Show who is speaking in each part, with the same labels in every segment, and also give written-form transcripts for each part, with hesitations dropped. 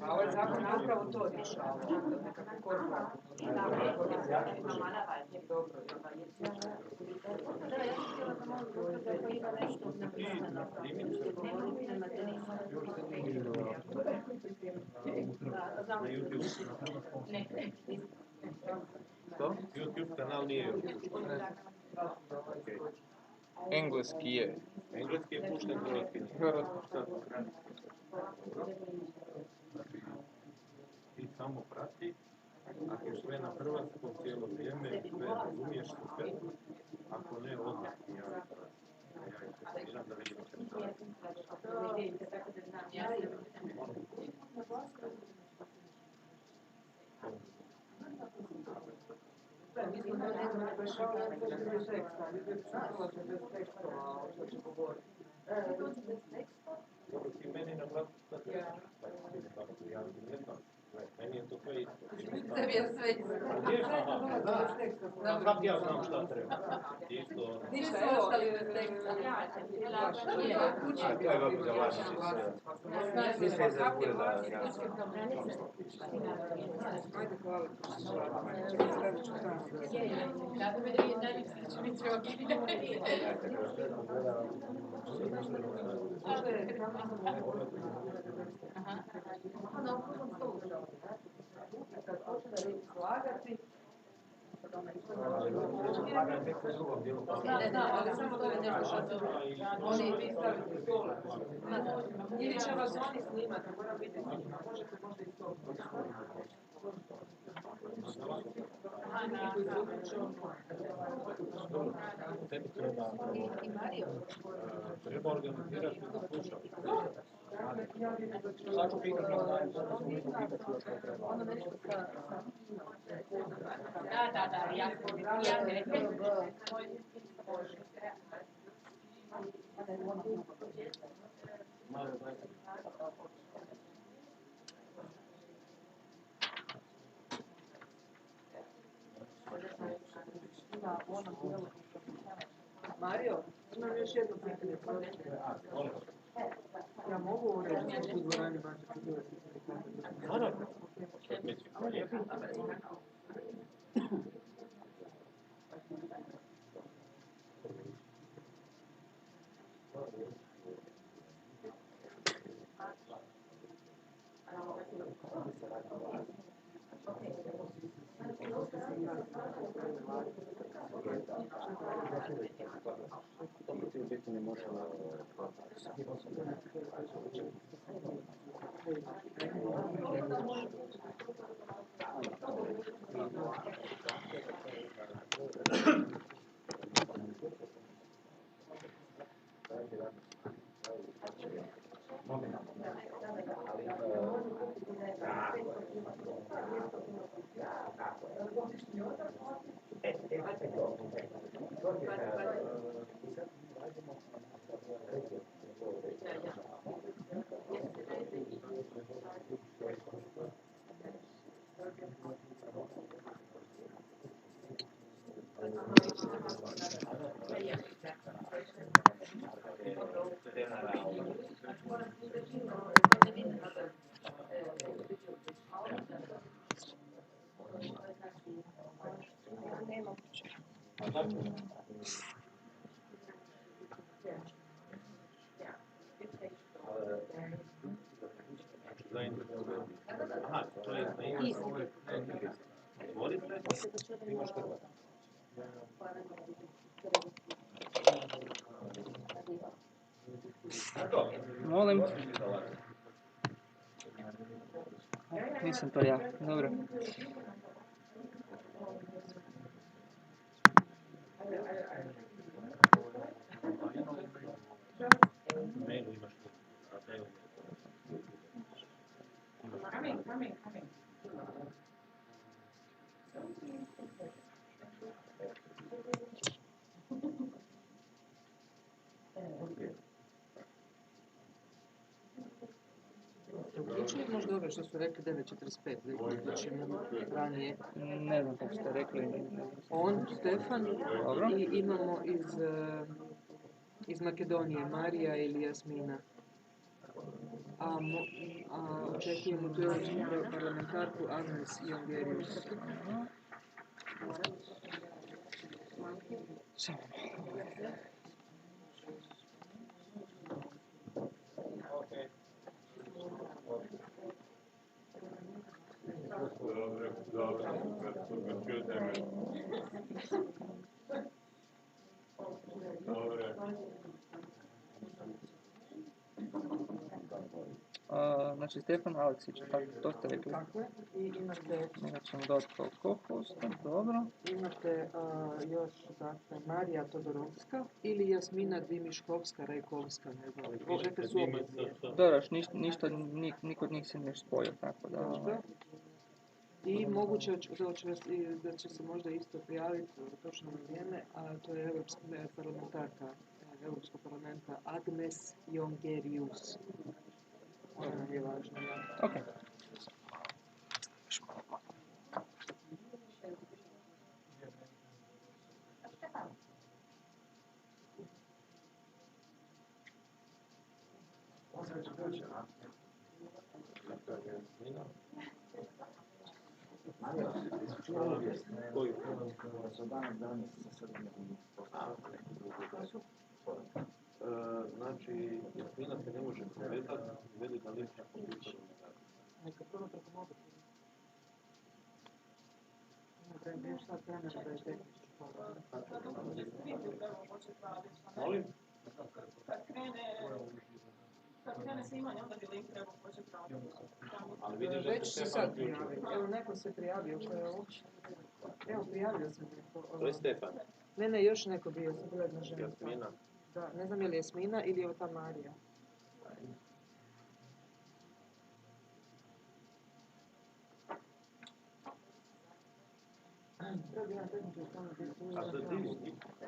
Speaker 1: A ovaj zakon napravo to rješava, nekako korporativno. Dobro.
Speaker 2: Što?
Speaker 3: YouTube kanal nije
Speaker 2: Engleski je.
Speaker 3: engleski je pušten, hrvatski nije. Znači, ti samo prati, ako je sve na hrvatskom cijelo vrijeme, sve razumiješ sve, ako ne, odmah mi javi. Ja ih da vidimo što
Speaker 1: Mislim da ne rešavaju bez teksta, ali bez tekstova, što će govoriti.
Speaker 3: Dobro, ti meni na vratu sad ja ne znam, meni je to sve isto.
Speaker 1: Tebi je sve isto.
Speaker 3: Kako ja znam šta treba? Isto...
Speaker 1: Ništa, ostali bez teksta.
Speaker 2: To je dobro za vas. Mislim za bude da...
Speaker 1: Ajde, hvala. Kad hoće da vidi slagati, ali samo to je nešto što oni vi stavite stol. Ili će vas oni snimati, mora biti snimati. Možete možda i stol.
Speaker 3: Tebi treba organizirati da slušam.
Speaker 2: Sad ću pitat na znaju, sad ću pitat što treba.
Speaker 1: Ono nešto sa...
Speaker 4: Da, ja
Speaker 1: Mario, imam još jedno pitanje. Ja mogu ureći u dvorani Mačeću Hrvatski sindikat?
Speaker 3: Naravno.
Speaker 2: Ne može Aha, to je na Instagramu. Izvolite, imaš Hrvatsko. Molim. Nisam to ja, dobro.
Speaker 3: Mailu imaš tu. Coming.
Speaker 1: Uključili možda ove što su rekli 9.45, da ćemo ranije.
Speaker 2: Ne znam kako ste rekli.
Speaker 1: On, Stefan
Speaker 2: Dobro.
Speaker 1: i imamo iz iz Makedonije, Marija ili Jasmina. A očekujemo tu europsku parlamentarku Agnes Jongerius.
Speaker 4: Znači Stefan Aleksić, tako, to ste rekli.
Speaker 1: Tako je. I imate...
Speaker 4: Njega ćemo dati kao co-hosta, dobro.
Speaker 1: Imate još, dakle, Marija Todorovska ili Jasmina Dimiškovska-Rajkovska, ne znam. Rekli su oba dvije.
Speaker 4: Dobro, ništa, niko od njih se ne spojio, tako da...
Speaker 1: Možda. I moguće da će se možda isto prijaviti točno na vrijeme, a to je europska parlamentarka Europskog parlamenta Agnes Jongerius. Ona nam je važna.
Speaker 4: Ok.
Speaker 3: Znači, Jasmina se ne može povezati, veli da liči kompjuteru.
Speaker 1: Neka prvo preko mobitela. Da je bio šta trener da je tehnički
Speaker 3: Molim?
Speaker 5: Kad krene snimanje, onda bi link trebao početi raditi.
Speaker 1: Već se sad prijavio. Evo, neko se prijavio. Ko je ovo? Evo, prijavio se neko.
Speaker 3: To je Stefan.
Speaker 1: Ne, još neko bio. Sad bila jedna žena.
Speaker 3: Jasmina.
Speaker 1: Da, ne znam je li Jasmina ili je ta Marija.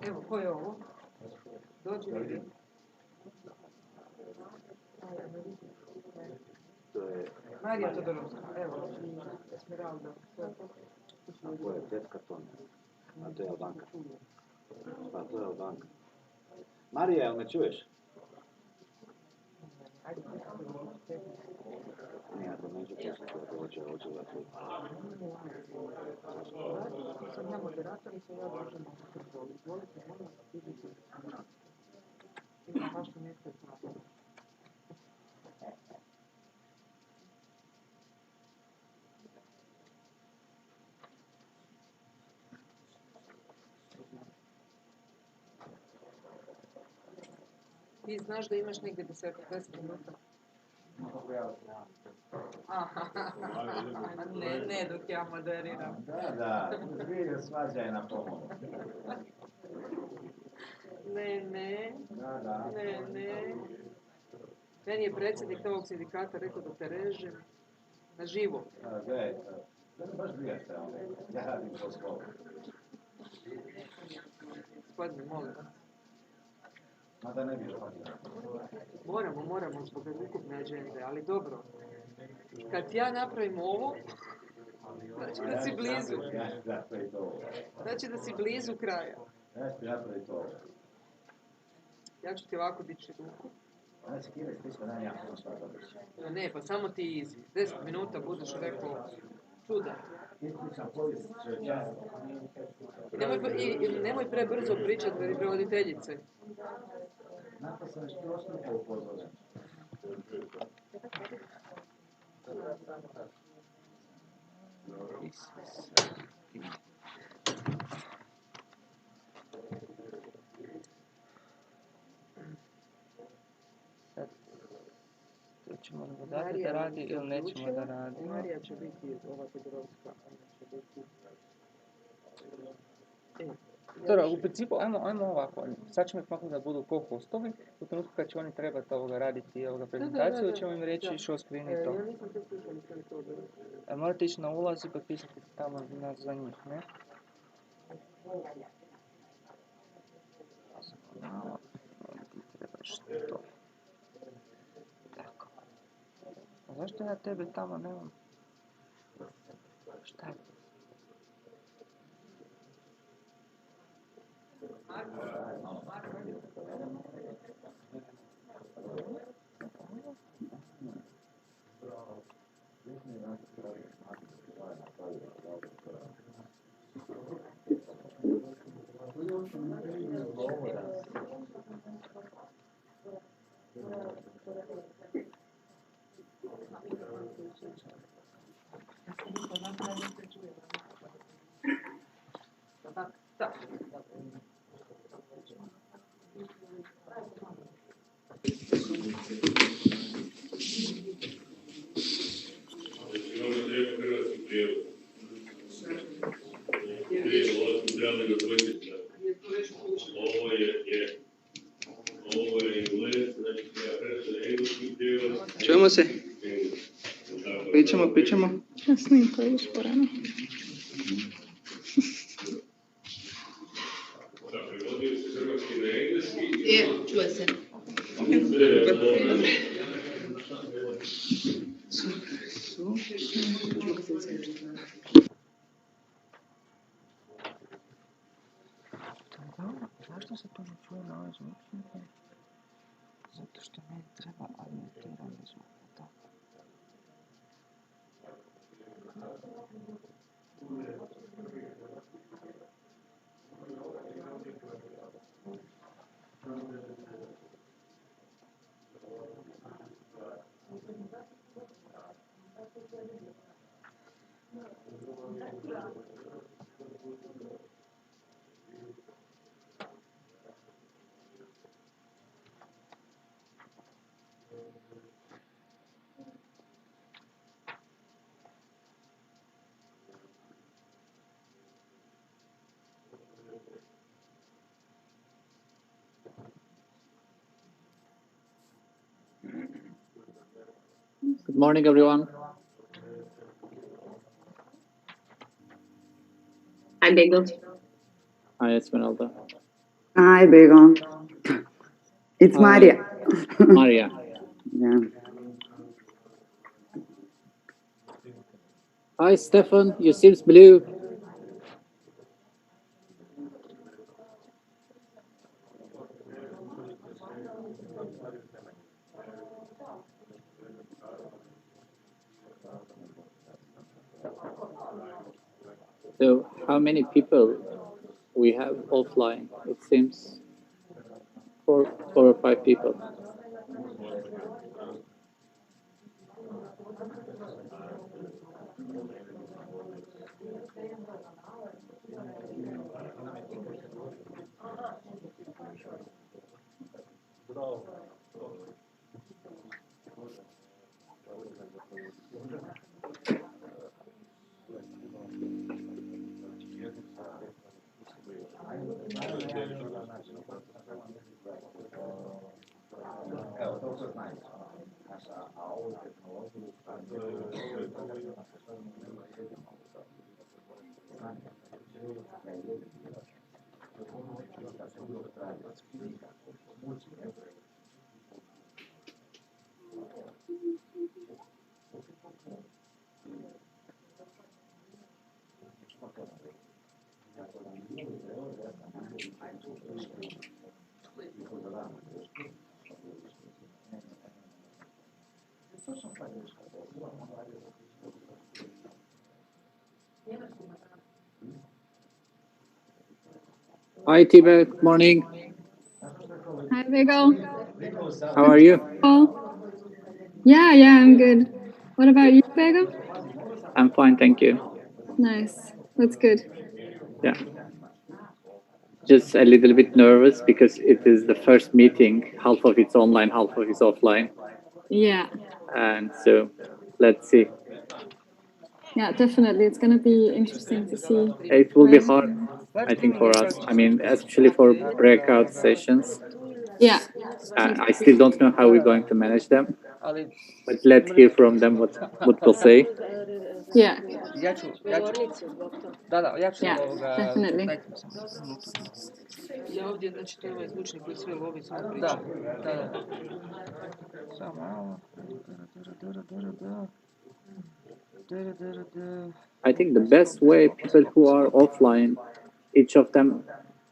Speaker 1: Evo, ko je ovo? Dođi vidi.
Speaker 2: To je...
Speaker 1: Marija Todorovska, evo, Esmeralda.
Speaker 2: Ovo je tetka Tona, a to je Albanka. Pa, to je Albanka. Marija, jel me čuješ?
Speaker 1: Ajde,
Speaker 2: Ja to neću pustiti, hoće da tu.
Speaker 1: sam ja moderator i se ja držim na kontrolu. Izvolite, molim vas, vidite. Ima vaše mjesto je pravo. Ti znaš da imaš negdje 10 minuta? Ne, dok ja moderiram.
Speaker 2: Da, vidio svađaj na pomoć.
Speaker 1: Ne. Meni je predsjednik ovog sindikata rekao da te režem na živo.
Speaker 2: Gledaj, da ne baš brijaš te onda. Ja radim po svojom.
Speaker 1: Gospodine, molim vas.
Speaker 2: Mada ne biš patio.
Speaker 1: Moramo zbog ukupne agende, ali dobro. Kad ja napravim ovo, znači da si blizu. Znači da si blizu kraja.
Speaker 2: Ja ću napraviti to.
Speaker 1: Ja ću ti ovako dići ruku.
Speaker 2: Ona se kire stiska, da ja sam šta dobro.
Speaker 1: Ne, pa samo ti izvi. 10 minuta budeš rekao čuda. Nemoj prebrzo pričati radi prevoditeljice.
Speaker 2: Nakon sam što ostupo upozoren.
Speaker 4: Ćemo da dati da radi ili nećemo da radi.
Speaker 1: Marija će biti ova Todorovska, ona će biti...
Speaker 4: Dobro, u principu, ajmo ovako. Sad ćemo ih maknuti da budu co-hostovi. U trenutku kad će oni trebati raditi prezentaciju, ćemo im reći show screen i to.
Speaker 1: Ja nisam te slušali što je to bilo.
Speaker 4: Morate ići na ulaz i potpisati se tamo za njih, ne? Malo, ti trebaš to. Tako. A zašto ja tebe tamo nemam? Šta je? Čujemo se? Pričamo.
Speaker 6: Snimka je usporena.
Speaker 7: Čuje se.
Speaker 4: Zašto se to ne čuje na ovaj zvuk? Zato što meni treba alimentirani zvuk. Tako.
Speaker 8: Good morning, everyone.
Speaker 7: Hi, Bagel.
Speaker 8: Hi, Esmeralda.
Speaker 6: Hi, Begon. It's
Speaker 8: Hi.
Speaker 6: Maria.
Speaker 8: Maria.
Speaker 6: Yeah.
Speaker 8: Hi, Stefan. You seems blue. So, how many people we have offline? It seems four or five people. Hi, Tiba. Good morning.
Speaker 6: Hi, Begon.
Speaker 8: How are you?
Speaker 6: Oh. Yeah, I'm good. What about you, Begon?
Speaker 8: I'm fine, thank you.
Speaker 6: Nice. That's good.
Speaker 8: Yeah. Just a little bit nervous because it is the first meeting. Half of it's online, half of it's offline.
Speaker 6: Yeah.
Speaker 8: And so, let's see.
Speaker 6: Yeah, definitely. It's going to be interesting to see.
Speaker 8: It will be hard, I think, for us. I mean, especially for breakout sessions.
Speaker 6: Yeah.
Speaker 8: I still don't know how we're going to manage them.
Speaker 4: Ali,
Speaker 8: But let's hear from them what they'll say.
Speaker 6: Yeah.
Speaker 4: ja ću, da, ja ću
Speaker 6: Yeah, definitely.
Speaker 4: dajte mi samo minutu.
Speaker 1: Ja ovdje, znači to je ovaj zvučnik koji sve lovi, samo
Speaker 4: Da,
Speaker 1: priča.
Speaker 4: da. Samo malo.
Speaker 8: I think the best way people who are offline, each of them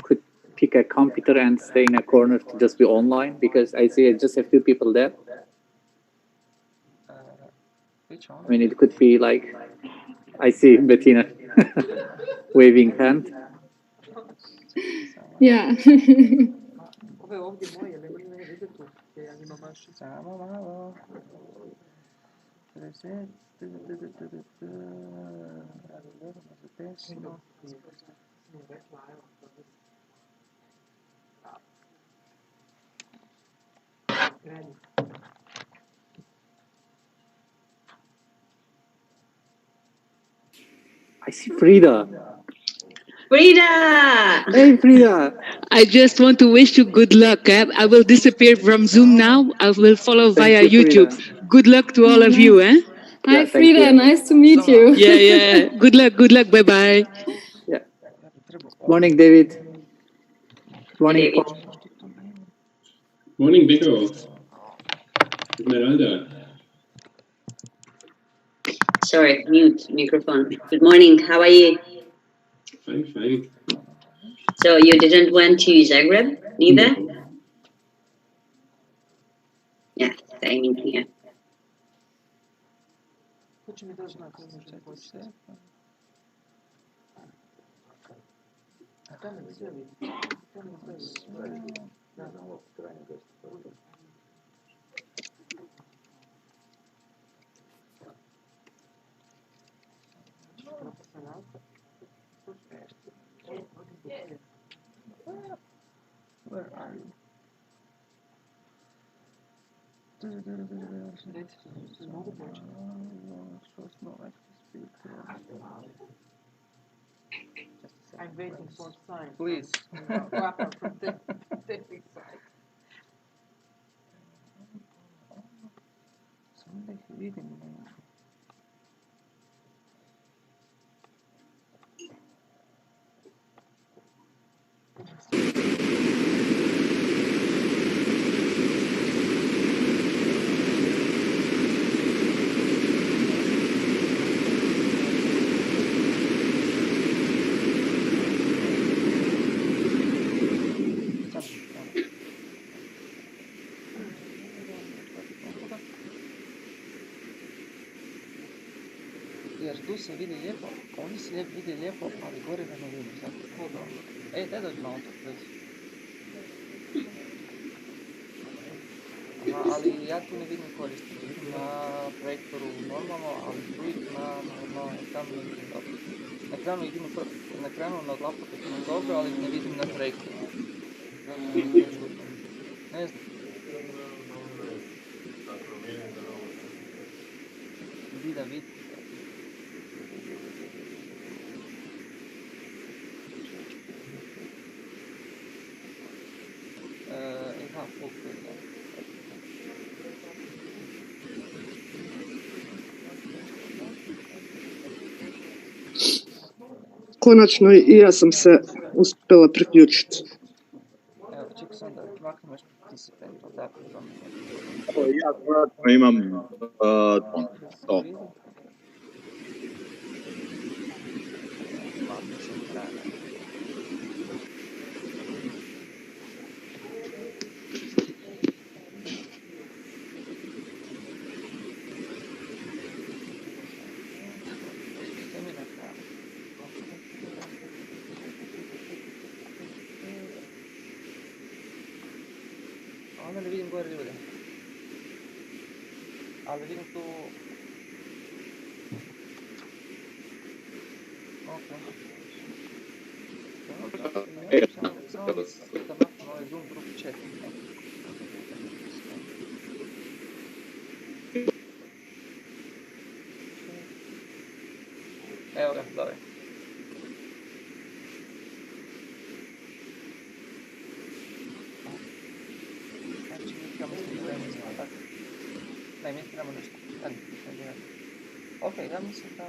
Speaker 8: could pick a computer and stay in a corner to just be online, because I see just a few people there.
Speaker 4: Which one?
Speaker 8: I mean, it could be like, I see Bettina waving hand.
Speaker 6: Yeah.
Speaker 1: Ove ovdje moje, ali ne ide tu, gdje ja njima mašim.
Speaker 4: Samo malo. 50. Desno.
Speaker 8: I see Frida.
Speaker 7: Frida!
Speaker 8: Hey, Frida.
Speaker 7: I just want to wish you good luck. I will disappear from Zoom now. I will follow
Speaker 8: Thank
Speaker 7: via
Speaker 8: you, Frida.
Speaker 7: YouTube. Good luck to all of you. Eh?
Speaker 6: Hi,
Speaker 8: Yeah, thank
Speaker 6: Frida.
Speaker 8: you.
Speaker 6: Nice to meet you.
Speaker 7: Yeah. Good luck. Bye-bye.
Speaker 8: Yeah. Morning, David. Morning,
Speaker 7: David.
Speaker 8: Paul.
Speaker 9: Morning, Biko. Esmeralda.
Speaker 7: Sorry, mute microphone. Good morning. How are you?
Speaker 9: Fine.
Speaker 7: So you didn't went to Zagreb, neither?
Speaker 9: No.
Speaker 7: Yeah, same in here.
Speaker 1: Ko će mi doći znati, ne možemo početi. A tamo je sve vidi. Tamo je sve vidi.
Speaker 4: Where are you?
Speaker 1: Reci, mogu početi. I'm waiting for signs.
Speaker 4: Please.
Speaker 1: Papa from technic side.
Speaker 4: Samo da ih vidim. Jer tu se vidi lijepo, ovdje se vidi lijepo, ali gore ga ne vidim sad. Daj dođi malo to već. Ali ja tu ne vidim koristim. Vidim na projektoru normalno, ali tu na ekranu ne vidim dobro. Na ekranu na laptopu vidim dobro, ali ne vidim na projektoru. Ne znam. Da vidi.
Speaker 10: Konačno i ja sam se uspjela priključiti.
Speaker 4: Evo, čekaj sam da makneš participant, tako da mi
Speaker 11: ja vratno imam to.
Speaker 4: Onda ne vidim gore ljude. Ali vidim tu... Samo da maknem ovaj Zoom drugi chat. Evo ga, dobro. Znači, mi trebamo snimati, tako? Ne, mi trebamo nešto. Ok, ja mislim da...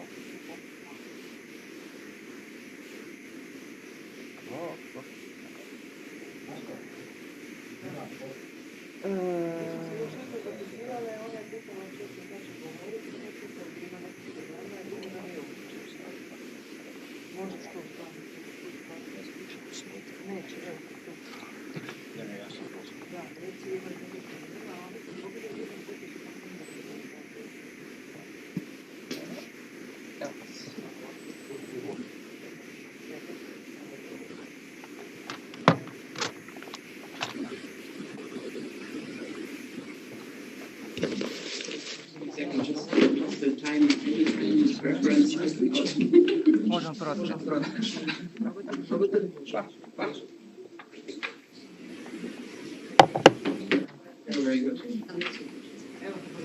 Speaker 4: Možemo prvo.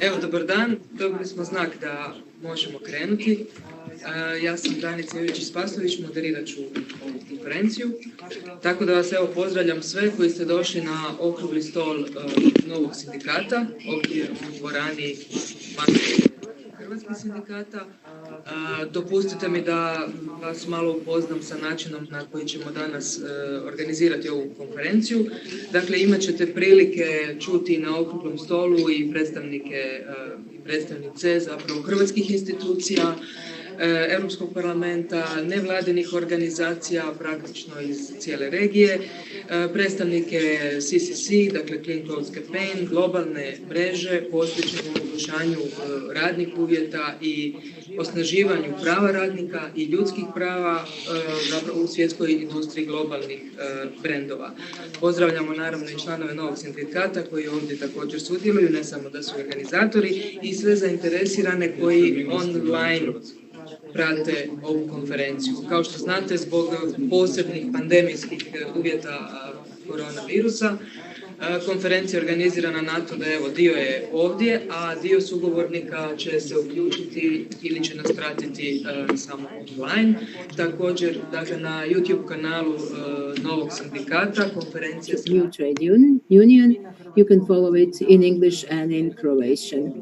Speaker 12: Evo, dobar dan. Dobili smo znak da možemo krenuti. Ja sam Danica Ivić-Spasović, moderirat ću ovu konferenciju. Tako da vas evo pozdravljam sve koji ste došli na okrugli stol Novog sindikata, ovdje u dvorani Hrvatskih sindikata. Dopustite mi da vas malo upoznam sa načinom na koji ćemo danas organizirati ovu konferenciju. Dakle, imat ćete prilike čuti na okruglom stolu i predstavnike i predstavnice zapravo hrvatskih institucija, Europskog parlamenta, nevladinih organizacija praktično iz cijele regije, predstavnike CCC, dakle Clean Clothes Campaign, globalne mreže posvećene poboljšanju radnih uvjeta i osnaživanju prava radnika i ljudskih prava zapravo u svjetskoj industriji globalnih brendova. Pozdravljamo naravno i članove Novog sindikata koji ovdje također sudjeluju, ne samo da su organizatori, i sve zainteresirane koji online prate ovu konferenciju. Kao što znate, zbog posebnih pandemijskih uvjeta koronavirusa, konferencija je organizirana na to da evo dio je ovdje, a dio sugovornika će se uključiti ili će nas pratiti samo online. Također, dakle, na YouTube kanalu Novog sindikata konferencija
Speaker 13: New Trade Union, you can follow it in English and in Croatian.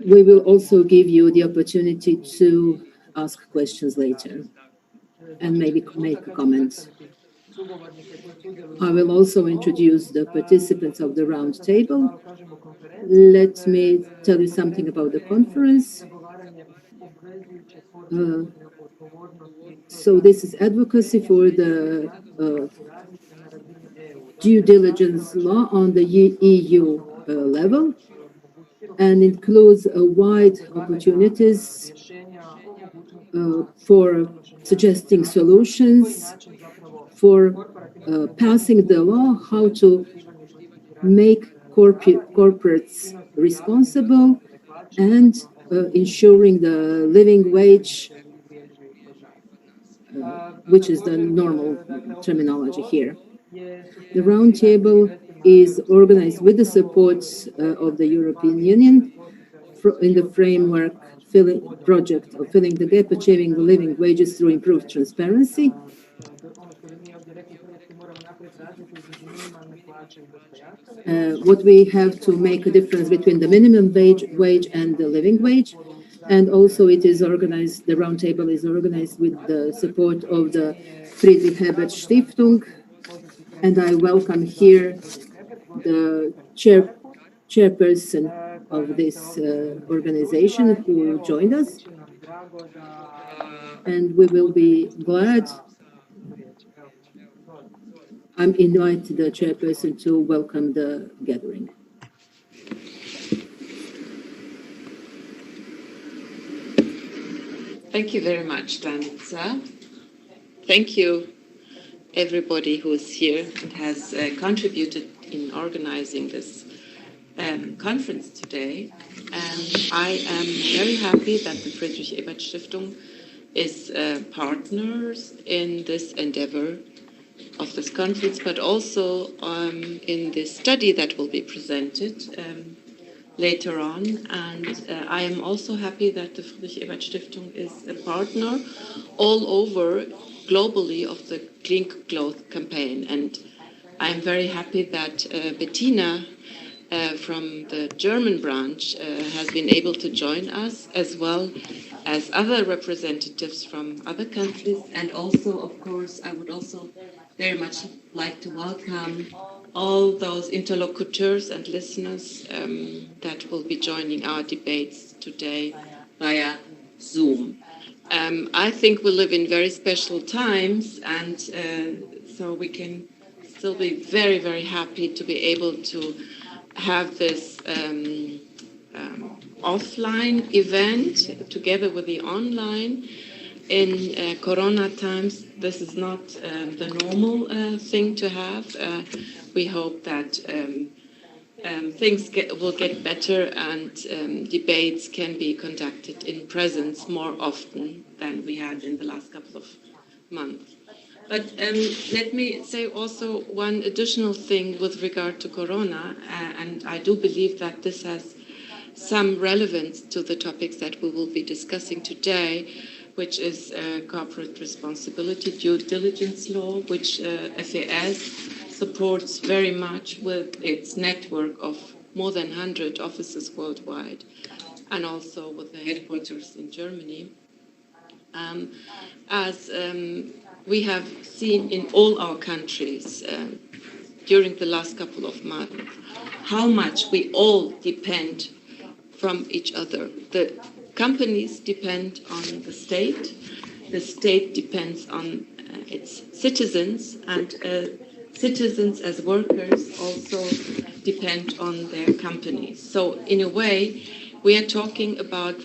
Speaker 13: We will also give you the opportunity to ask questions later and maybe make comments. I will also introduce the participants of the round table. Let me tell you something about the conference. So this is advocacy for the due diligence law on the EU level, and includes a wide opportunities for suggesting solutions, for passing the law, how to make corporates responsible, and ensuring the living wage, which is the normal terminology here. The roundtable is organized with the support of the European Union in the framework project of filling the gap, achieving the living wages through improved transparency. What we have to make a difference between the minimum wage and the living wage. And also it is organized, the roundtable is organized with the support of the Friedrich Hebert Stiftung. And I welcome here the chairperson of this organization who joined us. And we will be glad. I invite the chairperson to welcome the gathering.
Speaker 14: Thank you very much, Danica. Thank you, everybody who is here and has contributed in organizing this conference today. And I am very happy that the Friedrich Ebert Stiftung is partners in this endeavor of this conference, but also in this study that will be presented later on. And I am also happy that the Friedrich Ebert Stiftung is a partner all over globally of the Clean Clothes campaign. And I'm very happy that Bettina from the German branch has been able to join us, as well as other representatives from other countries. And also, of course, I would also very much like to welcome all those interlocutors and listeners that will be joining our debates today via Zoom. I think we live in very special times, and so we can still be very, very happy to be able to have this offline event together with the online. In Corona times, this is not the normal thing to have. We hope that things will get better and debates can be conducted in presence more often than we had in the last couple of months. But let me say also one additional thing with regard to Corona, and I do believe that this has some relevance to the topics that we will be discussing today, which is corporate responsibility due diligence law, which FAS supports very much with its network of more than 100 offices worldwide, and also with the headquarters in Germany. As we have seen in all our countries during the last couple of months, how much we all depend from each other. The companies depend on the state depends on its citizens, and citizens as workers also depend on their companies. So in a way, we are talking about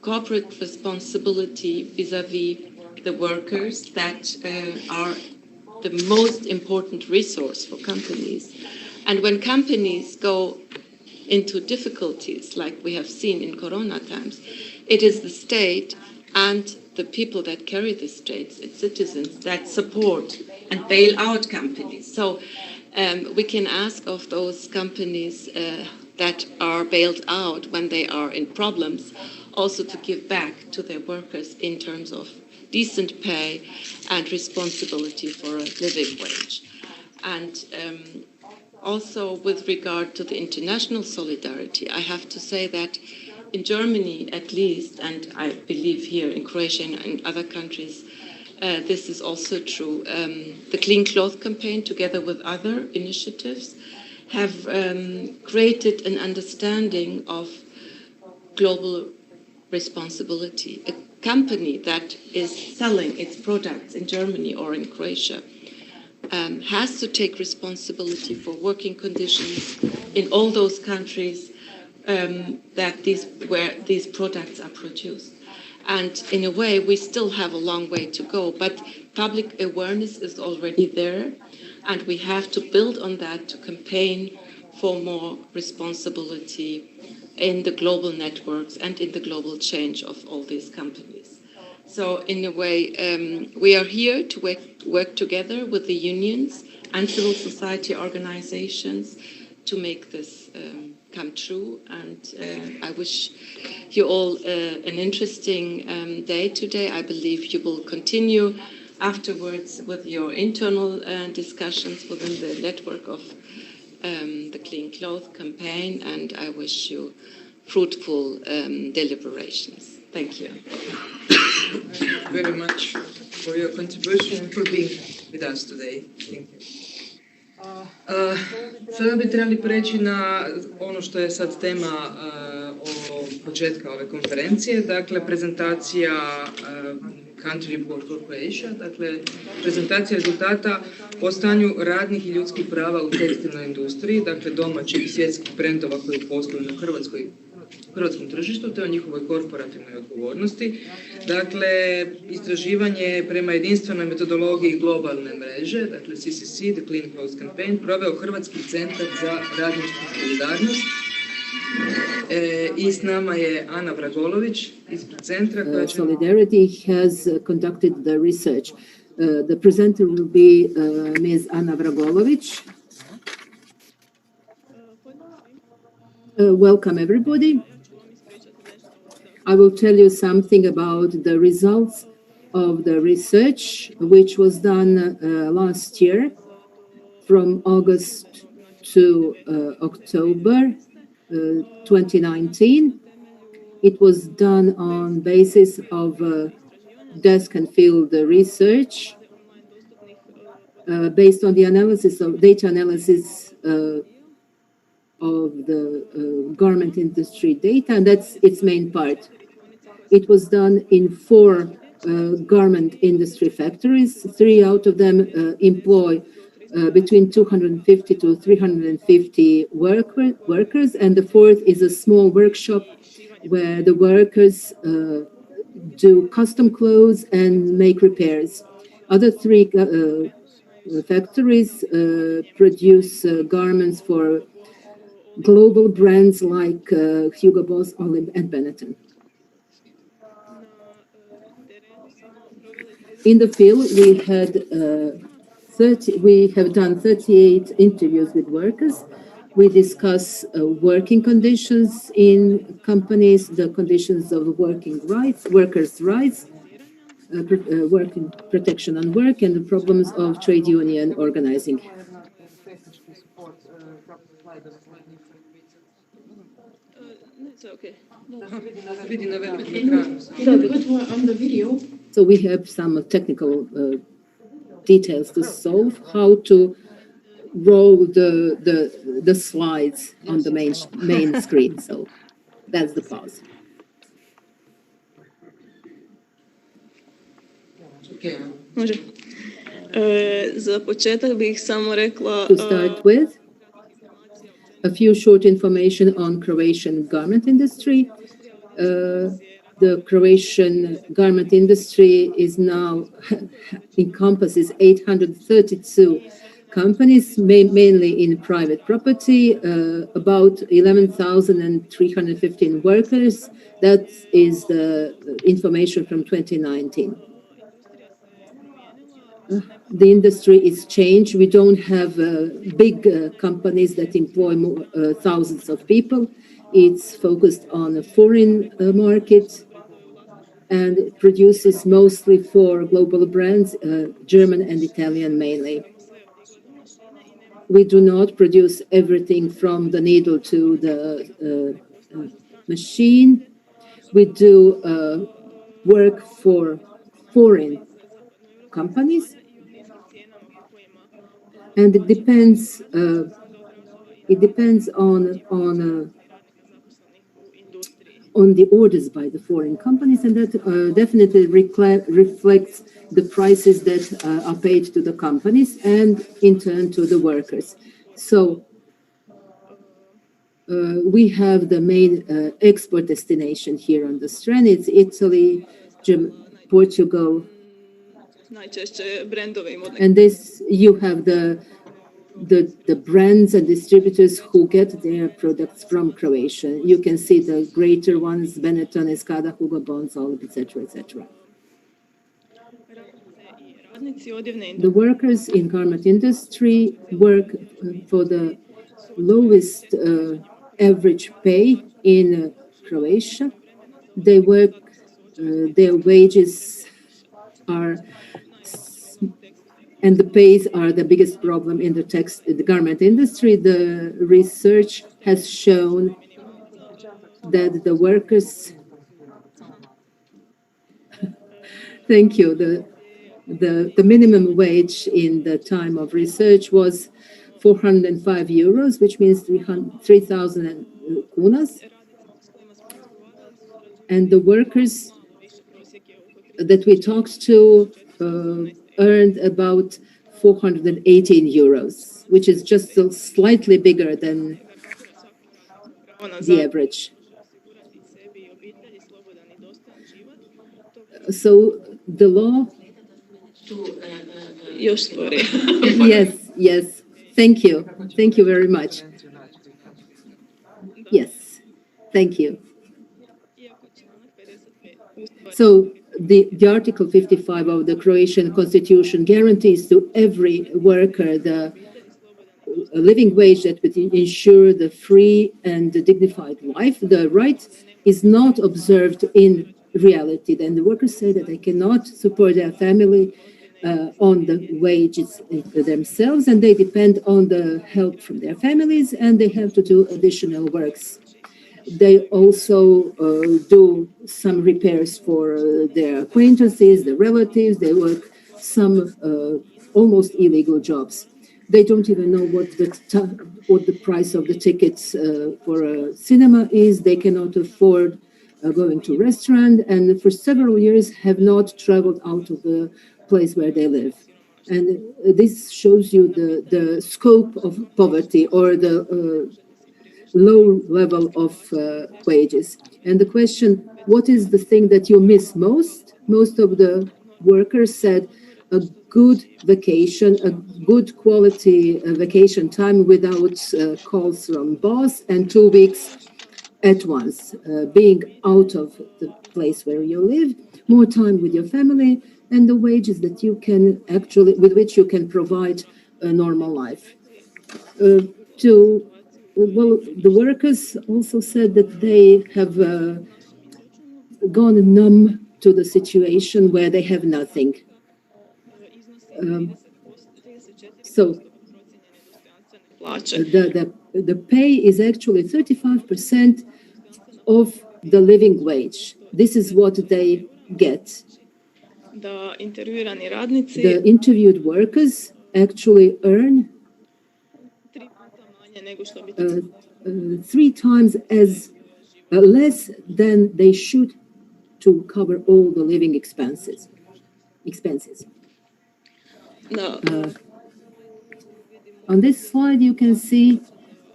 Speaker 14: corporate responsibility vis-à-vis the workers that are the most important resource for companies. And when companies go into difficulties, like we have seen in Corona times, it is the state and the people that carry the states, its citizens, that support and bail out companies. So we can ask of those companies that are bailed out when they are in problems also to give back to their workers in terms of decent pay and responsibility for a living wage. And also with regard to the international solidarity, I have to say that in Germany at least, and I believe here in Croatia and in other countries, this is also true. The Clean Cloth campaign, together with other initiatives, have created an understanding of global responsibility. A company that is selling its products in Germany or in Croatia has to take responsibility for working conditions in all those countries where these products are produced. And in a way, we still have a long way to go, but public awareness is already there, and we have to build on that to campaign for more responsibility in the global networks and in the global change of all these companies. So in a way, we are here to work together with the unions and civil society organizations to make this come true. And I wish you all an interesting day today. I believe you will continue afterwards with your internal discussions within the network of the Clean Cloth campaign, and I wish you fruitful deliberations. Thank you.
Speaker 12: Thank you very much for your contribution and for being with us today. Thank you. Sada bi trebali preći na ono što je sad tema o početka ove konferencije, dakle prezentacija Country Report for Croatia, dakle prezentacija rezultata o stanju radnih i ljudskih prava u tekstilnoj industriji, dakle domaćih i svjetskih brendova koji posluju na hrvatskom tržištu, te o njihovoj korporativnoj odgovornosti. Dakle, istraživanje prema jedinstvenoj metodologiji globalne mreže, dakle CCC, The Clean Clothes Campaign, proveo Hrvatski centar za radničku solidarnost. I s nama je Ana Vragolović ispred centra.
Speaker 13: Solidarity has conducted the research. The presenter will be Ms. Ana Vragolović. Welcome everybody. I will tell you something about the results of the research which was done last year from August to October 2019. It was done on basis of desk and field research based on the analysis of data analysis of the garment industry data, and that's its main part. It was done in 4 garment industry factories. 3 out of them employ between 250 to 350 workers, and the 4th is a small workshop where the workers do custom clothes and make repairs. Other 3 factories produce garments for global brands like Hugo Boss, Olive, and Benetton. In the field, we have done 38 interviews with workers. We discuss working conditions in companies, the conditions of workers' rights, working protection on work, and the problems of trade union organizing.
Speaker 5: It's okay.
Speaker 13: On the video. So we have some technical details to solve, how to roll the slides on the main screen. So that's the pause.
Speaker 5: Može. Za početak bih samo rekla...
Speaker 13: To start with, a few short information on Croatian garment industry. The Croatian garment industry is now encompasses 832 companies, mainly in private property, about 11,315 workers. That is the information from 2019. The industry is changed. We don't have big companies that employ thousands of people. It's focused on a foreign market and it produces mostly for global brands, German and Italian mainly. We do not produce everything from the needle to the machine. We do work for foreign companies, and it depends on the orders by the foreign companies, and that definitely reflects the prices that are paid to the companies and in turn to the workers. So we have the main export destination here on the strand. It's Italy, Portugal, and this you have the brands and distributors who get their products from Croatia. You can see the greater ones: Benetton, Escada, Hugo Boss, Olive, etc., etc. The workers in garment industry work for the lowest average pay in Croatia. They work; their wages are. And the pays are the biggest problem in the garment industry. The research has shown that the workers, thank you, the minimum wage in the time of research was 405 euros, which means 3,000 kunas. And the workers that we talked to earned about 418 euros, which is just slightly bigger than the average. So the law... Yes. Thank you. Thank you very much. Yes. Thank you. So the Article 55 of the Croatian Constitution guarantees to every worker the living wage that would ensure the free and the dignified life. The right is not observed in reality. Then the workers say that they cannot support their family on the wages themselves, and they depend on the help from their families, and they have to do additional works. They also do some repairs for their acquaintances, their relatives. They work some almost illegal jobs. They don't even know what the price of the tickets for a cinema is. They cannot afford going to a restaurant, and for several years have not traveled out of the place where they live. And this shows you the scope of poverty, or the low level of wages. And the question, what is the thing that you miss most? Most of the workers said a good vacation, a good quality vacation time without calls from boss, and 2 weeks at once, being out of the place where you live, more time with your family, and the wages that you can actually, with which you can provide a normal life. The workers also said that they have gone numb to the situation where they have nothing. So the pay is actually 35% of the living wage. This is what they get. The interviewed workers actually earn 3 times as less than they should to cover all the living expenses. On this slide, you can see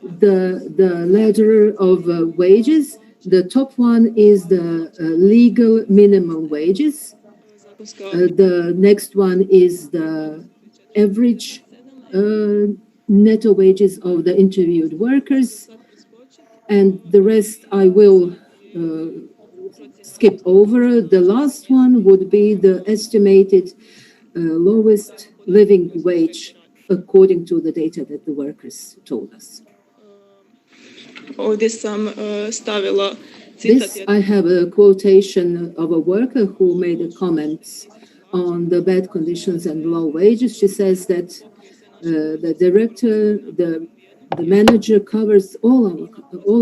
Speaker 13: the ladder of wages. The top one is the legal minimum wages. The next one is the average netto wages of the interviewed workers. And the rest I will skip over. The last one would be the estimated lowest living wage according to the data that the workers told us. This, I have a quotation of a worker who made a comment on the bad conditions and low wages. She says that the director, the manager covers all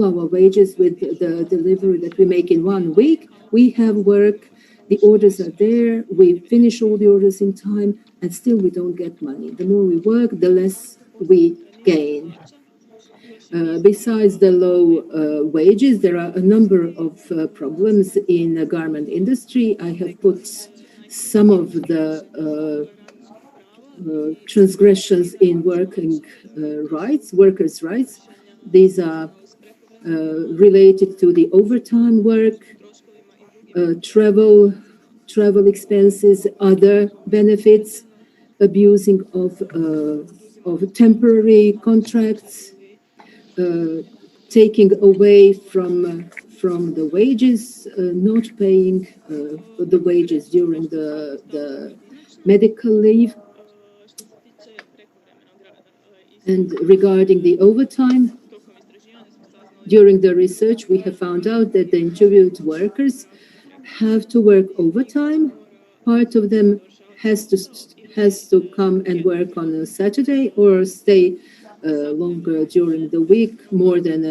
Speaker 13: our wages with the delivery that we make in 1 week. We have work, the orders are there, we finish all the orders in time, and still we don't get money. The more we work, the less we gain. Besides the low wages, there are a number of problems in the garment industry. I have put some of the transgressions in workers' rights. These are related to the overtime work, travel expenses, other benefits, abusing of temporary contracts, taking away from the wages, not paying the wages during the medical leave. And regarding the overtime, during the research, we have found out that the interviewed workers have to work overtime. Part of them has to come and work on a Saturday or stay longer during the week, more than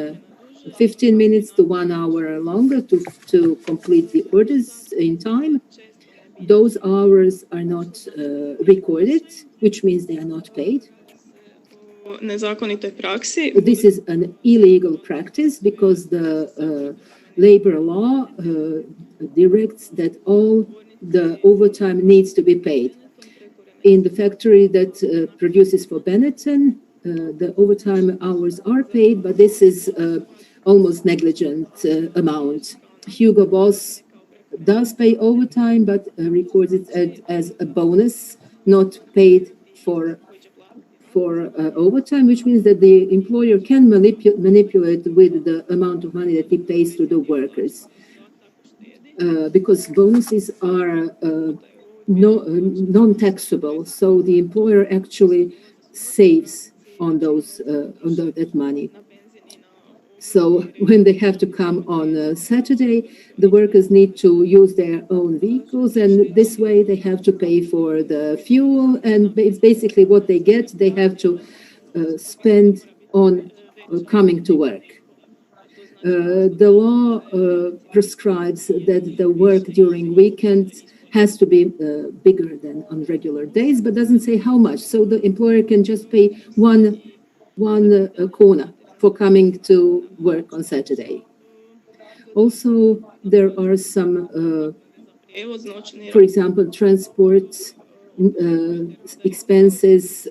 Speaker 13: 15 minutes to 1 hour longer to complete the orders in time. Those hours are not recorded, which means they are not paid. This is an illegal practice because the labor law directs that all the overtime needs to be paid. In the factory that produces for Benetton, the overtime hours are paid, but this is almost negligent amount. Hugo Boss does pay overtime, but records it as a bonus, not paid for overtime, which means that the employer can manipulate with the amount of money that he pays to the workers. Because bonuses are non-taxable, so the employer actually saves on that money. So when they have to come on Saturday, the workers need to use their own vehicles, and this way they have to pay for the fuel, and it's basically what they get, they have to spend on coming to work. The law prescribes that the work during weekends has to be bigger than on regular days, but doesn't say how much. So the employer can just pay one corner for coming to work on Saturday. Also, there are some, for example, transport expenses,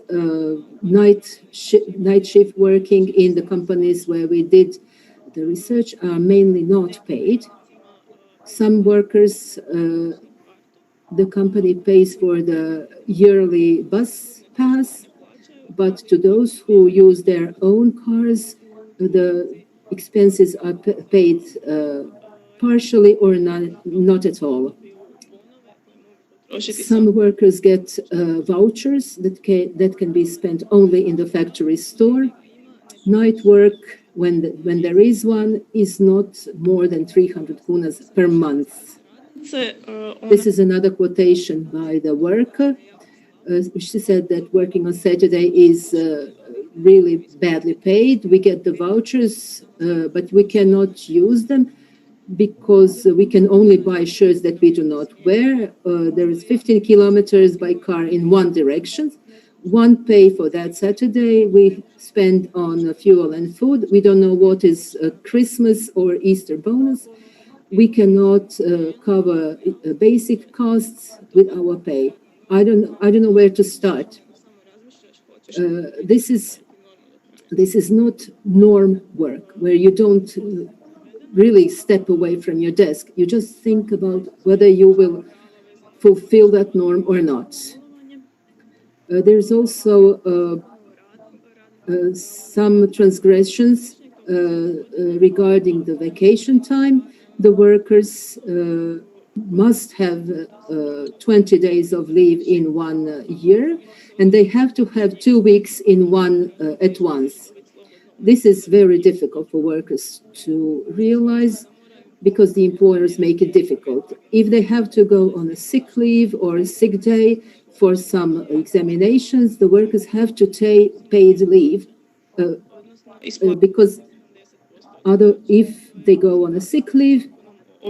Speaker 13: night shift working in the companies where we did the research are mainly not paid. Some workers the company pays for the yearly bus pass, but to those who use their own cars, the expenses are paid partially or not at all. Some workers get vouchers that can be spent only in the factory store. Night work, when there is one, is not more than 300 kunas per month. This is another quotation by the worker. She said that working on Saturday is really badly paid. We get the vouchers, but we cannot use them because we can only buy shirts that we do not wear. There is 15 kilometers by car in one direction. One pay for that Saturday we spend on fuel and food. We don't know what is a Christmas or Easter bonus. We cannot cover basic costs with our pay. I don't know where to start. This is not norm work where you don't really step away from your desk. You just think about whether you will fulfill that norm or not. There's also some transgressions regarding the vacation time. The workers must have 20 days of leave in 1 year, and they have to have 2 weeks in one at once. This is very difficult for workers to realize because the employers make it difficult. If they have to go on a sick leave or a sick day for some examinations, the workers have to take paid leave because if they go on a sick leave,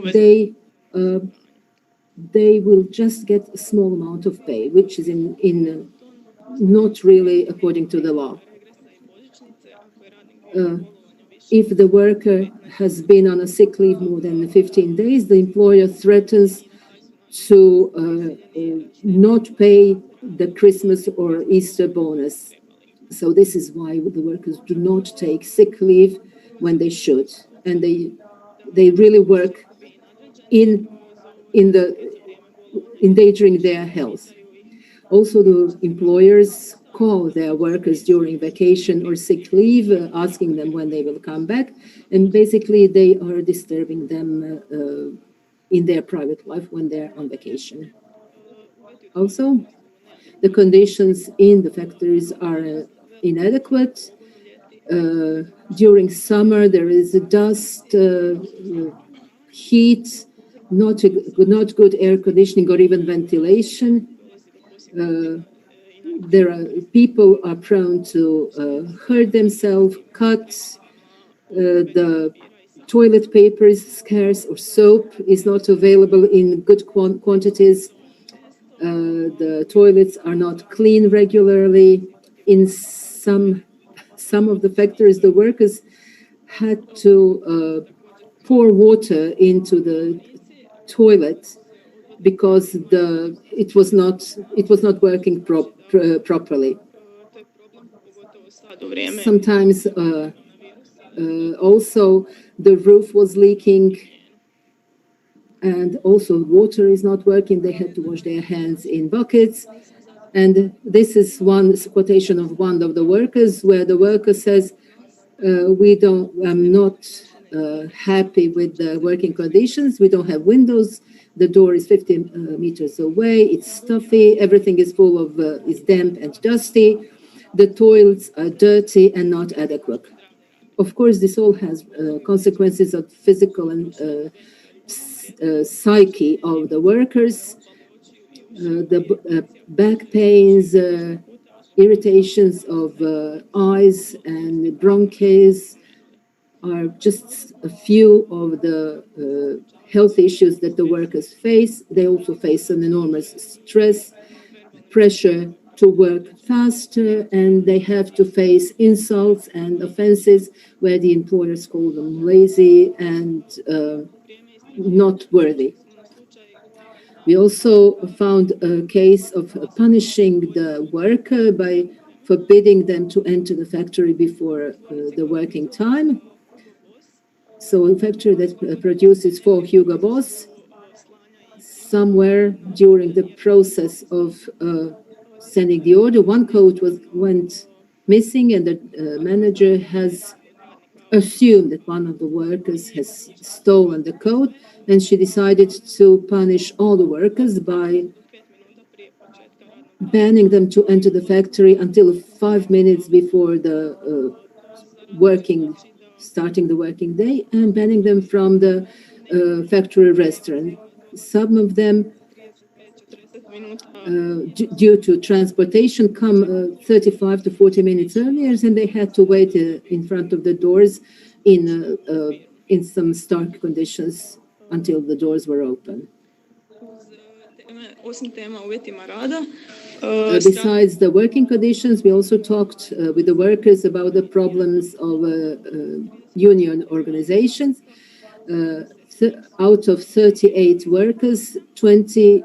Speaker 13: they will just get a small amount of pay, which is in not really according to the law. If the worker has been on a sick leave more than 15 days, the employer threatens to not pay the Christmas or Easter bonus. So this is why the workers do not take sick leave when they should, and they really work in endangering their health. Also, the employers call their workers during vacation or sick leave, asking them when they will come back, and basically they are disturbing them in their private life when they're on vacation. Also, the conditions in the factories are inadequate. During summer, there is dust, heat, not good air conditioning or even ventilation. People are prone to hurt themselves, cuts. The toilet paper is scarce, or soap is not available in good quantities. The toilets are not cleaned regularly. In some of the factories, the workers had to pour water into the toilet because it was not working properly. Sometimes also the roof was leaking, and also water is not working. They had to wash their hands in buckets. And this is one quotation of one of the workers, where the worker says, I'm not happy with the working conditions. We don't have windows. The door is 50 meters away. It's stuffy. Everything is full of, is damp and dusty. The toilets are dirty and not adequate. Of course, this all has consequences of physical and psyche of the workers. The back pains, irritations of eyes and bronchitis are just a few of the health issues that the workers face. They also face an enormous stress, pressure to work faster, and they have to face insults and offenses where the employers call them lazy and not worthy. We also found a case of punishing the worker by forbidding them to enter the factory before the working time. So a factory that produces for Hugo Boss somewhere during the process of sending the order, one code went missing, and the manager has assumed that one of the workers has stolen the code, and she decided to punish all the workers by banning them to enter the factory until 5 minutes before the starting the working day, and banning them from the factory restaurant. Some of them, due to transportation, come 35 to 40 minutes earlier, and they had to wait in front of the doors in some stark conditions until the doors were open. Besides the working conditions, we also talked with the workers about the problems of union organizations. Out of 38 workers, 20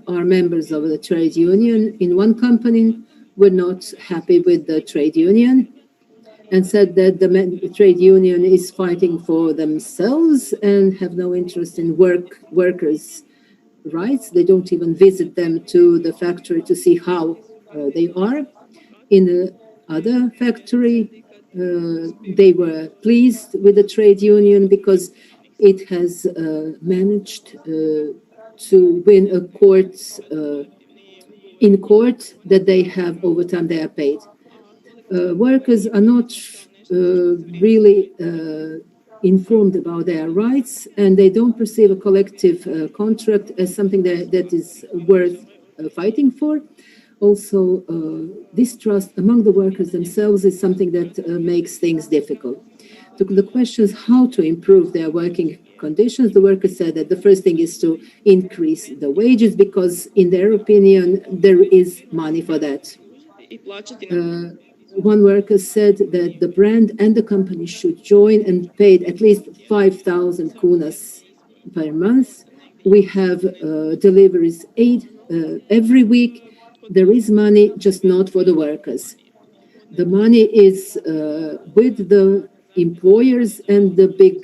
Speaker 13: are members of the trade union. In one company, were not happy with the trade union and said that the trade union is fighting for themselves and have no interest in workers' rights. They don't even visit them to the factory to see how they are. In the other factory, they were pleased with the trade union because it has managed to win a in court that they have overtime they are paid. Workers are not really informed about their rights, and they don't perceive a collective contract as something that is worth fighting for. Also, distrust among the workers themselves is something that makes things difficult. The question is how to improve their working conditions. The workers said that the first thing is to increase the wages because, in their opinion, there is money for that. One worker said that the brand and the company should join and pay at least 5,000 kunas per month. We have deliveries every week. There is money, just not for the workers. The money is with the employers and the big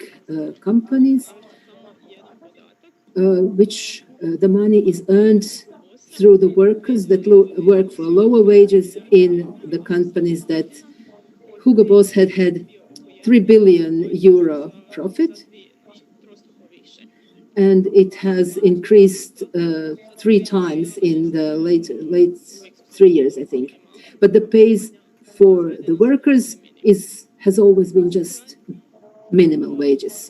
Speaker 13: companies, which the money is earned through the workers that work for lower wages in the companies that Hugo Boss had 3 billion euro profit, and it has increased 3 times in the late 3 years, I think. But the pays for the workers has always been just minimal wages.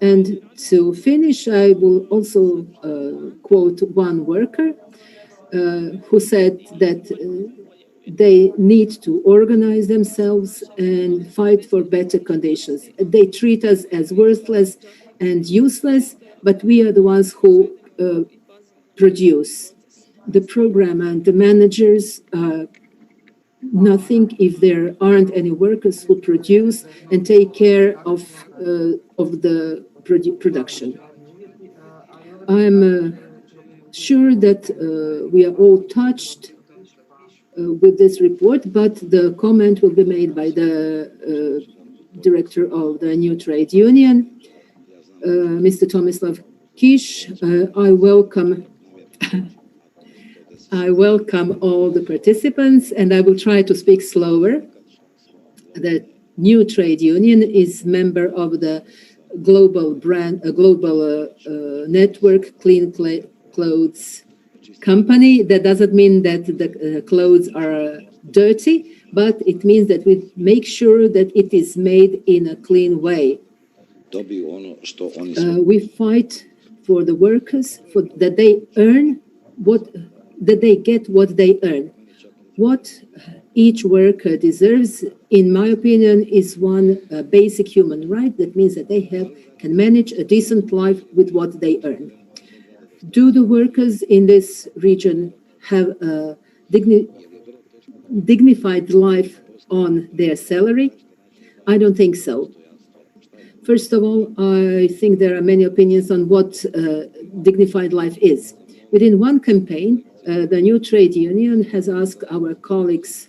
Speaker 13: And to finish, I will also quote one worker who said that they need to organize themselves and fight for better conditions. They treat us as worthless and useless, but we are the ones who produce. The program and the managers are nothing if there aren't any workers who produce and take care of the production. I'm sure that we are all touched with this report, but the comment will be made by the director of the new trade union, Mr. Tomislav Kish. I welcome all the participants, and I will try to speak slower. The new trade union is member of the global network Clean Clothes Company. That doesn't mean that the clothes are dirty, but it means that we make sure that it is made in a clean way. We fight for the workers, that they earn that they get what they earn. What each worker deserves, in my opinion, is one basic human right. That means that they can manage a decent life with what they earn. Do the workers in this region have a dignified life on their salary? I don't think so. First of all, I think there are many opinions on what dignified life is. Within one campaign, the new trade union has asked our colleagues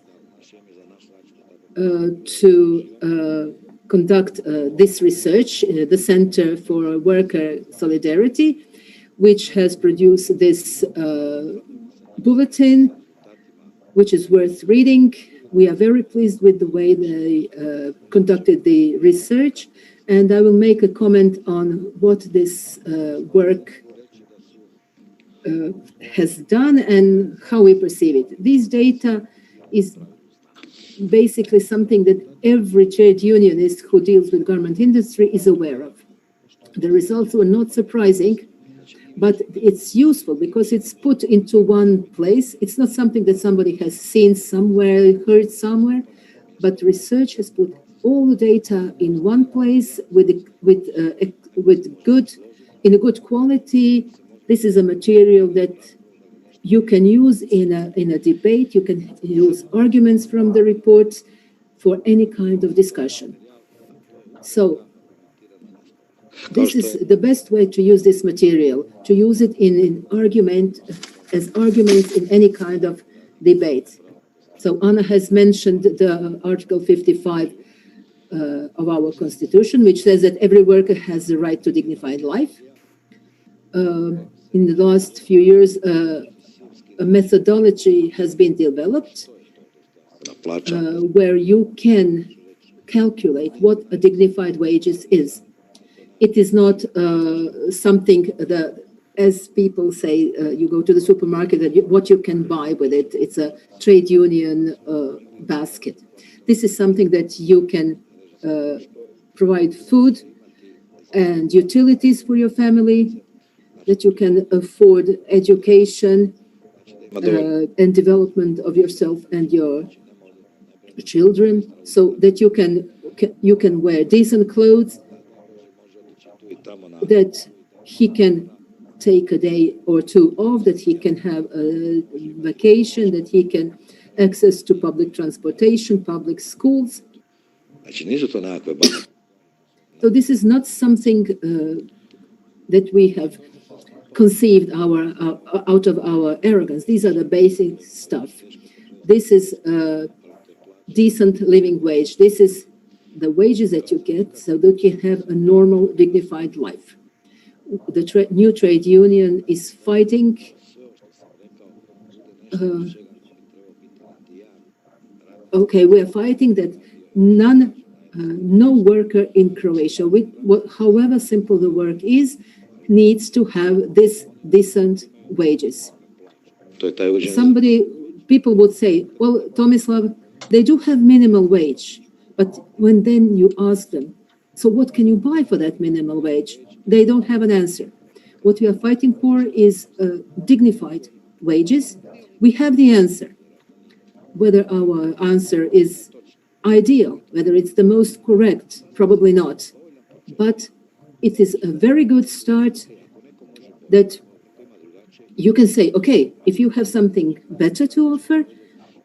Speaker 13: to conduct this research, the Center for Worker Solidarity. which has produced this bulletin, which is worth reading. We are very pleased with the way they conducted the research, and I will make a comment on what this work has done and how we perceive it. This data is basically something that every trade unionist who deals with garment industry is aware of. The results were not surprising, but it's useful because it's put into one place. It's not something that somebody has seen somewhere, heard somewhere, but research has put all the data in one place with a good quality. This is a material that you can use in a debate. You can use arguments from the report for any kind of discussion. So this is the best way to use this material, to use it as arguments in any kind of debate. So Anna has mentioned the Article 55 of our Constitution, which says that every worker has the right to dignified life. In the last few years, a methodology has been developed where you can calculate what a dignified wages is. It is not something that, as people say, you go to the supermarket and what you can buy with it. It's a trade union basket. This is something that you can provide food and utilities for your family, that you can afford education and development of yourself and your children, so that you can wear decent clothes, that he can take a day or two off, that he can have a vacation, that he can access to public transportation, public schools. So this is not something that we have conceived out of our arrogance. These are the basic stuff. This is a decent living wage. This is the wages that you get so that you have a normal, dignified life. The new trade union is fighting we are fighting that no worker in Croatia, however simple the work is, needs to have this decent wages. People would say, well, Tomislav, they do have minimal wage. But when then you ask them, so what can you buy for that minimal wage? They don't have an answer. What we are fighting for is dignified wages. We have the answer. Whether our answer is ideal, whether it's the most correct, probably not. But it is a very good start that you can say, okay, if you have something better to offer,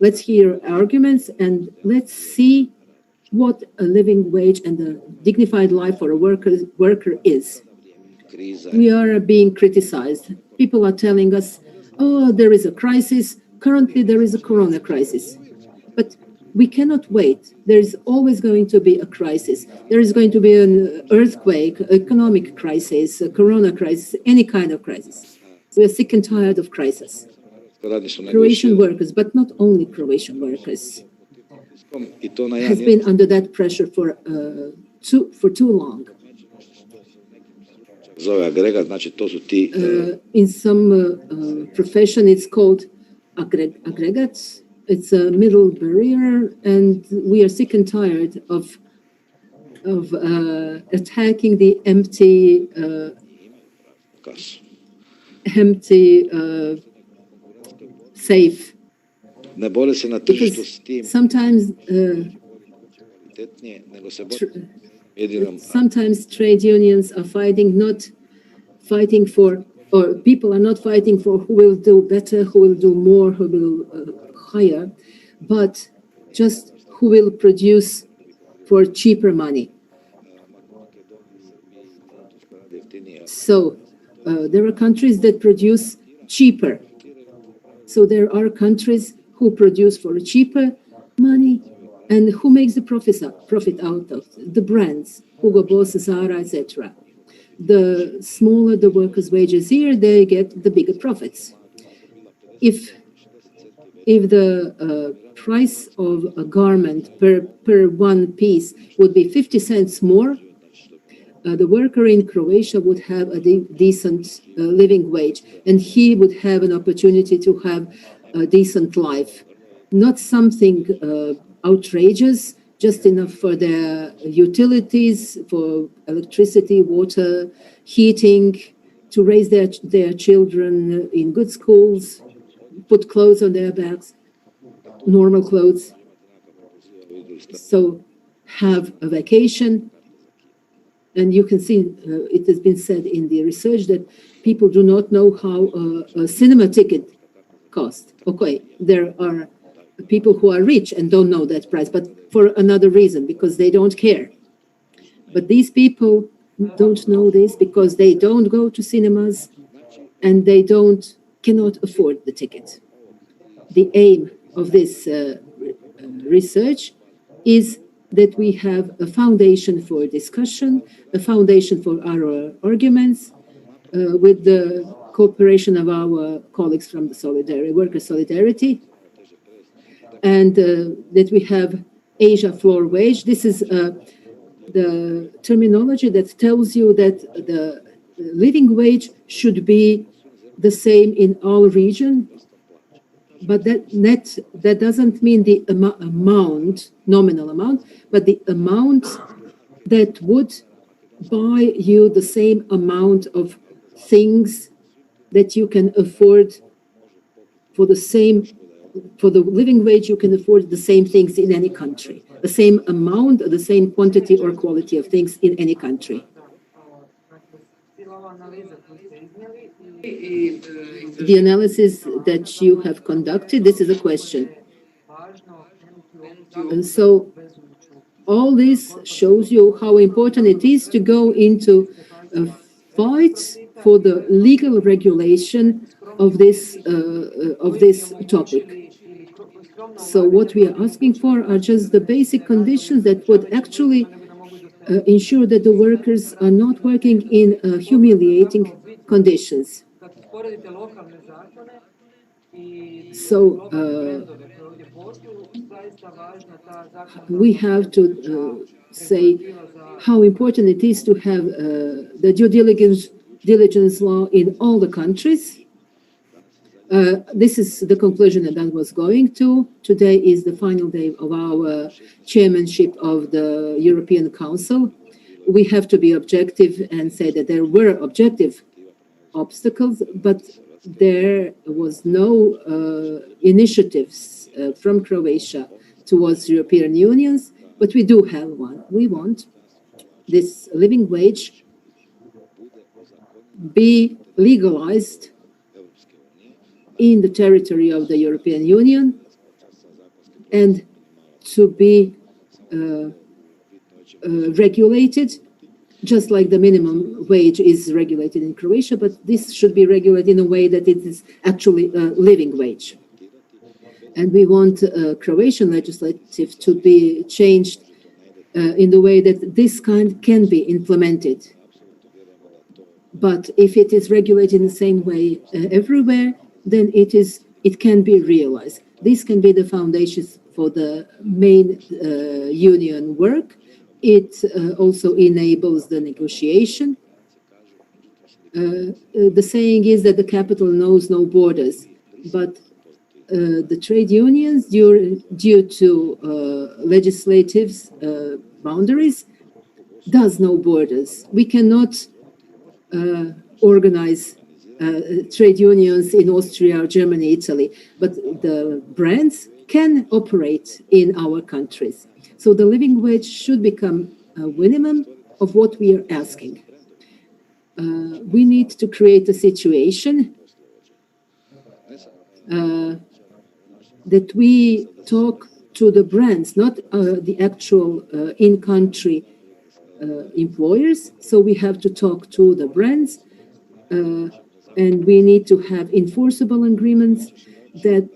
Speaker 13: let's hear arguments and let's see what a living wage and a dignified life for a worker is. We are being criticized. People are telling us, oh, there is a crisis. Currently, there is a corona crisis. But we cannot wait. There is always going to be a crisis. There is going to be an earthquake, economic crisis, a corona crisis, any kind of crisis. We are sick and tired of crisis. Croatian workers, but not only Croatian workers, has been under that pressure for too long. In some profession, it's called aggregates. It's a middle barrier, and we are sick and tired of attacking the empty safe. Because sometimes trade unions are fighting for, or people are not fighting for who will do better, who will do more, who will hire, but just who will produce for cheaper money. So there are countries that produce cheaper. So there are countries who produce for cheaper money, and who makes the profit out of the brands, Hugo Boss, Zara, etc. the smaller the workers' wages here, they get the bigger profits. If the price of a garment per one piece would be 50 cents more, the worker in Croatia would have a decent living wage, and he would have an opportunity to have a decent life. Not something outrageous, just enough for their utilities, for electricity, water, heating, to raise their children in good schools, put clothes on their backs, normal clothes. So have a vacation. And you can see, it has been said in the research that people do not know how a cinema ticket costs. Okay, there are people who are rich and don't know that price, but for another reason, because they don't care. But these people don't know this because they don't go to cinemas and they cannot afford the ticket. The aim of this research is that we have a foundation for discussion, a foundation for our arguments, with the cooperation of our colleagues from the Worker Solidarity, and that we have Asia floor wage. This is the terminology that tells you that the living wage should be the same in our region, but that doesn't mean the amount, nominal amount, but the amount that would buy you the same amount of things that you can afford for the living wage. You can afford the same things in any country, the same amount, the same quantity or quality of things in any country. The analysis that you have conducted, this is a question. And so all this shows you how important it is to go into a fight for the legal regulation of this topic. So what we are asking for are just the basic conditions that would actually ensure that the workers are not working in humiliating conditions. So we have to say how important it is to have the due diligence law in all the countries. This is the conclusion that I was going to. Today is the final day of our chairmanship of the European Council. We have to be objective and say that there were objective obstacles, but there was no initiatives from Croatia towards the European Union, but we do have one. We want this living wage be legalized in the territory of the European Union and to be regulated just like the minimum wage is regulated in Croatia, but this should be regulated in a way that it is actually a living wage. And we want Croatian legislative to be changed in the way that this kind can be implemented. But if it is regulated in the same way everywhere, then it can be realized. This can be the foundations for the main union work. It also enables the negotiation. The saying is that the capital knows no borders, but the trade unions, due to legislative boundaries, does know borders. We cannot organize trade unions in Austria, Germany, Italy, but the brands can operate in our countries. So the living wage should become a minimum of what we are asking. We need to create a situation that we talk to the brands, not the actual in-country employers. So we have to talk to the brands, and we need to have enforceable agreements that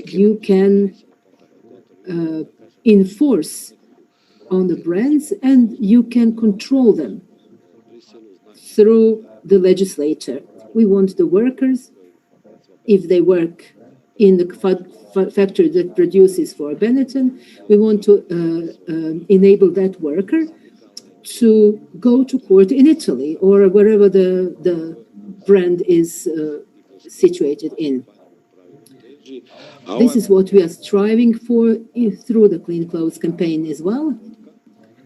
Speaker 13: you can enforce on the brands and you can control them. through the legislature. We want the workers, if they work in the factory that produces for Benetton, we want to enable that worker to go to court in Italy or wherever the brand is situated in. This is what we are striving for through the Clean Clothes campaign as well.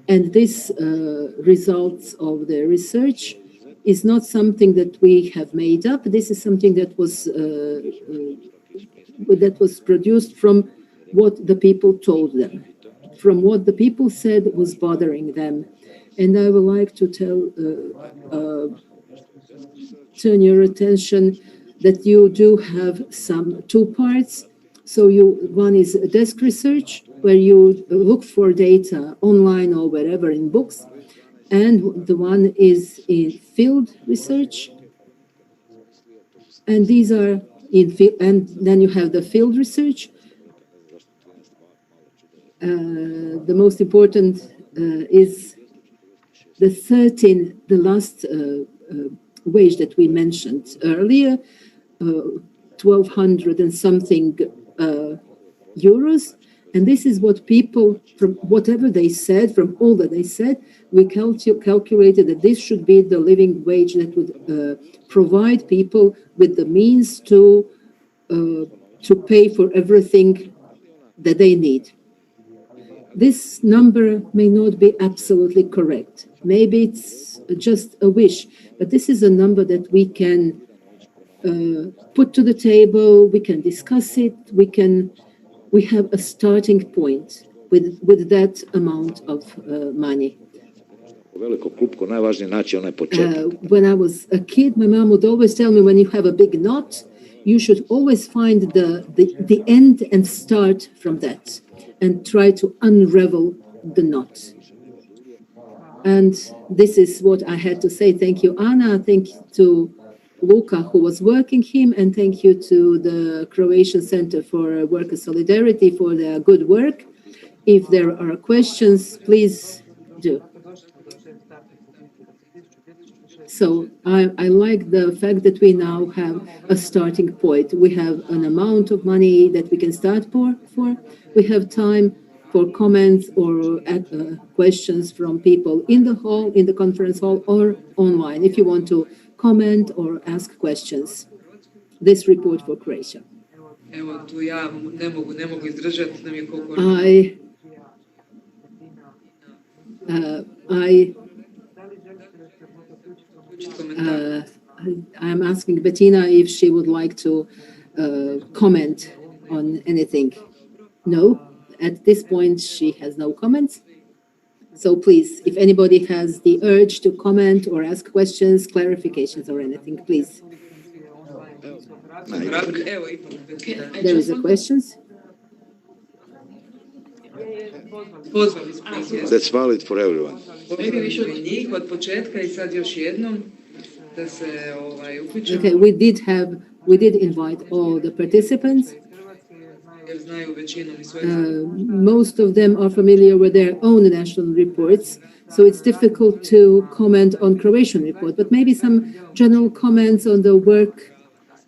Speaker 13: And this results of the research is not something that we have made up. This is something that was produced from what the people told them, from what the people said was bothering them. And I would like to turn your attention that you do have two parts. So one is desk research, where you look for data online or wherever in books, and the one is in field research. And these are and then you have the field research. The most important is the last wage that we mentioned earlier, 1,200 and something euros. And this is what people, from whatever they said, from all that they said, we calculated that this should be the living wage that would provide people with the means to pay for everything that they need. This number may not be absolutely correct. Maybe it's just a wish, but this is a number that we can put to the table, we can discuss it, we have a starting point with that amount of money. When I was a kid, my mom would always tell me, when you have a big knot, you should always find the end and start from that and try to unravel the knot. And this is what I had to say. Thank you, Anna. Thank you to Luka, who was working him, and thank you to the Croatian Center for Worker Solidarity for their good work. If there are questions, please do. So I like the fact that we now have a starting point. We have an amount of money that we can start for. We have time for comments or questions from people in the hall, in the conference hall, or online, if you want to comment or ask questions. This report for Croatia. I'm asking Bettina if she would like to comment on anything. No, at this point she has no comments. So please, if anybody has the urge to comment or ask questions, clarifications or anything, please. There is a question.
Speaker 15: That's valid for everyone.
Speaker 13: Okay, we did invite all the participants. Most of them are familiar with their own national reports, so it's difficult to comment on Croatian report, but maybe some general comments on the work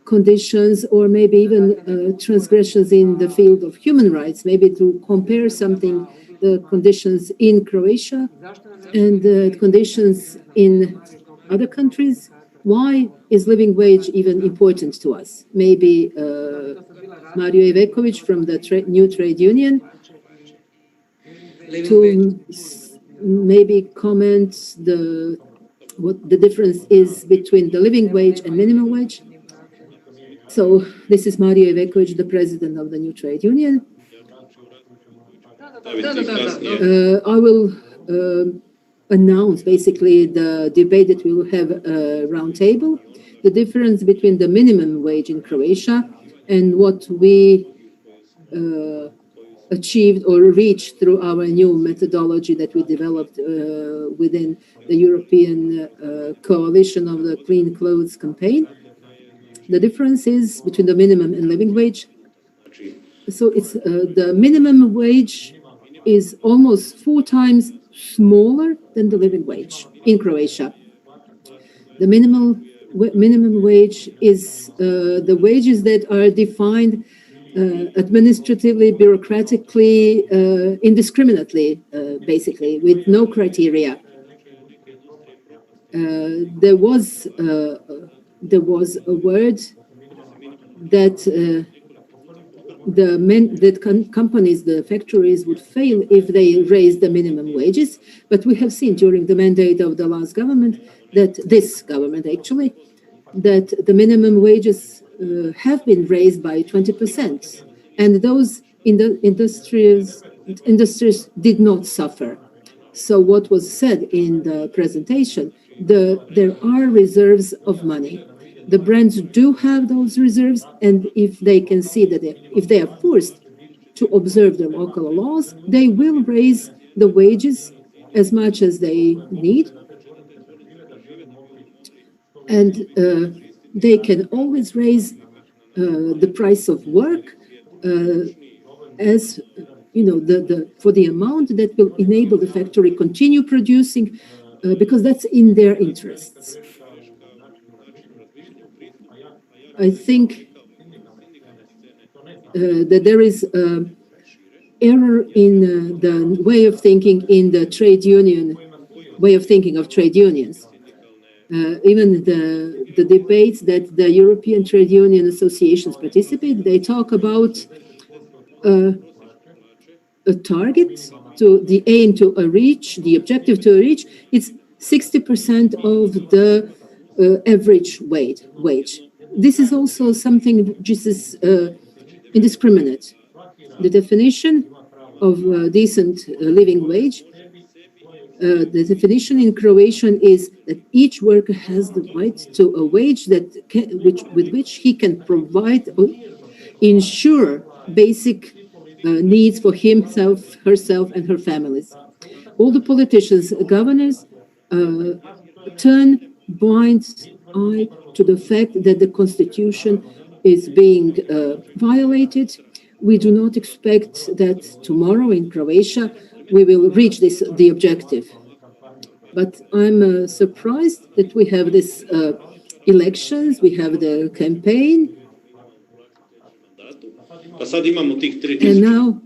Speaker 13: conditions, or maybe even transgressions in the field of human rights, maybe to compare something, the conditions in Croatia and the conditions in other countries. Why is living wage even important to us? Maybe Mario Ivekovic from the new trade union to maybe comment what the difference is between the living wage and minimum wage. So this is Mario Ivekovic, the president of the new trade union. I will announce basically the debate that we will have round table, the difference between the minimum wage in Croatia and what we achieved or reached through our new methodology that we developed within the European coalition of the Clean Clothes campaign. The difference is between the minimum and living wage. So it's the minimum wage is almost 4 times smaller than the living wage in Croatia. The minimum wage is the wages that are defined administratively, bureaucratically, indiscriminately, basically, with no criteria. There was a word that companies, the factories would fail if they raise the minimum wages. But we have seen during the mandate of the last government, that this government actually, that the minimum wages have been raised by 20%. And those industries did not suffer. So what was said in the presentation, there are reserves of money. The brands do have those reserves, and if they can see that if they are forced to observe the local laws, they will raise the wages as much as they need. And they can always raise the price of work as for the amount that will enable the factory continue producing, because that's in their interests. I think that there is error in the way of thinking in the trade union, way of thinking of trade unions. Even the debates that the European trade union associations participate, they talk about a target, to the aim to reach, the objective to reach. It's 60% of the average wage. This is also something which is indiscriminate. The definition of decent living wage, the definition in Croatian is that each worker has the right to a wage with which he can provide, ensure basic needs for himself, herself, and her families. All the politicians, governors, turn blind eye to the fact that the constitution is being violated. We do not expect that tomorrow in Croatia we will reach the objective. But I'm surprised that we have this elections, we have the campaign, and now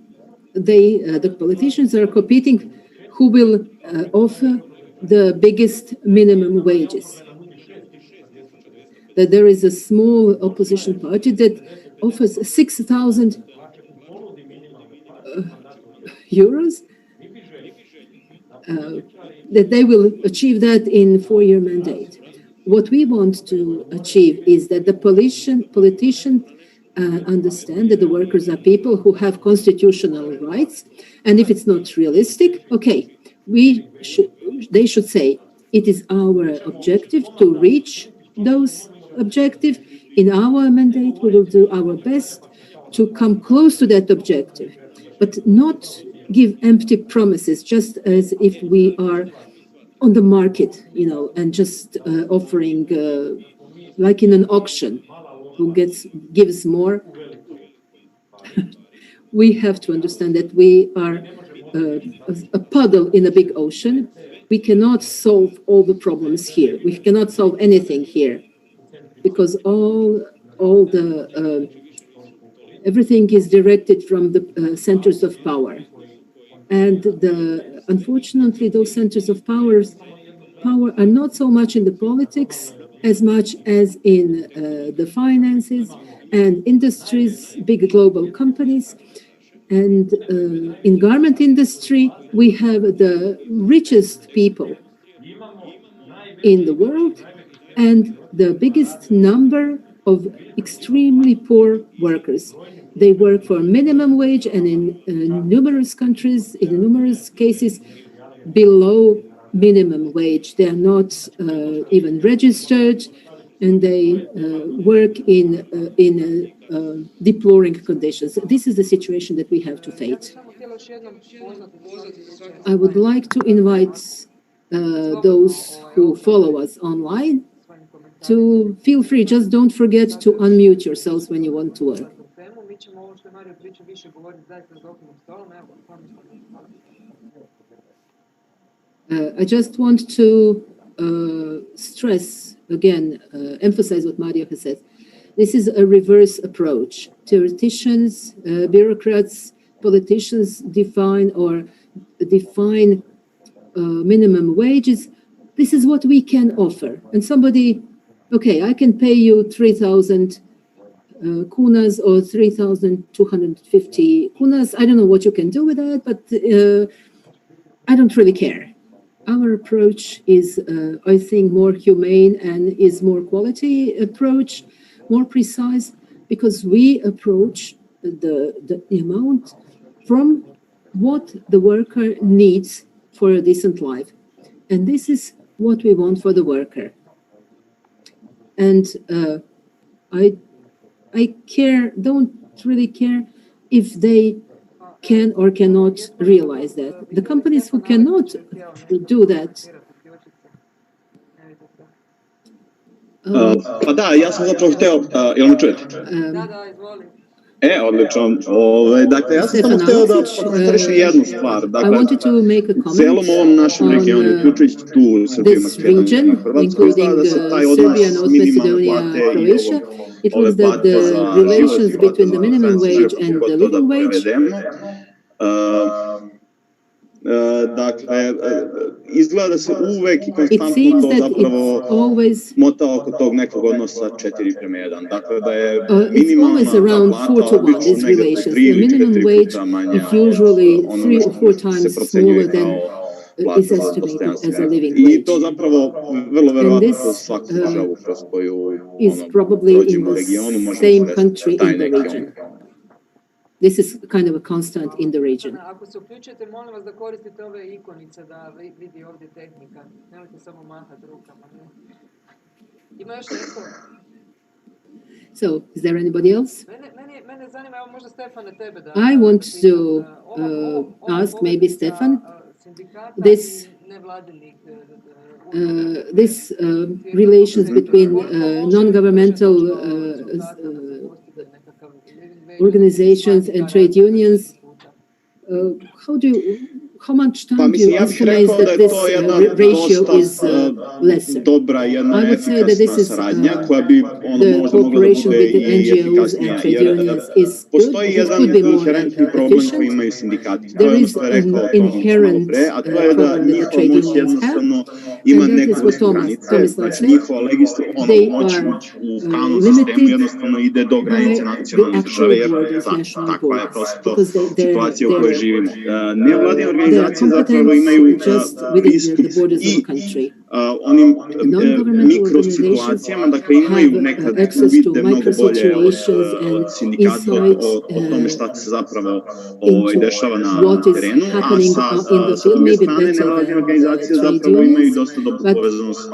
Speaker 13: the politicians are competing who will offer the biggest minimum wages. That there is a small opposition party that offers 6,000 euros, that they will achieve that in 4-year mandate. What we want to achieve is that the politicians understand that the workers are people who have constitutional rights, and if it's not realistic, okay, they should say it is our objective to reach those objectives. In our mandate, we will do our best to come close to that objective, but not give empty promises, just as if we are on the market, and just offering, like in an auction, who gives more. We have to understand that we are a puddle in a big ocean. We cannot solve all the problems here. We cannot solve anything here, because everything is directed from the centers of power. And unfortunately, those centers of power are not so much in the politics as much as in the finances and industries, big global companies. And in garment industry, we have the richest people in the world and the biggest number of extremely poor workers. They work for minimum wage, and in numerous countries, in numerous cases, below minimum wage. They are not even registered, and they work in deploring conditions. This is the situation that we have to face. I would like to invite those who follow us online to feel free. Just don't forget to unmute yourselves when you want to work. I just want to stress again emphasize what Mario has said. This is a reverse approach. Theoreticians, bureaucrats, politicians define minimum wages. This is what we can offer. And somebody, okay, I can pay you 3,000 kunas or 3,250 kunas. I don't know what you can do with that, but I don't really care. Our approach is, I think, more humane and is more quality approach, more precise, because we approach the amount from what the worker needs for a decent life. And this is what we want for the worker. And I don't really care if they can or cannot realize that. The companies who cannot do that.
Speaker 11: Pa da, ja sam zapravo hteo, jel me čujete? Odlično. Dakle, ja sam samo hteo da komentarišem jednu stvar. Dakle, celom ovom našem regionu, uključujući tu Srbiju, Makedoniju i Hrvatsku, izgleda da se taj odnos minimalne plate i ove plate za život i plate za referencu, kako to da prevedemo. Dakle, izgleda da se uvek i konstantno to zapravo mota oko tog nekog odnosa 4:1. Dakle, da je minimalna ta plata obično negde 3 ili 4 puta manja od onoga što se procenjuje kao plata za dostojanstvo. I to zapravo vrlo verovatno kroz svaku državu kroz koju prođemo u regionu možemo sresti taj neki omjer.
Speaker 13: This is kind of a constant in the region.
Speaker 1: Ako se uključujete, molim vas da koristite ove ikonice da vidi ovdje tehnika. Nemojte samo mahati rukama. Ima još neko?
Speaker 13: So, is there anybody else?
Speaker 1: Mene zanima, evo možda Stefane tebe da...
Speaker 13: I want to ask maybe Stefan, this relations between non-governmental organizations and trade unions, how much time do you estimate that this ratio is lesser? I would say that this is the cooperation with the NGOs and trade unions is good. It could be more efficient. There is an inherent problem that the trade unions have, and that is what Tomislav said. They are limited by the actual borders, national borders, because their
Speaker 11: zapravo imaju pristup i onim mikrosituacijama, dakle imaju nekad uvide mnogo bolje od sindikata o tome šta se zapravo dešava na terenu, a sa druge strane nevladine organizacije zapravo imaju dosta dobro povezanost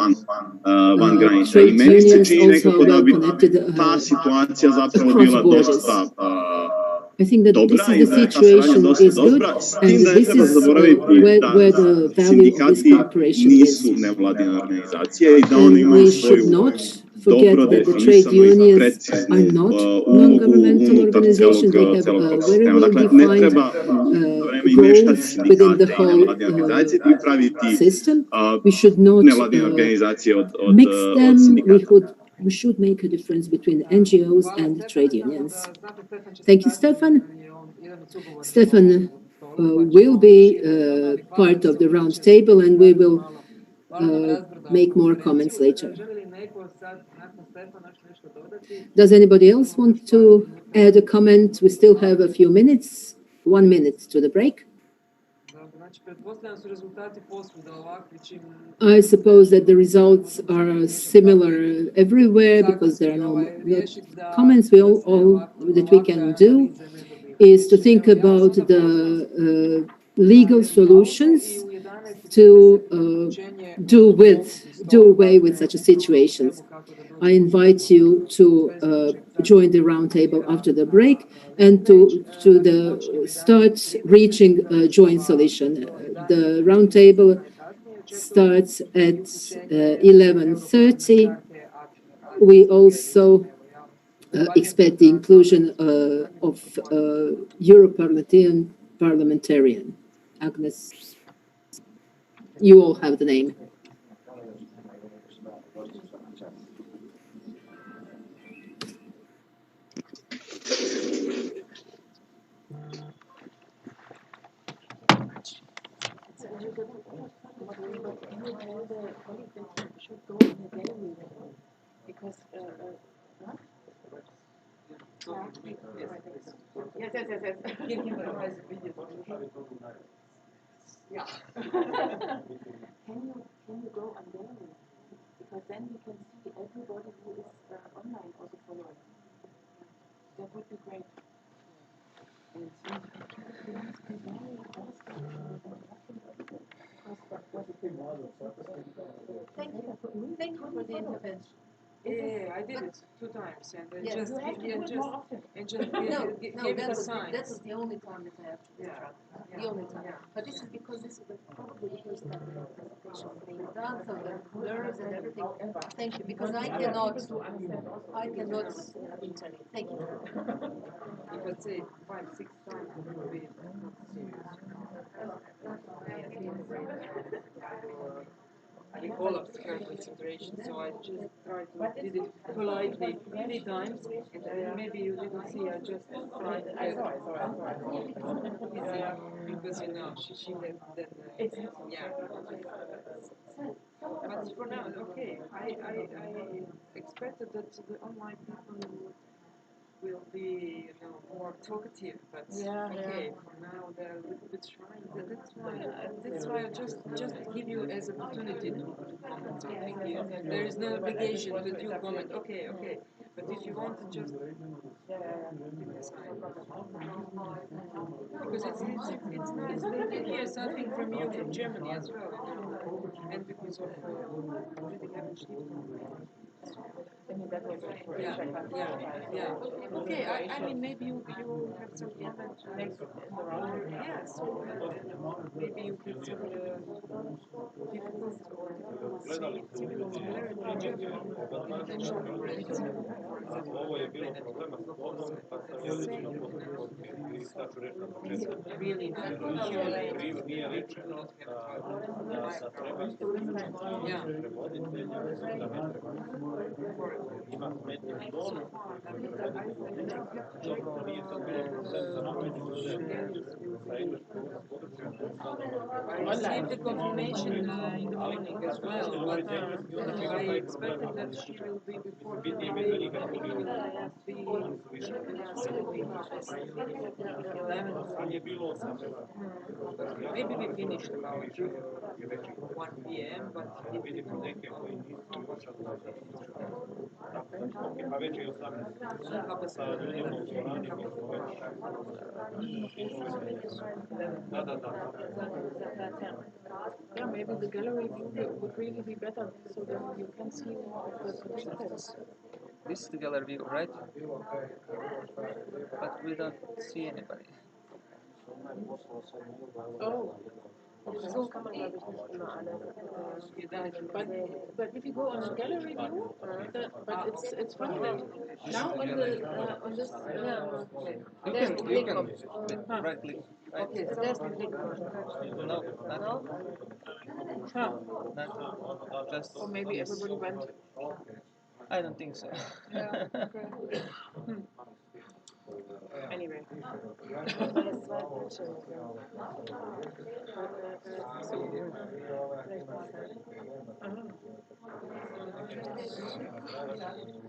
Speaker 11: van granica. I meni se čini nekako da bi ta situacija zapravo bila dosta
Speaker 13: I think that this is the situation is good, and this is where the value of this cooperation is. And we should not forget that the trade unions are not non-governmental organizations. They have very well-defined roles within the whole system. We should not mix them. We should make a difference between NGOs and trade unions. Thank you, Stefan. Stefan will be part of the round table, and we will make more comments later. Does anybody else want to add a comment? We still have a few minutes, 1 minute to the break. I suppose that the results are similar everywhere because there are no comments. All that we can do is to think about the legal solutions to do away with such a situation. I invite you to join the roundtable after the break and to start reaching a joint solution. The roundtable starts at 11:30. We also expect the inclusion of European parliamentarian. Agnes, you all have the name.
Speaker 1: Yes.
Speaker 5: Yes, yes, yes, yes.
Speaker 1: Give him a prize immediately.
Speaker 5: Yeah. Can you go on daily? Because then you can see everybody who is online also following. That would be great. And
Speaker 13: Thank you. Thank you for the intervention.
Speaker 1: Yeah, I did it 2 times, and
Speaker 13: Yes,
Speaker 1: just
Speaker 13: you have to do it
Speaker 1: just
Speaker 13: more often.
Speaker 1: and just
Speaker 13: No,
Speaker 1: gave
Speaker 13: no,
Speaker 1: it
Speaker 13: that
Speaker 1: a
Speaker 13: was
Speaker 1: sign.
Speaker 13: that was the only time that I have to withdraw.
Speaker 1: Yeah.
Speaker 13: The only time.
Speaker 1: Yeah.
Speaker 13: But this is because this is probably the first time the presentation is being done, so the blurs and everything. Thank you, because I cannot intervene. Thank you.
Speaker 1: If I say 5, 6 times, it would be not serious. He collapsed her concentration, so I just tried to did it politely 3 times, and maybe you didn't see. I just tried to get because she had then yeah. But for now, okay. I expected that the online people will be more talkative, but okay, for now they're a little bit shy. That's why I just give you as opportunity to comment something. There is no obligation that you comment. Okay. But if you want to just give me a sign. Because it's nice to hear something from you from Germany as well, and because of reading English. Yeah. Okay, I mean, maybe you have some comment or yes, maybe you have some difficult or similar similarity in Germany. You can show me, for example, the same. Really, I received the confirmation in the morning as well, but I expected that she will be before the meeting. Maybe will be second week of this 11th. Maybe we finished about 1 p.m., but it did
Speaker 5: yeah, maybe the gallery view would really be better, so that you can see more of the participants.
Speaker 4: This is the gallery view, right? But we don't see anybody.
Speaker 5: Oh. But if you go on a gallery view, but it's funny that now on this
Speaker 4: You can right click.
Speaker 5: okay, so there's the click button.
Speaker 4: No, nothing. Just.
Speaker 5: Or maybe everybody went.
Speaker 4: I don't think so.
Speaker 5: Yeah. Okay. Anyway.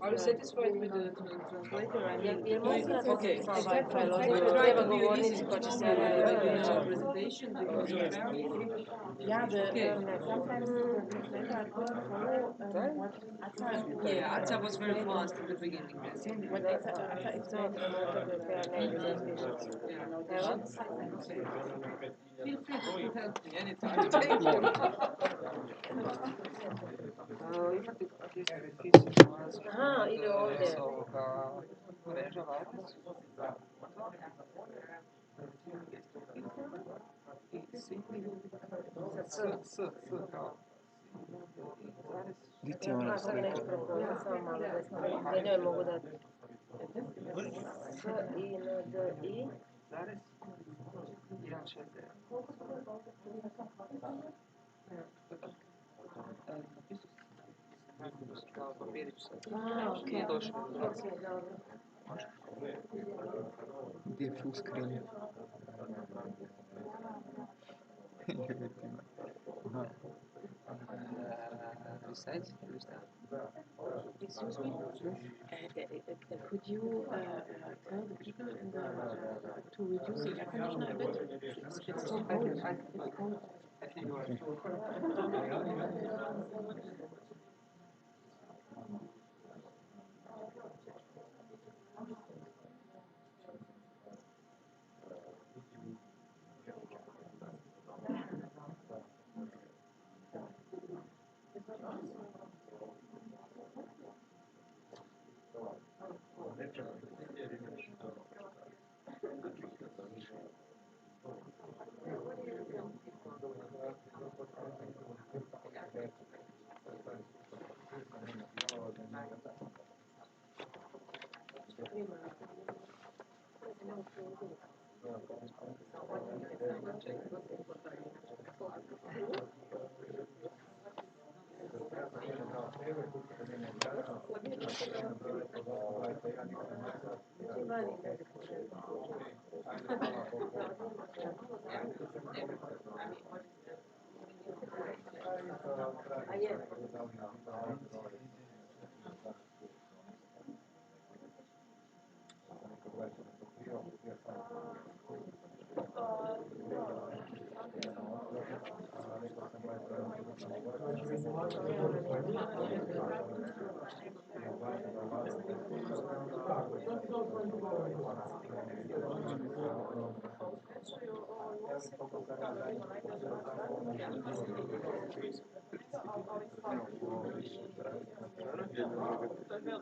Speaker 1: Are you satisfied with the translator? I mean, okay.
Speaker 13: I
Speaker 1: Try to be easy to presentation because of parity.
Speaker 5: Yeah, sometimes the translator I couldn't follow what Atta.
Speaker 1: Yeah, Atta was very fast in the beginning.
Speaker 5: What Atta explained about the
Speaker 1: Feel free to help me anytime. Thank you. Imate pisano razliku.
Speaker 13: Aha, ide ovdje.
Speaker 1: Mreža Vargas. I S kao.
Speaker 4: Gdje ona
Speaker 13: Aha,
Speaker 4: slika?
Speaker 13: nešto propozna, samo malo desno. Da njoj mogu dati. S, I, N, D, I.
Speaker 1: Zarez. 1, 6,
Speaker 13: A, okej. Okej, dobro.
Speaker 4: Gdje je full screen? Aha. Resize ili šta?
Speaker 5: Excuse me, could you tell the people in the to reduce the air conditioner a bit? It's so cold. It's cold.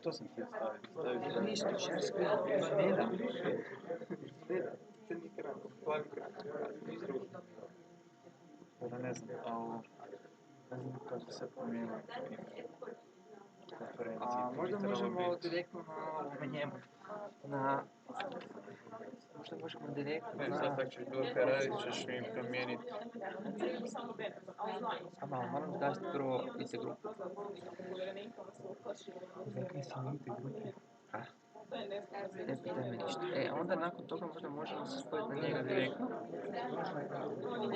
Speaker 2: To sam htio staviti.
Speaker 4: Ništa, šest skrenuo, to ne da. Ne da, crni krak, plavi krak.
Speaker 2: Da ne znam, ne znam kako se promijenilo konferencije.
Speaker 4: A možda možemo direktno na njemu. Možda možemo direktno
Speaker 2: Ne, sad tak ćeš bilo kaj radit, ćeš mi promijeniti.
Speaker 4: Ama, moram dati prvo ite grupu. Zakaj si na ite grupi? Ne pitaj me ništa. Onda nakon toga možda možemo se spojiti na njega direktno.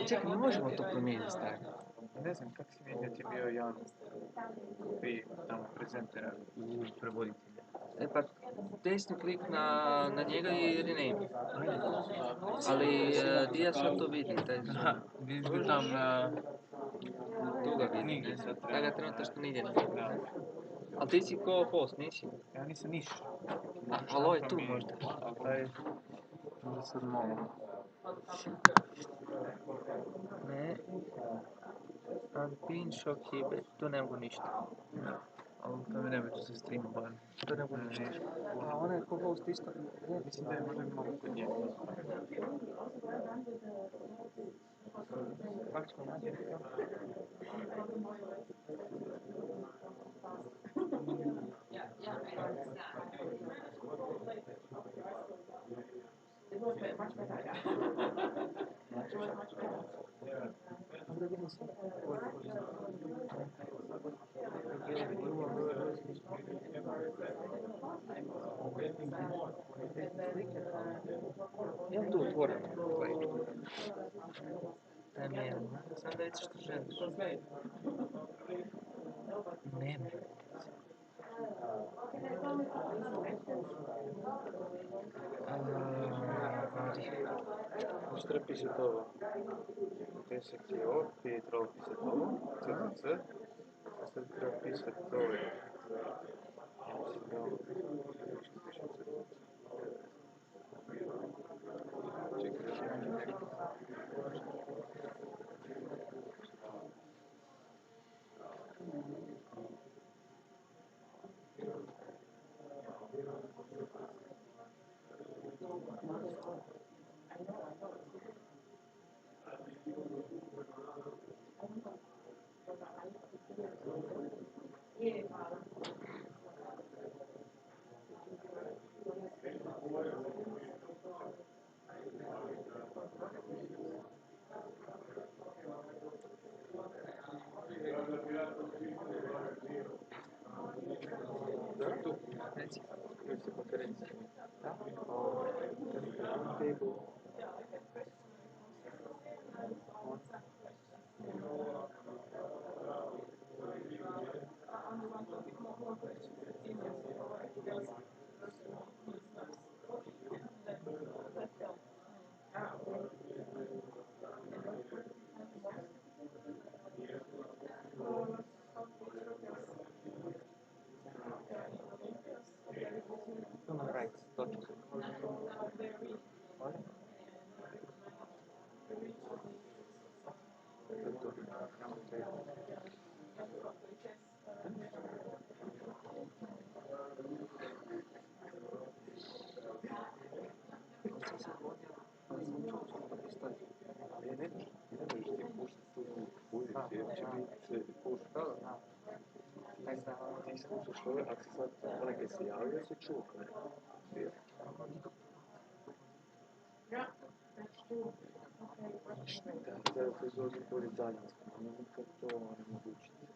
Speaker 4: Čekaj, mi možemo to promijeniti staviti.
Speaker 2: Ne znam, kak si vidio ti bio jedan prije tamo prezentera u prevoditelju.
Speaker 4: Pa desni klik na njega i rename. Ali di ja sad to vidim, taj zoom?
Speaker 2: Vidim tam na...
Speaker 4: Tu ga vidim.
Speaker 2: Nigdje sad treba.
Speaker 4: Ja ga trenutno što nigdje ne vidim. Ali ti si ko host, nisi?
Speaker 2: Ja nisam niš.
Speaker 4: Ali ovo je tu možda.
Speaker 2: Ali taj... Možda sad malo.
Speaker 4: Ne. Unpin, shock keyback, tu ne mogu ništa.
Speaker 2: Ali to mi ne bi tu se streama bar.
Speaker 4: To ne mogu ništa. A onaj ko host isto?
Speaker 2: Mislim da je možda malo kod njega.
Speaker 4: Kako ćemo naći to? Onda vidim se. Evo tu otvoreno. Daj mi jedan, sam da vidiš što želiš. Nema.
Speaker 2: Možeš treba pisati ovo. 10 je ovo, prije treba pisati ovo, CCC. A sad treba pisati ovo. Ja mislim da ovo. Što piše CCC? Čekaj, da ćemo naći.
Speaker 4: Tu, reci.
Speaker 2: Mislim konferencije.
Speaker 4: Da?
Speaker 2: će biti puš. Ti slušaš ove, ako se sad onaj kad se javio, se čuo. Da se dođe pored Danjanska, ne znam kako to onemogućiti.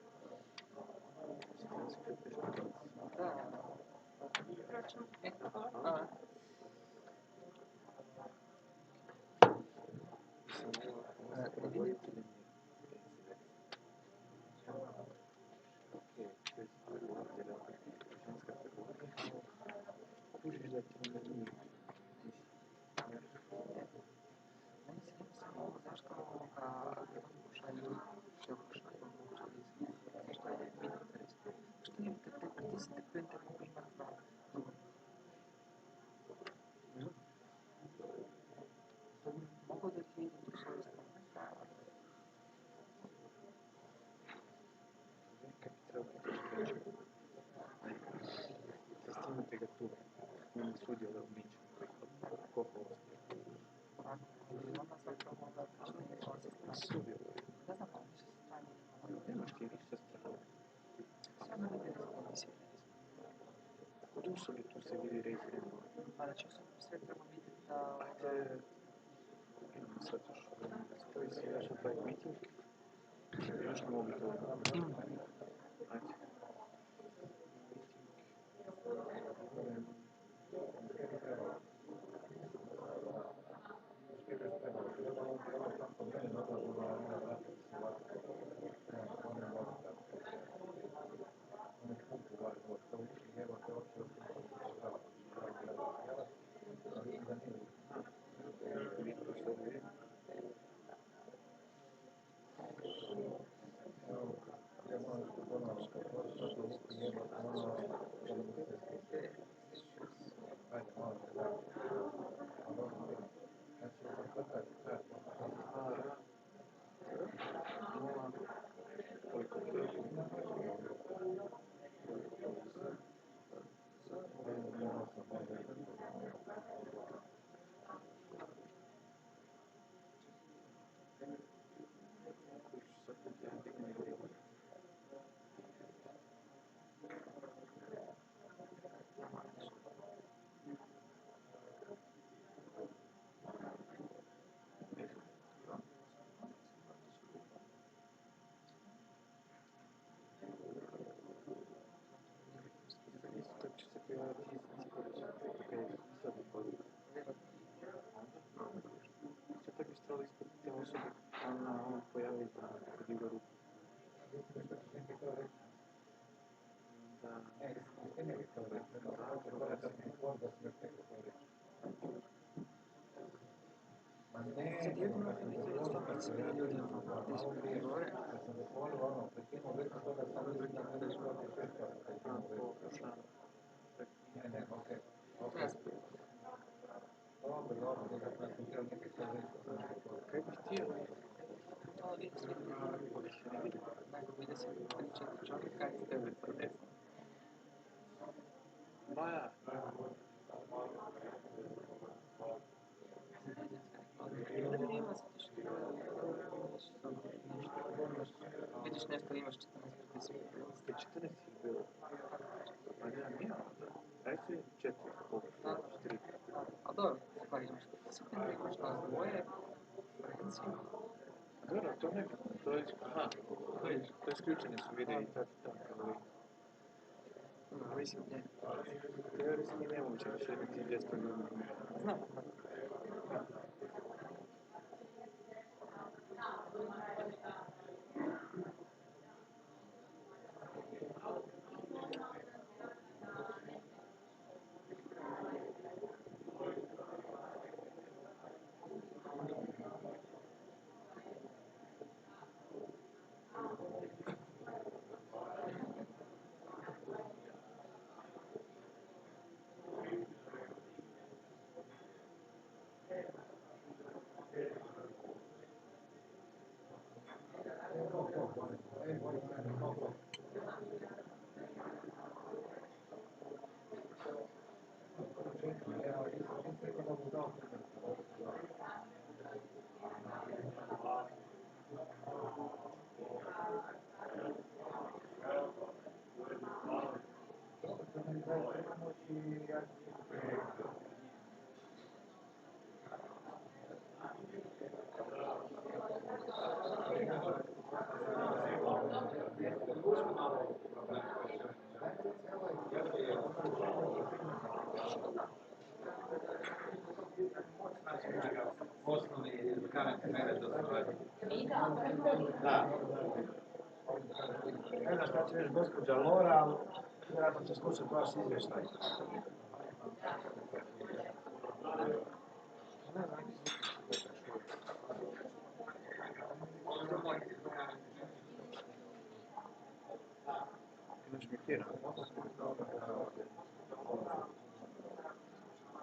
Speaker 2: Kužiš da ti ne nije.
Speaker 4: Zašto šalju zašto je interes? Što je kad te pritisnete printer mogu imati na mogu da ih vidim tu svoje strane.
Speaker 2: Kad bi trebao biti špeću. Zastimate ga tu. Nema sudio da umiče. Koliko ostaje.
Speaker 4: Onda zapravo da
Speaker 2: sudio.
Speaker 4: Ne znam, više strane.
Speaker 2: Nemaš ti više strane.
Speaker 4: Samo ne vidi komisije.
Speaker 2: Tu se vidi rejting.
Speaker 4: A znači sve treba vidjeti da...
Speaker 2: Ajde, sad još spoji si daš na taj meeting. Još na mobitel. Ajde. Tako bi stali ispod te osobe, ona pojavi kod Igoru. Da.
Speaker 4: Sad jedino vidjeli što kad se vidi ljudi gdje smo bili gore.
Speaker 2: Kaj bi htio?
Speaker 4: To vidi svi ljudi. Neko vidi se 3-4 čovjeka iz tebe sa desna.
Speaker 2: Maja!
Speaker 4: Ne ima zato što vidiš nešto, imaš 14 participacija.
Speaker 2: 14 ih bilo. Pa nije onda. Daj se 4, koliko? 3.
Speaker 4: A dobro, pa imaš participant, imaš nas dvoje, Franciju.
Speaker 2: Dobro, to ne bitno, to je, aha, to isključene su videi i tako kao
Speaker 4: Mislim, ne.
Speaker 2: Teorijski nemoguće da će biti 200 ljudi.
Speaker 4: Znam.
Speaker 3: osnovni karakter do stvari.
Speaker 2: Da. Ne znam šta će reći gospođa Lora, ali vjerojatno će slušati vaš izvještaj.
Speaker 3: Imaš mutiran.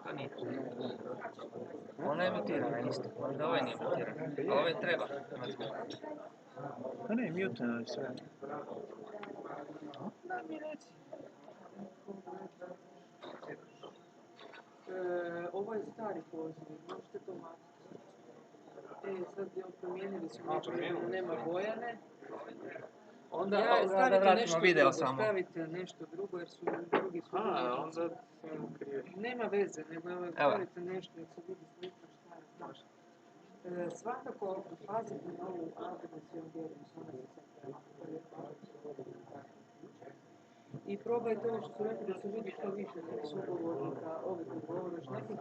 Speaker 4: To nije. Ona je mutirana isto, možda ovaj nije mutiran. A ovaj treba imati zvuk.
Speaker 2: Pa ne, mutano je sve.
Speaker 1: Da mi reci. Ovo je stari poziv, možete to maknuti. Sad promijenili su nešto, nema Bojane.
Speaker 4: Onda
Speaker 1: stavite
Speaker 4: vratimo
Speaker 1: nešto
Speaker 4: video
Speaker 1: drugo,
Speaker 4: samo.
Speaker 1: Stavite nešto drugo jer su drugi su
Speaker 2: Onda krivi.
Speaker 1: Nema veze, nego stavite nešto jer se vidi slika šta je. Znaš. Svakako pazite na ovu agresiju i probajte ovo što su rekli da se vidi što više nekih sugovornika, ovih koji govoriš, nekih.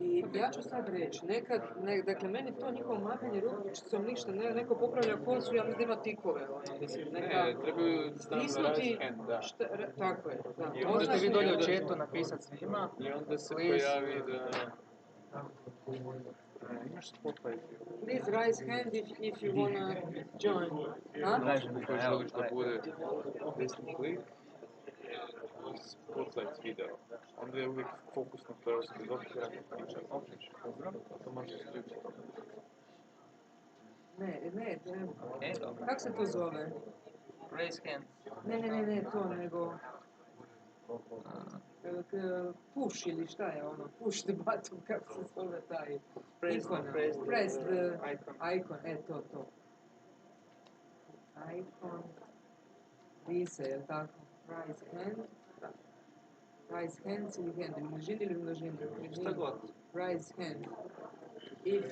Speaker 1: I ja ću sad reći, nekad, dakle, meni to njihovo mahanje ručicom ništa, neko popravlja kosu, ja mislim da ima tikove, mislim, neka...
Speaker 2: Ne, trebaju stavno right hand, da.
Speaker 1: Tako je, da.
Speaker 4: Možete vi dolje u chatu napisati svima.
Speaker 2: I onda se pojavi da... Imaš spotlight.
Speaker 1: Please raise hand if you wanna join.
Speaker 2: Ako želiš da bude desni klik, spotlight video. Onda je uvijek fokus na toj osobi, dok ti radi priča. Okneš, to možeš isključiti.
Speaker 1: Ne, kako se to zove?
Speaker 4: Raise hand.
Speaker 1: Ne, to nego... Push ili šta je ono, push the button, kako se zove taj ikona. Press the icon, to. Icon, vise, je li tako? Raise hand. Raise hands ili hand, množini ili množini?
Speaker 2: Šta god.
Speaker 1: Raise hand. If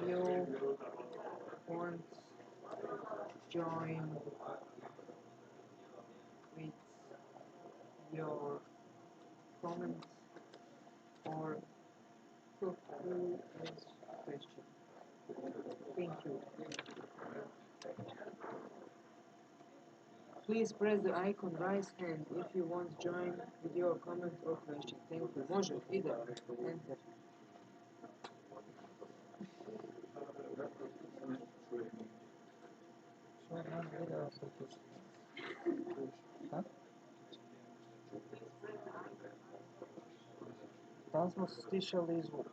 Speaker 1: you want join with your comments or question. Thank you. Please press the icon raise hand if you want to join with your comment or question. Thank you. Može, ide. Enter.
Speaker 4: Da li smo stišali zvuk?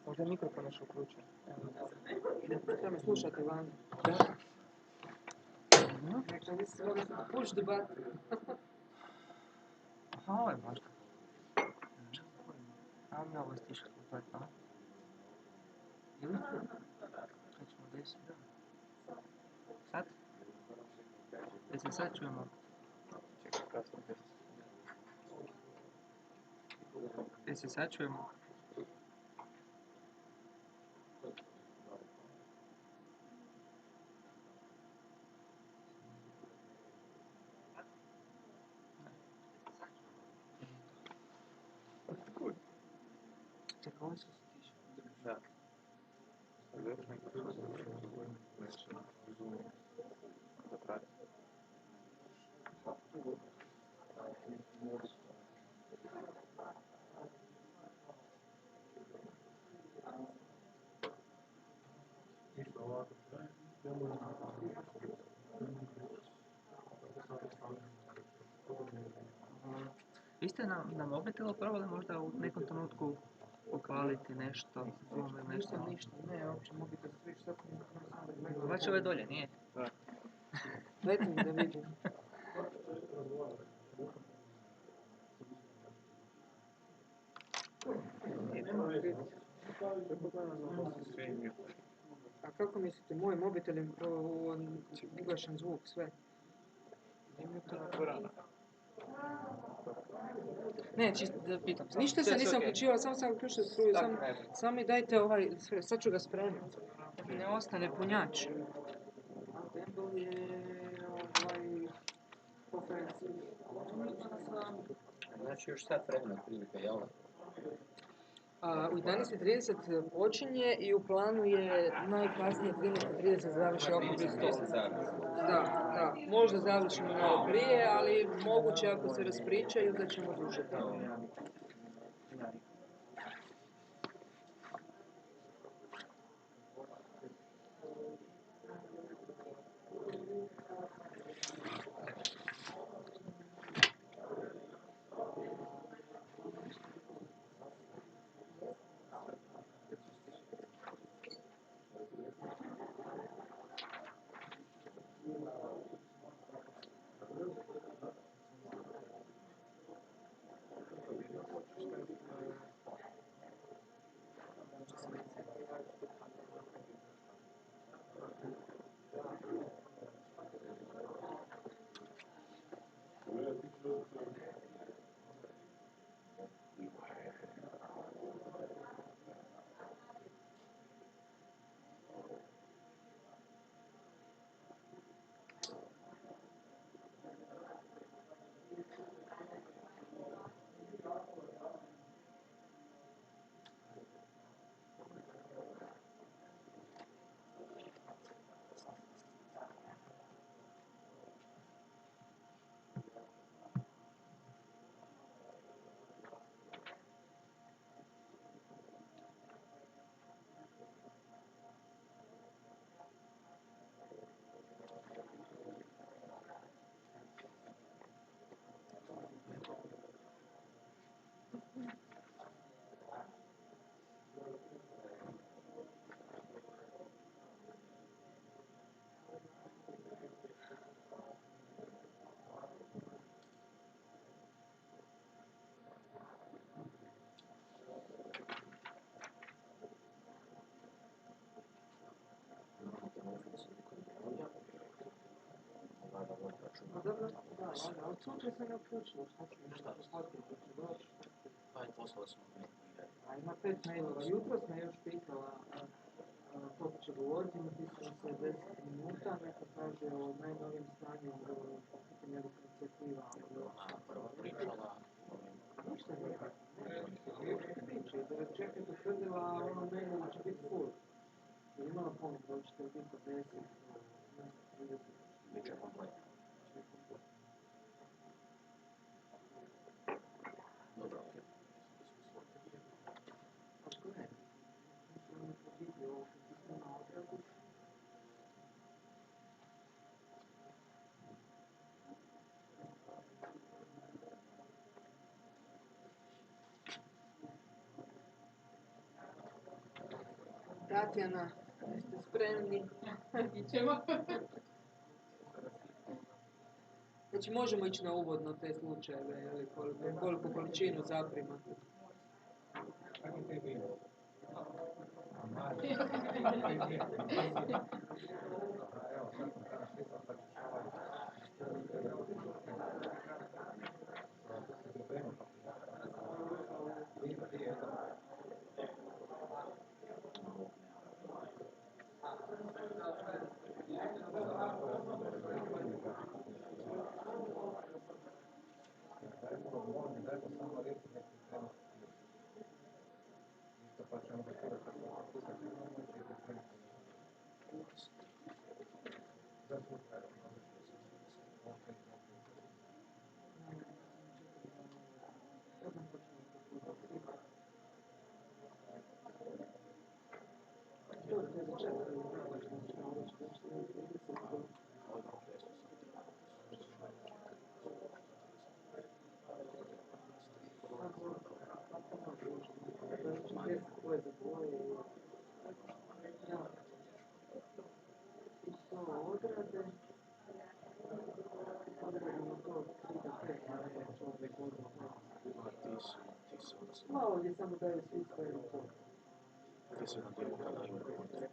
Speaker 4: Možda je mikrofon još uključen.
Speaker 1: Treba slušati van. Dakle, vi se push the button.
Speaker 4: Aha, ovo je možda. A mi ovo je stišali, to je to. Ili? Kad ćemo desiti? Sad? Jel se sad čujemo?
Speaker 2: Čekaj, kasno desiti.
Speaker 4: Jel se sad čujemo? Čekaj, ovo su stiše.
Speaker 2: Da. Sad još mikrofon. Da prati.
Speaker 4: Vi ste na mobitelu probali možda u nekom trenutku upaliti nešto, Zoom ili nešto?
Speaker 1: Ništa, ne, uopće mobitel sviš, sad sam...
Speaker 4: Znači ovo je dolje, nije?
Speaker 2: Da.
Speaker 1: Dajte mi da vidim. A kako mislite, moj mobitel je ugašen zvuk, sve?
Speaker 4: Ne, čisto da pitam.
Speaker 1: Ništa se nisam uključivala, samo sam uključila struju, samo mi dajte sad ću ga spremiti. Da mi ne ostane punjač. Dembel je konferencija.
Speaker 16: Znači još sat vremena otprilike, jel?
Speaker 1: U 11:30 počinje i u planu je najkasnije 13:30 završi okrugli stol. Da, možda završimo malo prije, ali moguće ako se raspričaju da ćemo duže tamo. Dobro, da, ali sutra se ne uključilo, šta će doći?
Speaker 2: Poslali smo mail.
Speaker 1: A ima 5 mailova. Jutro sam još pitala koliko će govoriti, napisala se 10 minuta, neka kaže o najnovijem stanju pitanjevih inicijativa.
Speaker 2: Ona prva pričala.
Speaker 1: Ništa nije. Priče, da čekaj potvrdila, a ono mailu će biti full. Je imala pomoć, da ćete biti od 10 do 30.
Speaker 2: Biće kompletno. Dobro, okej.
Speaker 1: Ako ne, mislim biti ovo kad ti snima odradu. Tatjana, jeste spremni? Ićemo. Znači možemo ići na uvodno te slučajeve, jeli, koliko količinu zaprimate. Ma ovdje samo daju svi svoje to.
Speaker 2: Ti si na dijelu kada imaju kontra.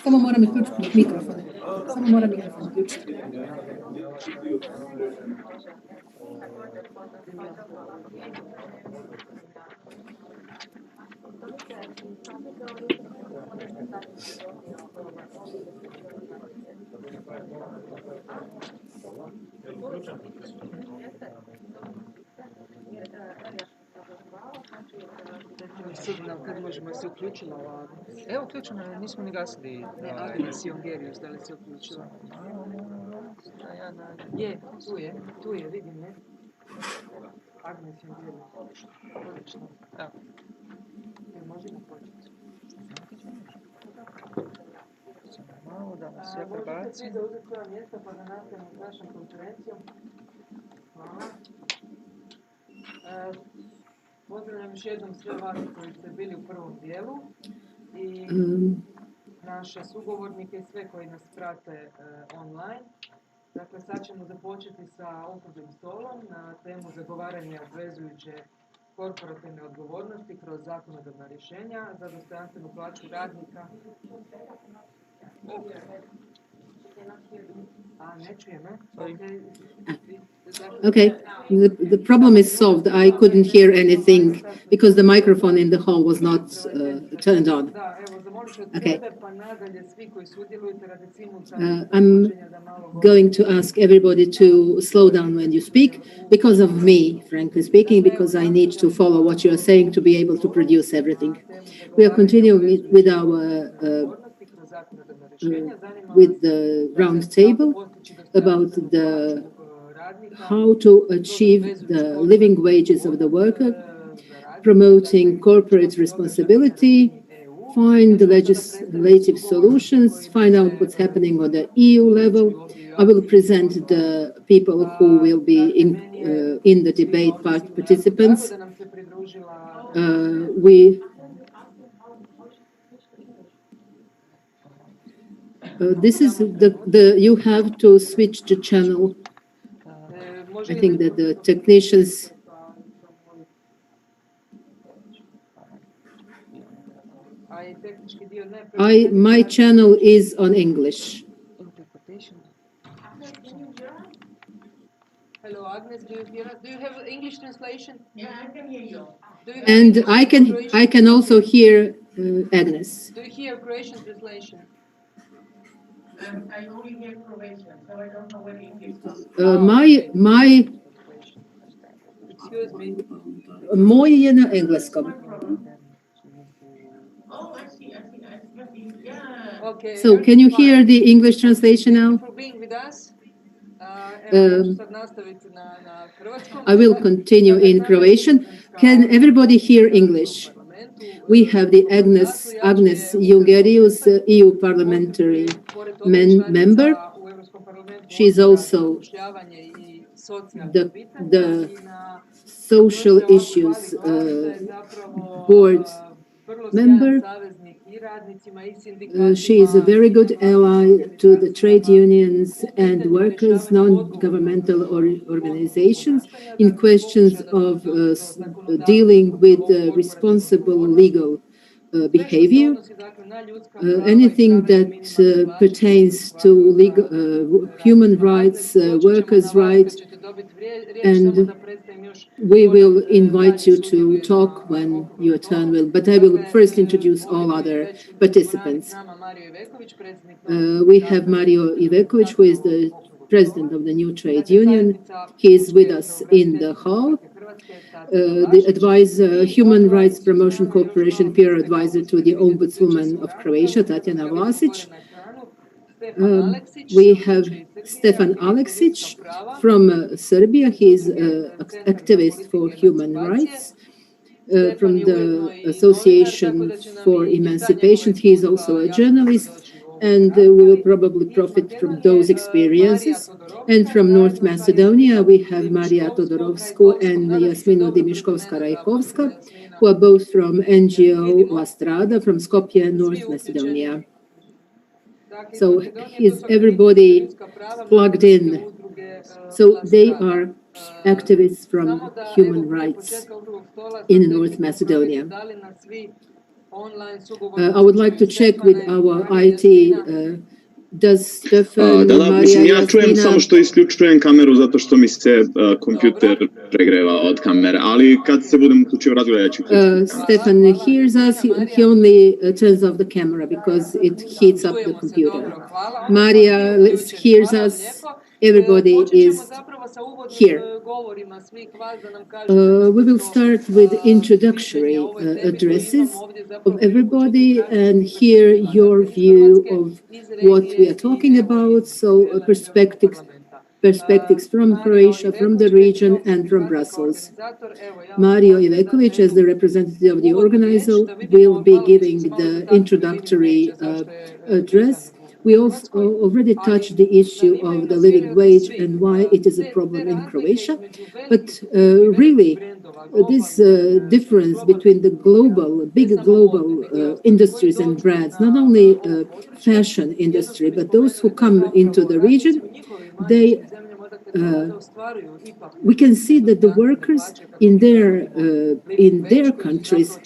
Speaker 13: Samo moram isključiti mikrofon. Samo moram mikrofon isključiti.
Speaker 1: Signal, kad možemo se uključila ova...
Speaker 4: Evo, uključeno je, nismo ni gasili.
Speaker 1: Agnes Jongerius, da li se uključila? Je, tu je, vidim, ne? Agnes Jongerius. Odlično.
Speaker 4: Evo.
Speaker 1: Možemo početi.
Speaker 4: Malo da nas sve prebaci.
Speaker 1: Možete svi zauzeti svoja mjesta pa da nastavimo s našom konferencijom. Hvala. Pozdravljam još jednom sve vas koji ste bili u prvom dijelu i naše sugovornike i sve koji nas prate online. Dakle, sad ćemo započeti sa okruglim stolom na temu zagovaranja obvezujuće korporativne odgovornosti kroz zakonodavna rješenja za dostojanstvenu plaću radnika.
Speaker 13: Okay, the problem is solved. I couldn't hear anything because the microphone in the hall was not turned on. Okay. I'm going to ask everybody to slow down when you speak because of me, frankly speaking, because I need to follow what you are saying to be able to produce everything. We are continuing with our with the round table about the how to achieve the living wages of the worker, promoting corporate responsibility, find the legislative solutions, find out what's happening on the EU level. I will present the people who will be in the debate participants. This is you have to switch the channel. I think that the technicians. My channel is on English.
Speaker 1: Interpretation. Hello, Agnes, do you hear us? Do you have English translation? Yeah, I can hear you.
Speaker 13: And I can also hear Agnes.
Speaker 1: Do you hear Croatian translation?
Speaker 5: I only hear Croatian, so I don't know what English is.
Speaker 13: My
Speaker 1: Excuse me.
Speaker 13: Moje je na engleskom.
Speaker 5: Oh, I see. Yeah.
Speaker 1: Okay.
Speaker 13: So can you hear the English translation now?
Speaker 1: Thank you for being with us.
Speaker 13: I will continue in Croatian. Can everybody hear English? We have the Agnes Jungerius, EU parliamentary member. She's also the social issues board member. She is a very good ally to the trade unions and workers, non-governmental organizations in questions of dealing with responsible legal behavior. Anything that pertains to human rights, workers' rights, and we will invite you to talk when your turn will, but I will first introduce all other participants. We have Mario Ivekovic, who is the president of the new trade union. He is with us in the hall. The advisor, Human Rights Promotion Corporation peer advisor to the Ombudswoman of Croatia, Tatjana Vlasic. We have Stefan Aleksic from Serbia. He is an activist for human rights. From the Association for Emancipation, he is also a journalist, and we will probably profit from those experiences. And from North Macedonia, we have Maria Todorovsku and Jasmina Dimiškovska-Rajkovska, who are both from NGO La Strada from Skopje, North Macedonia. So is everybody plugged in? So they are activists from human rights in North Macedonia. I would like to check with our IT. Does Stefan,
Speaker 11: Mislim, ja čujem samo što isključujem kameru zato što mi se kompjuter pregreva od kamere, ali kad se budem uključio razgovor, ja ću uključiti.
Speaker 13: Stefan hears us, he only turns off the camera because it heats up the computer. Maria hears us, everybody is here. We will start with introductory addresses of everybody and hear your view of what we are talking about, so perspectives from Croatia, from the region, and from Brussels. Mario Ivekovic, as the representative of the organizer, will be giving the introductory address. We also already touched the issue of the living wage and why it is a problem in Croatia. But really, this difference between the big global industries and brands, not only fashion industry, but those who come into the region, we can see that the workers in their countries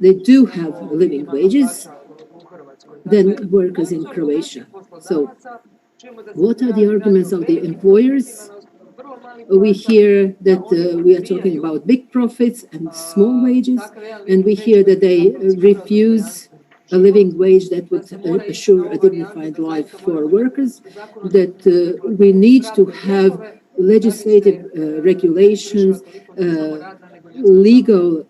Speaker 13: they do have living wages than workers in Croatia. So what are the arguments of the employers? We hear that we are talking about big profits and small wages, and we hear that they refuse a living wage that would assure a dignified life for workers, that we need to have legislative regulations, legal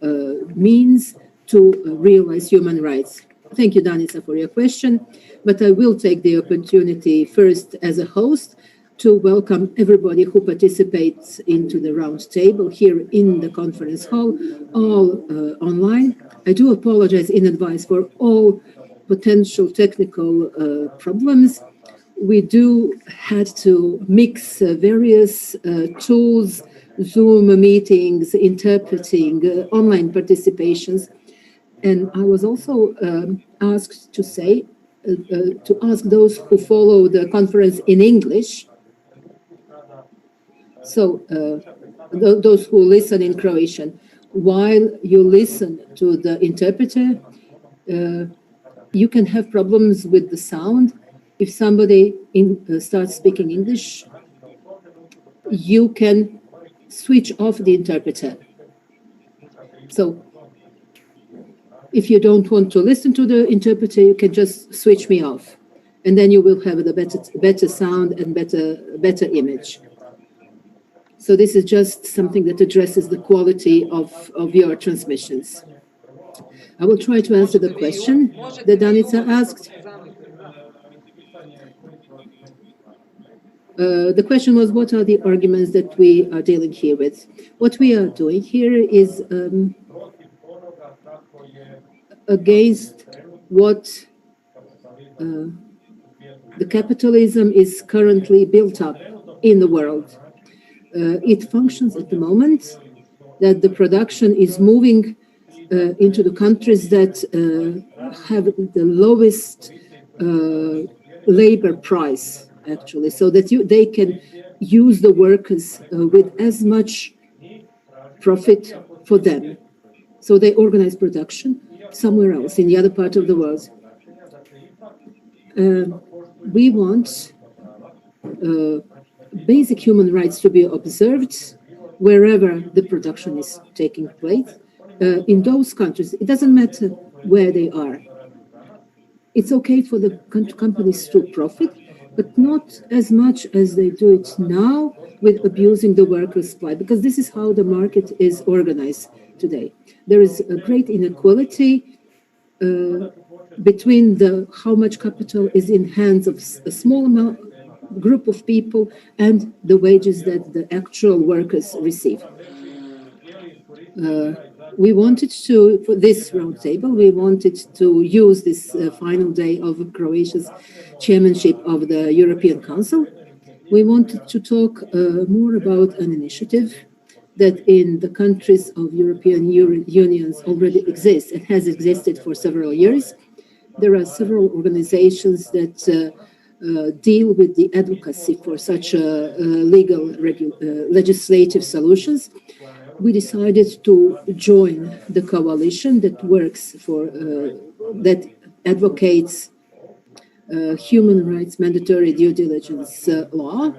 Speaker 13: means to realize human rights. Thank you, Danica, for your question, but I will take the opportunity first as a host to welcome everybody who participates into the round table here in the conference hall, all online. I do apologize in advance for all potential technical problems. We had to mix various tools, Zoom meetings, interpreting, online participations. And I was also asked to ask those who follow the conference in English. So those who listen in Croatian, while you listen to the interpreter, you can have problems with the sound. If somebody starts speaking English, you can switch off the interpreter. So if you don't want to listen to the interpreter, you can just switch me off. And then you will have the better sound and better image. So this is just something that addresses the quality of your transmissions. I will try to answer the question that Danica asked. The question was, what are the arguments that we are dealing here with? What we are doing here is against what the capitalism is currently built up in the world. It functions at the moment that the production is moving into the countries that have the lowest labor price, actually, so that they can use the workers with as much profit for them. So they organize production somewhere else, in the other part of the world. We want basic human rights to be observed wherever the production is taking place. In those countries, it doesn't matter where they are. It's okay for the companies to profit, but not as much as they do it now with abusing the workers' supply, because this is how the market is organized today. There is a great inequality between how much capital is in hands of a small group of people and the wages that the actual workers receive. We wanted to, for this roundtable, we wanted to use this final day of Croatia's chairmanship of the European Council. We wanted to talk more about an initiative that in the countries of European unions already exists and has existed for several years. There are several organizations that deal with the advocacy for such legislative solutions. We decided to join the coalition that works for, that advocates human rights mandatory due diligence law.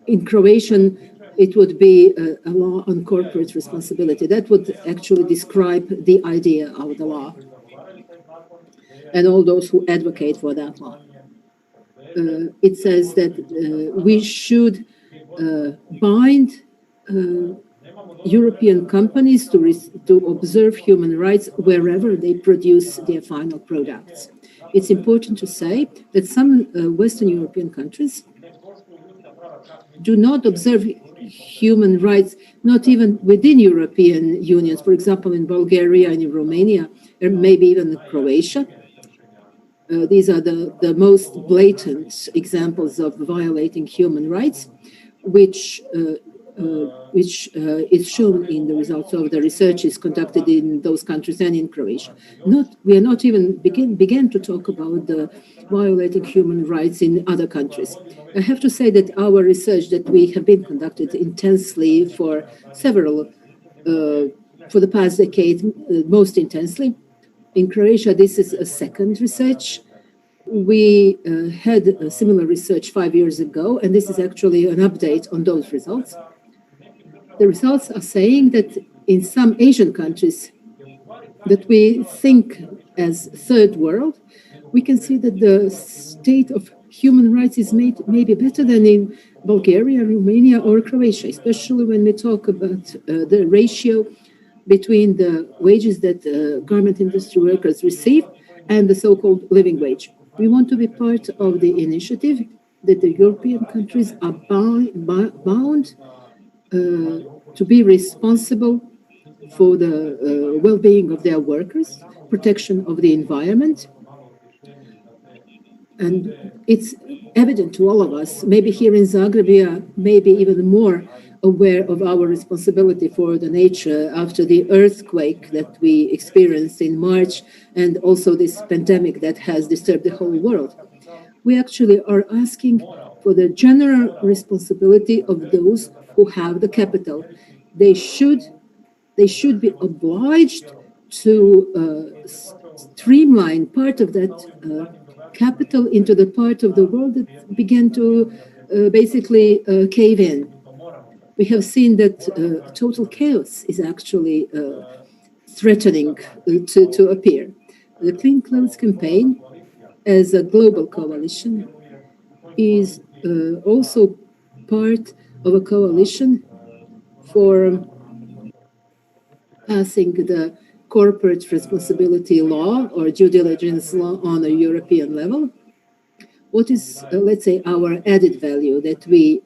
Speaker 13: In Croatian, it would be a law on corporate responsibility. That would actually describe the idea of the law and all those who advocate for that law. It says that we should bind European companies to observe human rights wherever they produce their final products. It's important to say that some Western European countries do not observe human rights, not even within European unions. For example, in Bulgaria and in Romania, or maybe even in Croatia. These are the most blatant examples of violating human rights, which is shown in the results of the researches conducted in those countries and in Croatia. We are not even began to talk about the violating human rights in other countries. I have to say that our research that we have been conducted intensely for for the past decade, most intensely. In Croatia, this is a second research. We had a similar research 5 years ago, and this is actually an update on those results. The results are saying that in some Asian countries that we think as third world, we can see that the state of human rights is maybe better than in Bulgaria, Romania, or Croatia, especially when we talk about the ratio between the wages that garment industry workers receive and the so-called living wage. We want to be part of the initiative that the European countries are bound to be responsible for the well-being of their workers, protection of the environment. And it's evident to all of us, maybe here in Zagreb, we are maybe even more aware of our responsibility for the nature after the earthquake that we experienced in March and also this pandemic that has disturbed the whole world. We actually are asking for the general responsibility of those who have the capital. They should they should be obliged to streamline part of that capital into the part of the world that began to basically cave in. We have seen that total chaos is actually threatening to appear. The Clean Clothes campaign, as a global coalition, is also part of a coalition for passing the corporate responsibility law or due diligence law on a European level. What is, let's say, our added value that we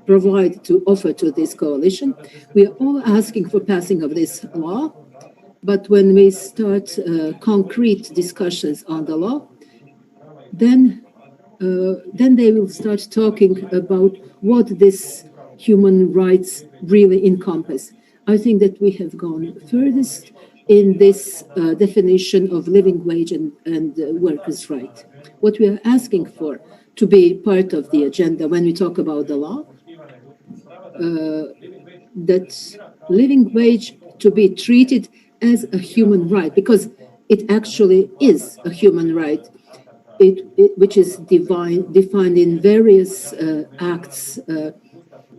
Speaker 13: provide to offer to this coalition? We are all asking for passing of this law, but when we start concrete discussions on the law, then they will start talking about what this human rights really encompass. I think that we have gone furthest in this definition of living wage and workers' right. What we are asking for to be part of the agenda when we talk about the law, that living wage to be treated as a human right, because it actually is a human right, which is defined in various acts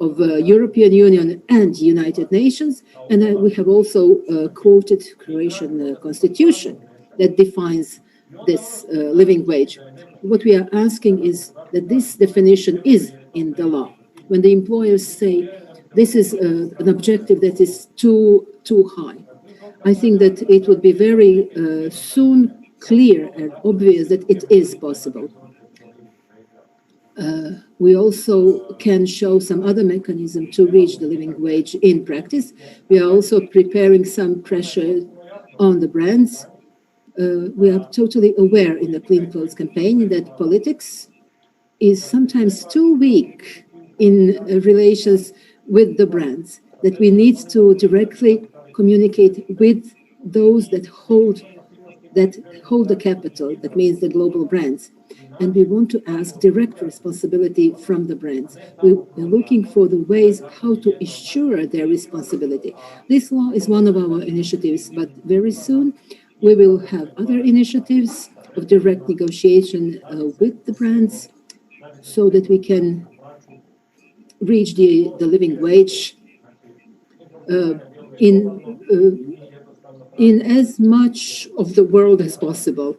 Speaker 13: of European Union and United Nations, and we have also quoted Croatian constitution that defines this living wage. What we are asking is that this definition is in the law. When the employers say this is an objective that is too high, I think that it would be very soon clear and obvious that it is possible. We also can show some other mechanism to reach the living wage in practice. We are also preparing some pressure on the brands. We are totally aware in the Clean Clothes campaign that politics is sometimes too weak in relations with the brands, that we need to directly communicate with those that hold the capital, that means the global brands. And we want to ask direct responsibility from the brands. We're looking for the ways how to ensure their responsibility. This law is one of our initiatives, but very soon we will have other initiatives of direct negotiation with the brands so that we can reach the living wage in as much of the world as possible.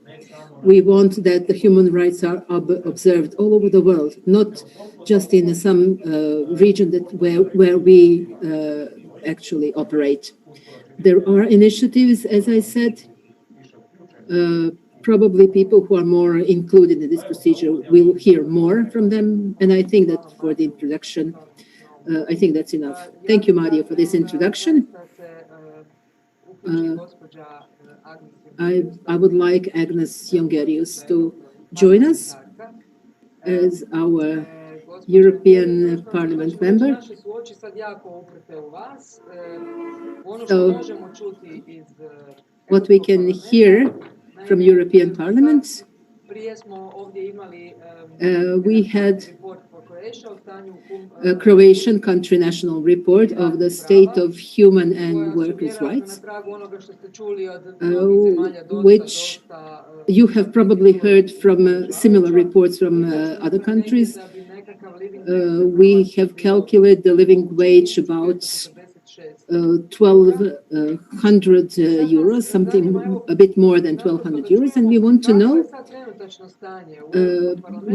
Speaker 13: We want that the human rights are observed all over the world, not just in some region where we actually operate. There are initiatives, as I said. Probably people who are more included in this procedure will hear more from them, and I think that for the introduction, I think that's enough. Thank you, Mario, for this introduction. I would like Agnes Jongerius to join us as our European Parliament member. So, what we can hear from European Parliament, we had a Croatian Country national report of the state of human and workers' rights, which you have probably heard from similar reports from other countries. We have calculated the living wage about 1,200 euros, something a bit more than 1,200 euros, and we want to know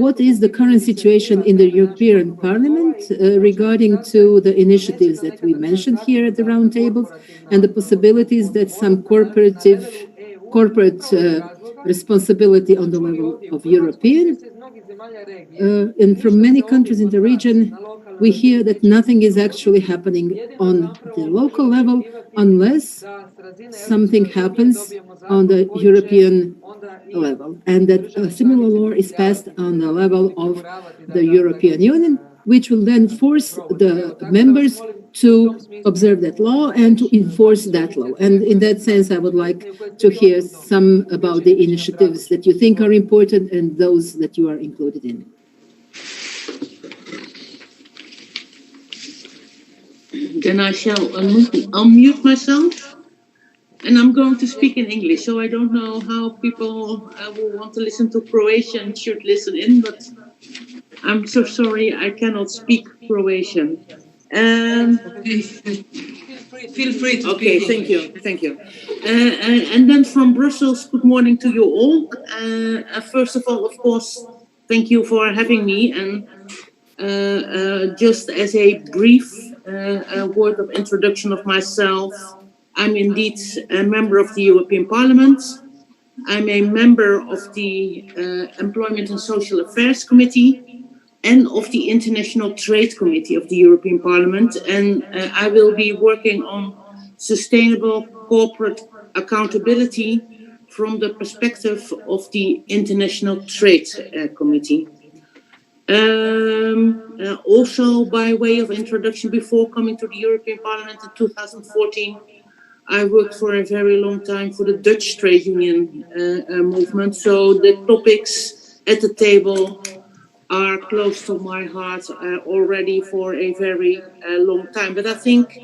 Speaker 13: what is the current situation in the European Parliament regarding to the initiatives that we mentioned here at the round tables and the possibilities that some corporate responsibility on the level of European. And from many countries in the region, we hear that nothing is actually happening on the local level unless something happens on the European level, and that a similar law is passed on the level of the European Union, which will then force the members to observe that law and to enforce that law. And in that sense, I would like to hear some about the initiatives that you think are important and those that you are included in.
Speaker 16: Then I shall unmute myself, and I'm going to speak in English. So I don't know how people who want to listen to Croatian should listen in, but I'm so sorry I cannot speak Croatian.
Speaker 12: Feel free to
Speaker 16: Okay,
Speaker 12: speak.
Speaker 16: thank you. And then from Brussels, good morning to you all. First of all, of course, thank you for having me. And just as a brief word of introduction of myself, I'm indeed a member of the European Parliament. I'm a member of the Employment and Social Affairs Committee and of the International Trade Committee of the European Parliament. And I will be working on sustainable corporate accountability from the perspective of the International Trade Committee. Also, by way of introduction, before coming to the European Parliament in 2014, I worked for a very long time for the Dutch trade union movement. So the topics at the table are close to my heart already for a very long time. But I think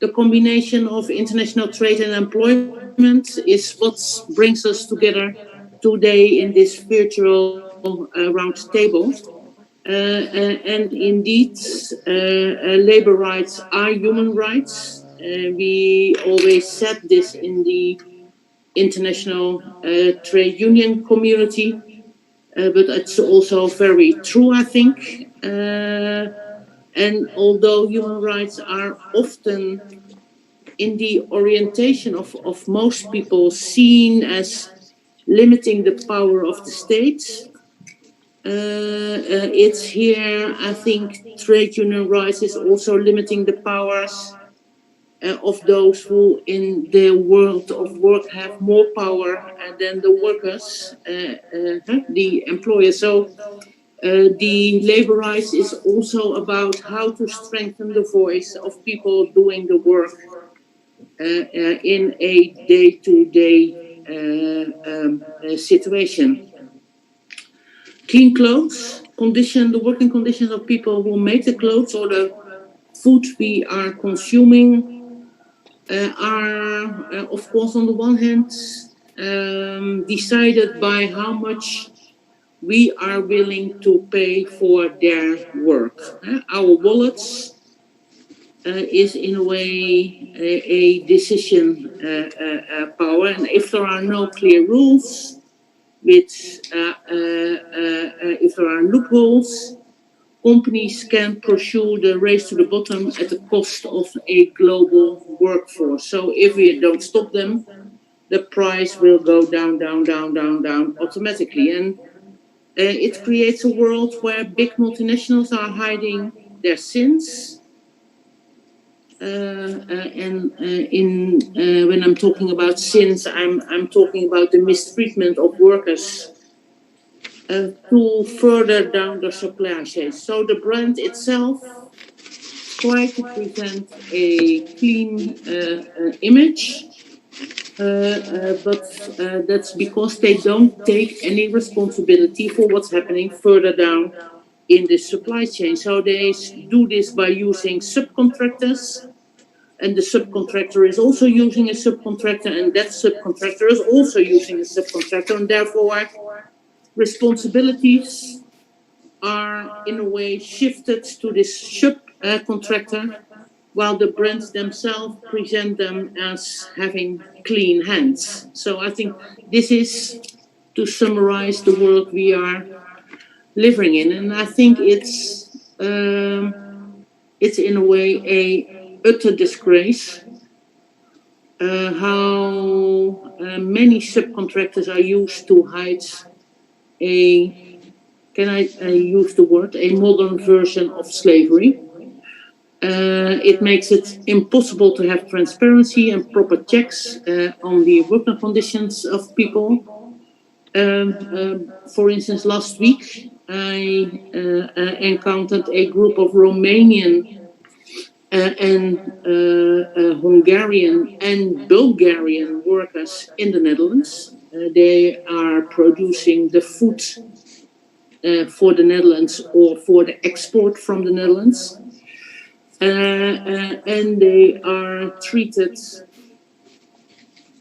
Speaker 16: the combination of international trade and employment is what brings us together today in this virtual round table. And indeed, labor rights are human rights. We always said this in the international trade union community, but it's also very true, I think. And although human rights are often in the orientation of most people seen as limiting the power of the state, it's here, I think, trade union rights is also limiting the powers of those who in the world of work have more power than the workers, the employers. So the labor rights is also about how to strengthen the voice of people doing the work in a day-to-day situation. Clean clothes, the working conditions of people who make the clothes or the food we are consuming are, of course, on the one hand, decided by how much we are willing to pay for their work. Our wallets is in a way a decision power, and if there are no clear rules, if there are loopholes, companies can pursue the race to the bottom at the cost of a global workforce. So if we don't stop them, the price will go down, down, down, down, down automatically. And it creates a world where big multinationals are hiding their sins. When I'm talking about sins, I'm talking about the mistreatment of workers to further down the supply chain. So the brand itself tries to present a clean image, but that's because they don't take any responsibility for what's happening further down in the supply chain. So they do this by using subcontractors, and the subcontractor is also using a subcontractor, and that subcontractor is also using a subcontractor, and therefore responsibilities are in a way shifted to this subcontractor, while the brands themselves present them as having clean hands. So I think this is, to summarize, the world we are living in, and I think it's in a way a utter disgrace how many subcontractors are used to hide can I use the word, a modern version of slavery. It makes it impossible to have transparency and proper checks on the working conditions of people. For instance, last week I encountered a group of Romanian and Hungarian and Bulgarian workers in the Netherlands. They are producing the food for the Netherlands or for the export from the Netherlands. and they are treated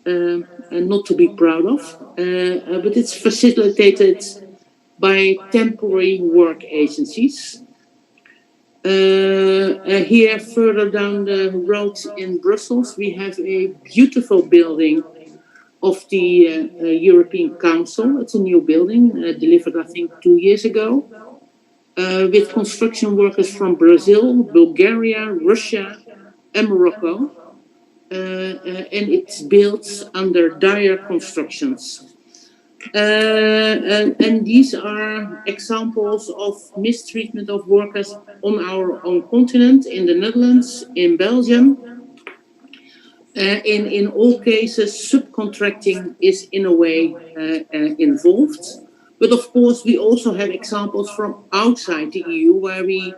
Speaker 16: and not to be proud of, but it's facilitated by temporary work agencies. Here, further down the road in Brussels, we have a beautiful building of the European Council. It's a new building, delivered, I think, 2 years ago, with construction workers from Brazil, Bulgaria, Russia, and Morocco. And it's built under dire constructions. And these are examples of mistreatment of workers on our own continent, in the Netherlands, in Belgium. In all cases, subcontracting is in a way involved. But of course, we also have examples from outside the EU where we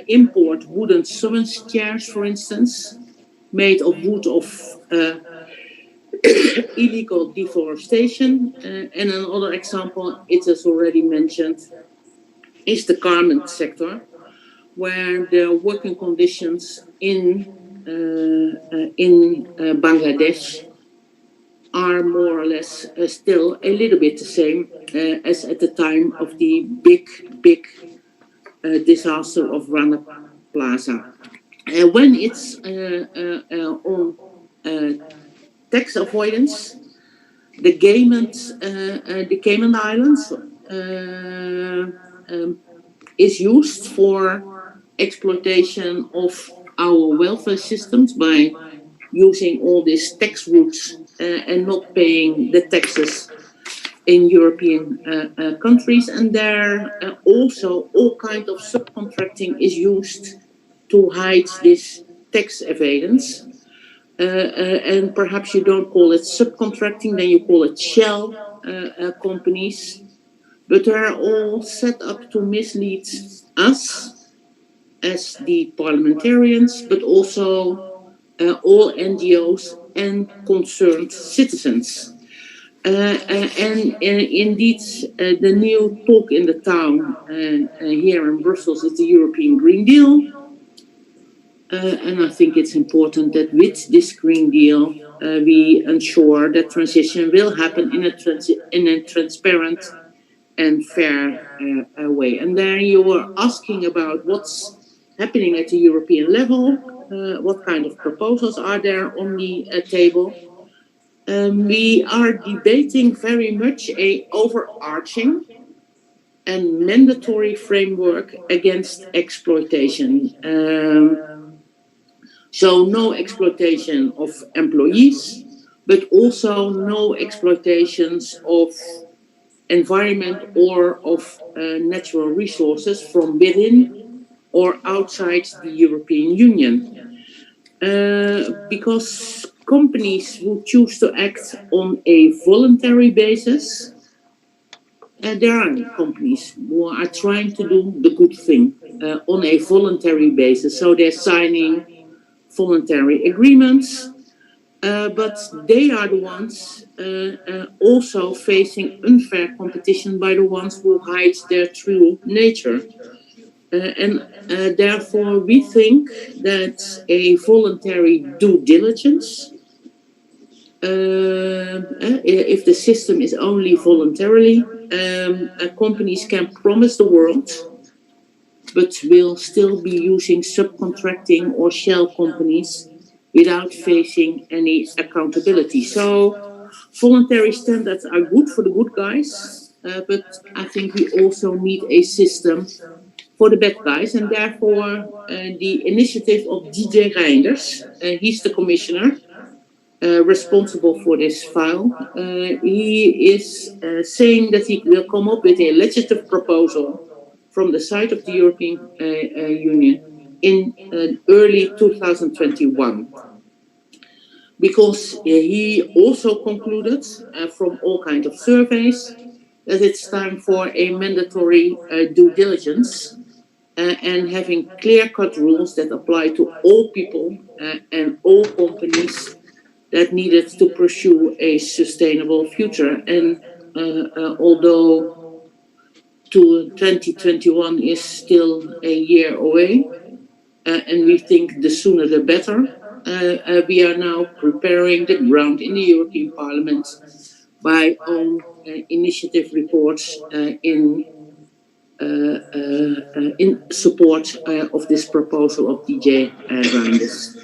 Speaker 16: import wooden summons chairs, for instance, made of wood of illegal deforestation. And another example, it is already mentioned, is the garment sector, where the working conditions in Bangladesh are more or less still a little bit the same as at the time of the big disaster of Rana Plaza. When it's on tax avoidance, the Cayman Islands is used for exploitation of our welfare systems by using all these tax routes and not paying the taxes in European countries. And there also all kinds of subcontracting is used to hide this tax avoidance. And perhaps you don't call it subcontracting, then you call it shell companies. But they're all set up to mislead us as the parliamentarians, but also all NGOs and concerned citizens. And indeed, the new talk in the town here in Brussels is the European Green Deal. And I think it's important that with this Green Deal, we ensure that transition will happen in a transparent and fair way. And there you were asking about what's happening at the European level, what kind of proposals are there on the table. We are debating very much an overarching and mandatory framework against exploitation. So no exploitation of employees, but also no exploitations of environment or of natural resources from within or outside the European Union. Because companies who choose to act on a voluntary basis, there are companies who are trying to do the good thing on a voluntary basis. So they're signing voluntary agreements, but they are the ones also facing unfair competition by the ones who hide their true nature. And therefore, we think that a voluntary due diligence, if the system is only voluntarily, companies can promise the world, but will still be using subcontracting or shell companies without facing any accountability. So voluntary standards are good for the good guys, but I think we also need a system for the bad guys, and therefore the initiative of DJ Reinders, he's the commissioner responsible for this file, he is saying that he will come up with a legislative proposal from the side of the European Union in early 2021. Because he also concluded from all kinds of surveys that it's time for a mandatory due diligence and having clear-cut rules that apply to all people and all companies that needed to pursue a sustainable future. And although 2021 is still a year away, and we think the sooner the better. We are now preparing the ground in the European Parliament by own initiative reports in support of this proposal of DJ Reinders.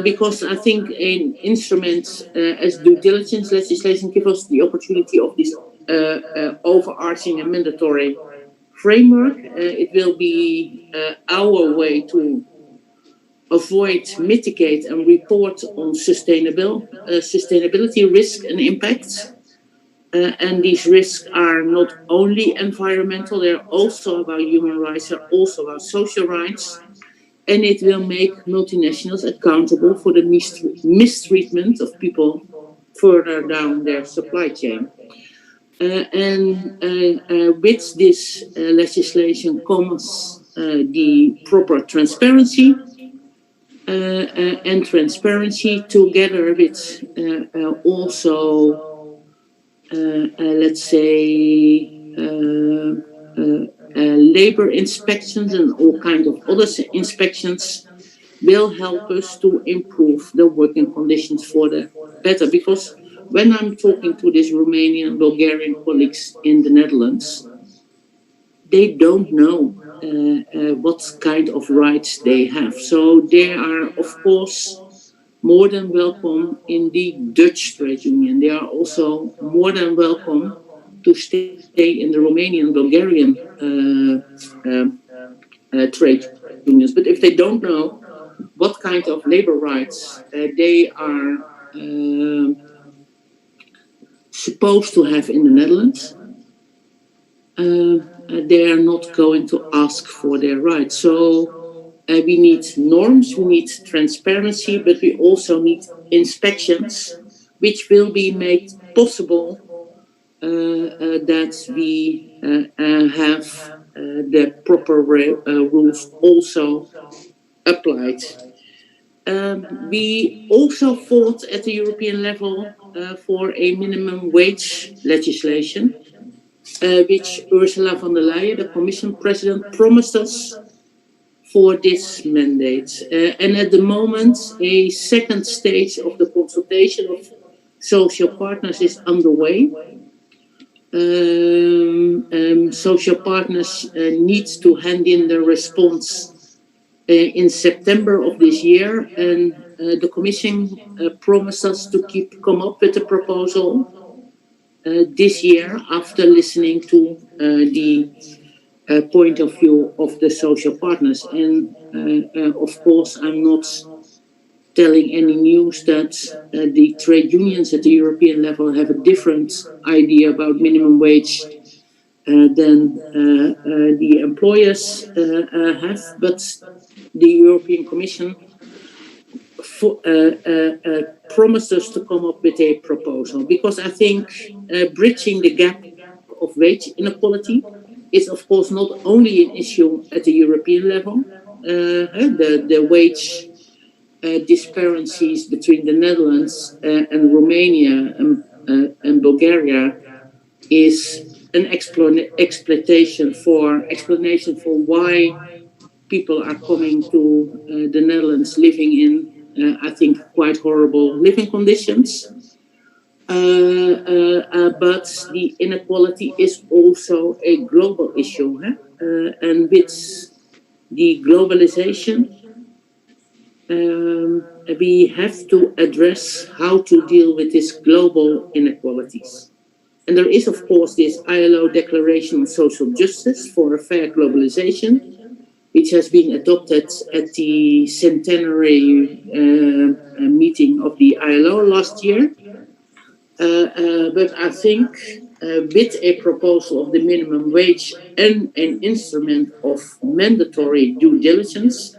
Speaker 16: Because I think an instrument as due diligence legislation gives us the opportunity of this overarching and mandatory framework. It will be our way to avoid, mitigate, and report on sustainability risk and impacts. And these risks are not only environmental, they're also about human rights, they're also about social rights. And it will make multinationals accountable for the mistreatment of people further down their supply chain. With this legislation comes the proper transparency, and transparency together with also, let's say, labor inspections and all kinds of other inspections will help us to improve the working conditions for the better. Because when I'm talking to these Romanian and Bulgarian colleagues in the Netherlands, they don't know what kind of rights they have. So they are, of course, more than welcome in the Dutch trade union. They are also more than welcome to stay in the Romanian, Bulgarian trade unions. But if they don't know what kind of labor rights they are supposed to have in the Netherlands, they are not going to ask for their rights. So we need norms, we need transparency, but we also need inspections, which will be made possible that we have the proper rules also applied. We also fought at the European level for a minimum wage legislation, which Ursula von der Leyen, the Commission President, promised us for this mandate. And at the moment, a second stage of the consultation of social partners is underway. Social partners need to hand in their response in September of this year, and the Commission promised us to come up with a proposal this year after listening to the point of view of the social partners. And of course, I'm not telling any news that the trade unions at the European level have a different idea about minimum wage than the employers have, but the European Commission promised us to come up with a proposal, because I think bridging the gap of wage inequality is, of course, not only an issue at the European level. The wage disparities between the Netherlands and Romania and Bulgaria is an explanation for why people are coming to the Netherlands living in, I think, quite horrible living conditions. But the inequality is also a global issue. And with the globalization, we have to address how to deal with these global inequalities. And there is, of course, this ILO Declaration on Social Justice for a Fair Globalization, which has been adopted at the centenary meeting of the ILO last year. But I think with a proposal of the minimum wage and an instrument of mandatory due diligence,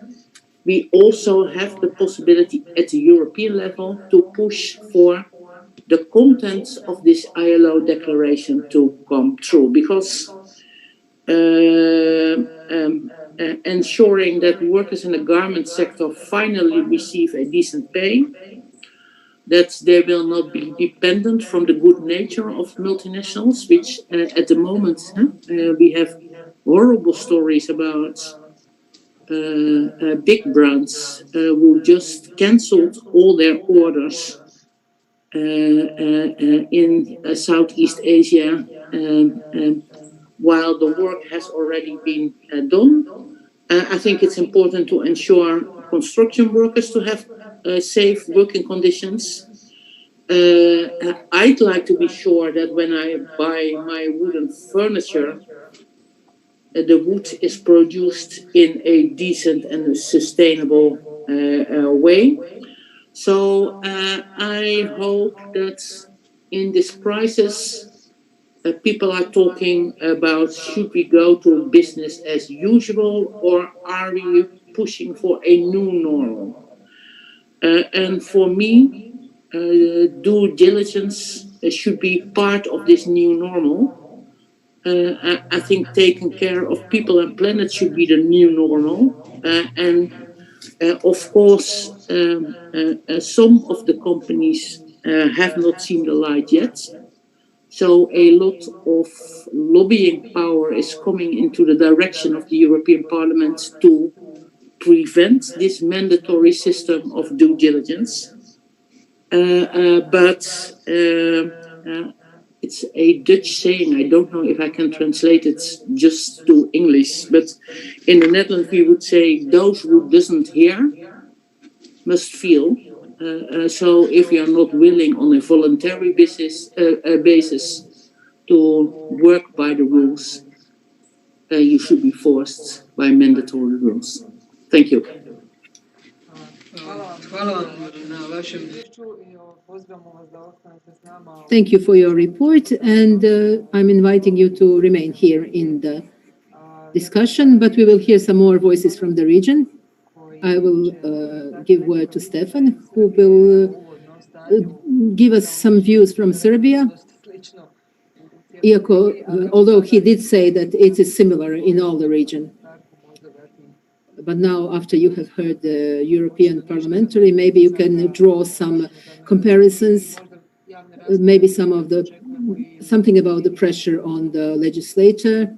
Speaker 16: we also have the possibility at the European level to push for the contents of this ILO declaration to come true, because ensuring that workers in the garment sector finally receive a decent pay, that they will not be dependent from the good nature of multinationals, which at the moment we have horrible stories about big brands who just cancelled all their orders in Southeast Asia while the work has already been done. I think it's important to ensure construction workers to have safe working conditions. I'd like to be sure that when I buy my wooden furniture, the wood is produced in a decent and sustainable way. So I hope that in this crisis, people are talking about should we go to business as usual or are we pushing for a new normal? And for me, due diligence should be part of this new normal. I think taking care of people and planet should be the new normal. And of course, some of the companies have not seen the light yet. So a lot of lobbying power is coming into the direction of the European Parliament to prevent this mandatory system of due diligence. But it's a Dutch saying, I don't know if I can translate it just to English, but in the Netherlands we would say, those who doesn't hear must feel. So if you're not willing on a voluntary basis to work by the rules, you should be forced by mandatory rules. Thank you.
Speaker 13: Thank you for your report, and I'm inviting you to remain here in the discussion, but we will hear some more voices from the region. I will give word to Stefan, who will give us some views from Serbia, although he did say that it is similar in all the region. But now, after you have heard the European parliamentary, maybe you can draw some comparisons, maybe something about the pressure on the legislator.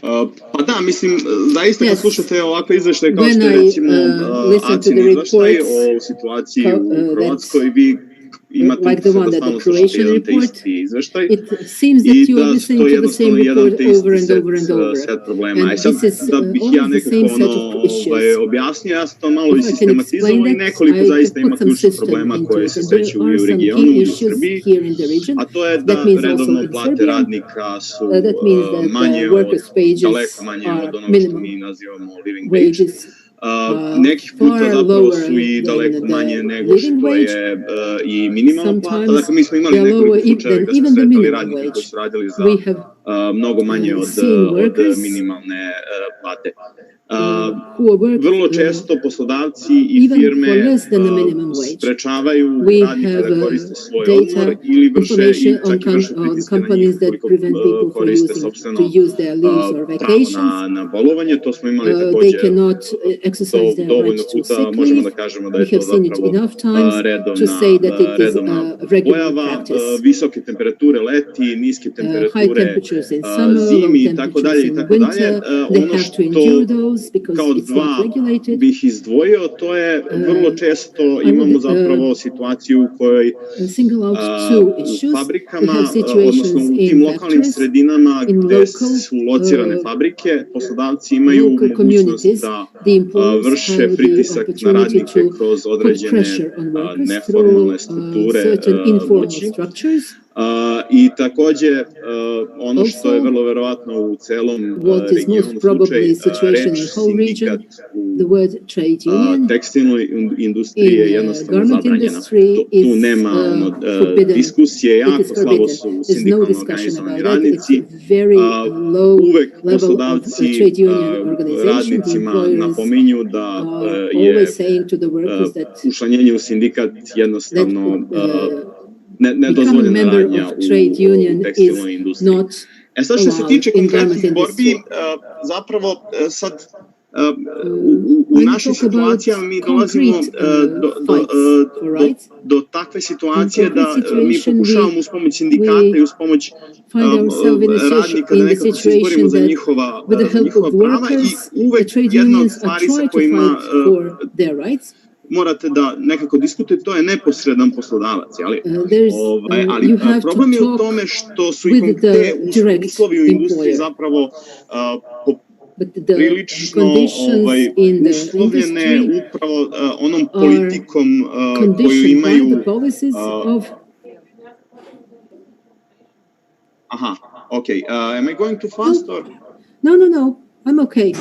Speaker 11: Pa da, mislim, zaista kad slušate ovakve izveštaje kao što je recimo ACIN izveštaj o situaciji u Hrvatskoj, vi imate utisak da stalno slušate jedan te isti izveštaj i da to je jednostavno jedan te isti set problema. Sad, da bih ja nekako objasnio, ja sam to malo i sistematizovao i nekoliko zaista ima ključnih problema koje se sreću i u regionu i u Srbiji, a to je da redovno plate radnika su daleko manje od onoga što mi nazivamo living wage. Nekih puta zapravo su i daleko manje nego što je i minimalna plata. Dakle, mi smo imali nekoliko slučajeva gde smo sretali radnike koji su radili za mnogo manje od minimalne plate. Vrlo često poslodavci i firme sprečavaju radnika da koriste svoj odmor ili vrše i čak i vrše pritiske na njih koliko koriste sopstveno pravo na bolovanje. To smo imali takođe dovoljno puta, možemo da kažemo da je to zapravo redovna pojava. Visoke temperature leti, niske temperature zimi i tako dalje i tako dalje. Ono što kao dva bih izdvojio, to je vrlo često imamo zapravo situaciju u kojoj u fabrikama, odnosno u tim lokalnim sredinama gde su locirane fabrike, poslodavci imaju mogućnost da vrše pritisak na radnike kroz određene neformalne strukture moći. I takođe, ono što je vrlo verovatno u celom regionu slučaj, reč sindikat u tekstilnoj industriji je jednostavno zabranjena. Tu nema diskusije, jako slabo su sindikalno organizovani radnici. Uvek poslodavci radnicima napominju da je učlanjenje u sindikat jednostavno nedozvoljena radnja u tekstilnoj industriji. Sad što se tiče konkretnih borbi, zapravo sad u našoj situaciji mi dolazimo do takve situacije da mi pokušavamo uz pomoć sindikata i uz pomoć radnika da nekako se izborimo za njihova prava i uvek jedna od stvari sa kojima morate da nekako diskutujete, to je neposredan poslodavac, ali problem je u tome što su i te uslovi u industriji zapravo prilično uslovljene upravo onom politikom koju imaju. Aha, okay. Am I going too fast or?
Speaker 13: No, I'm okay.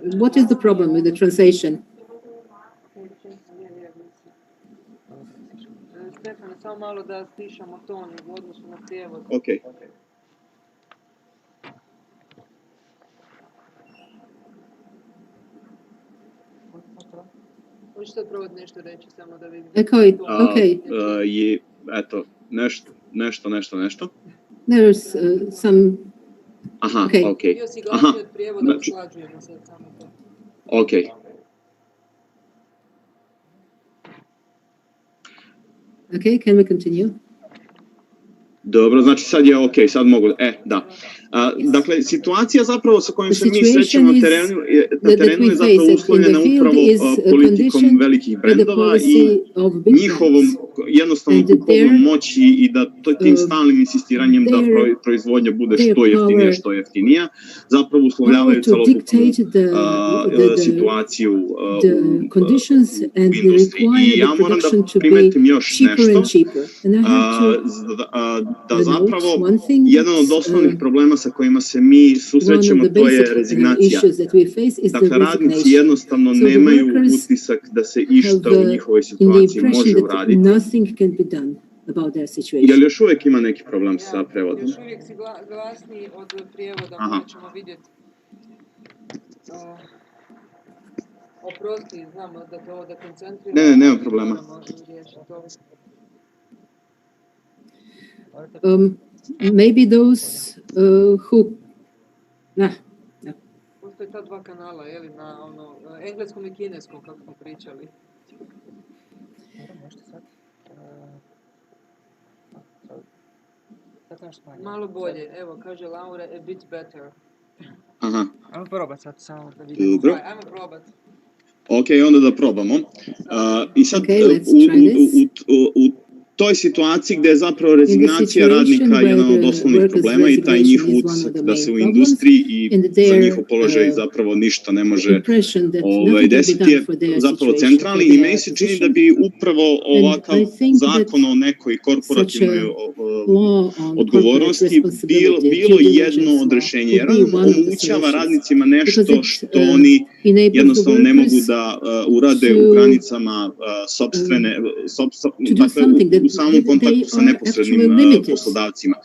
Speaker 13: What is the problem with the translation?
Speaker 1: Stefane, samo malo da stišamo ton u odnosu na prijevod.
Speaker 11: Okay.
Speaker 1: Hoćeš sad probati nešto reći, samo da vidim.
Speaker 13: Okay.
Speaker 11: Eto, nešto.
Speaker 13: There's some...
Speaker 11: Aha, okay.
Speaker 1: Bio si glasni od prijevoda, usklađujemo sad samo to.
Speaker 11: Okay.
Speaker 13: Okay, can we continue?
Speaker 11: Dobro, znači sad je ok, sad mogu, da. Dakle, situacija zapravo sa kojom se mi srećemo na terenu je zapravo uslovljena upravo politikom velikih brendova i njihovom jednostavnom kupovnom moći i da tim stalnim insistiranjem da proizvodnja bude što jeftinija, zapravo uslovljavaju celokupnu situaciju u industriji. I ja moram da primetim još nešto, da zapravo jedan od osnovnih problema sa kojima se mi susrećemo, to je rezignacija. Dakle, radnici jednostavno nemaju utisak da se išta u njihovoj situaciji može uraditi. Je li još uvijek ima neki problem sa prevodom?
Speaker 1: Još uvijek si glasniji od prijevoda, možda ćemo vidjeti. Oprosti, znamo da koncentriramo.
Speaker 11: Ne, nema problema.
Speaker 13: Maybe those who...
Speaker 1: Postoje ta dva kanala, je li, na engleskom i kineskom, kako smo pričali. Malo bolje, evo, kaže Laura, a bit better.
Speaker 11: Aha.
Speaker 4: Ajmo probat sad samo da vidimo.
Speaker 11: Dobro.
Speaker 1: Ajmo probat.
Speaker 11: Ok, onda da probamo. I sad u toj situaciji gdje je zapravo rezignacija radnika jedan od osnovnih problema i taj njihov utisak da se u industriji i za njihov položaj zapravo ništa ne može desiti je zapravo centralni i meni se čini da bi upravo ovakav zakon o nekoj korporativnoj odgovornosti bilo jedno od rješenja, jer on omogućava radnicima nešto što oni jednostavno ne mogu da urade u granicama sopstvene, u samom kontaktu sa neposrednim poslodavcima.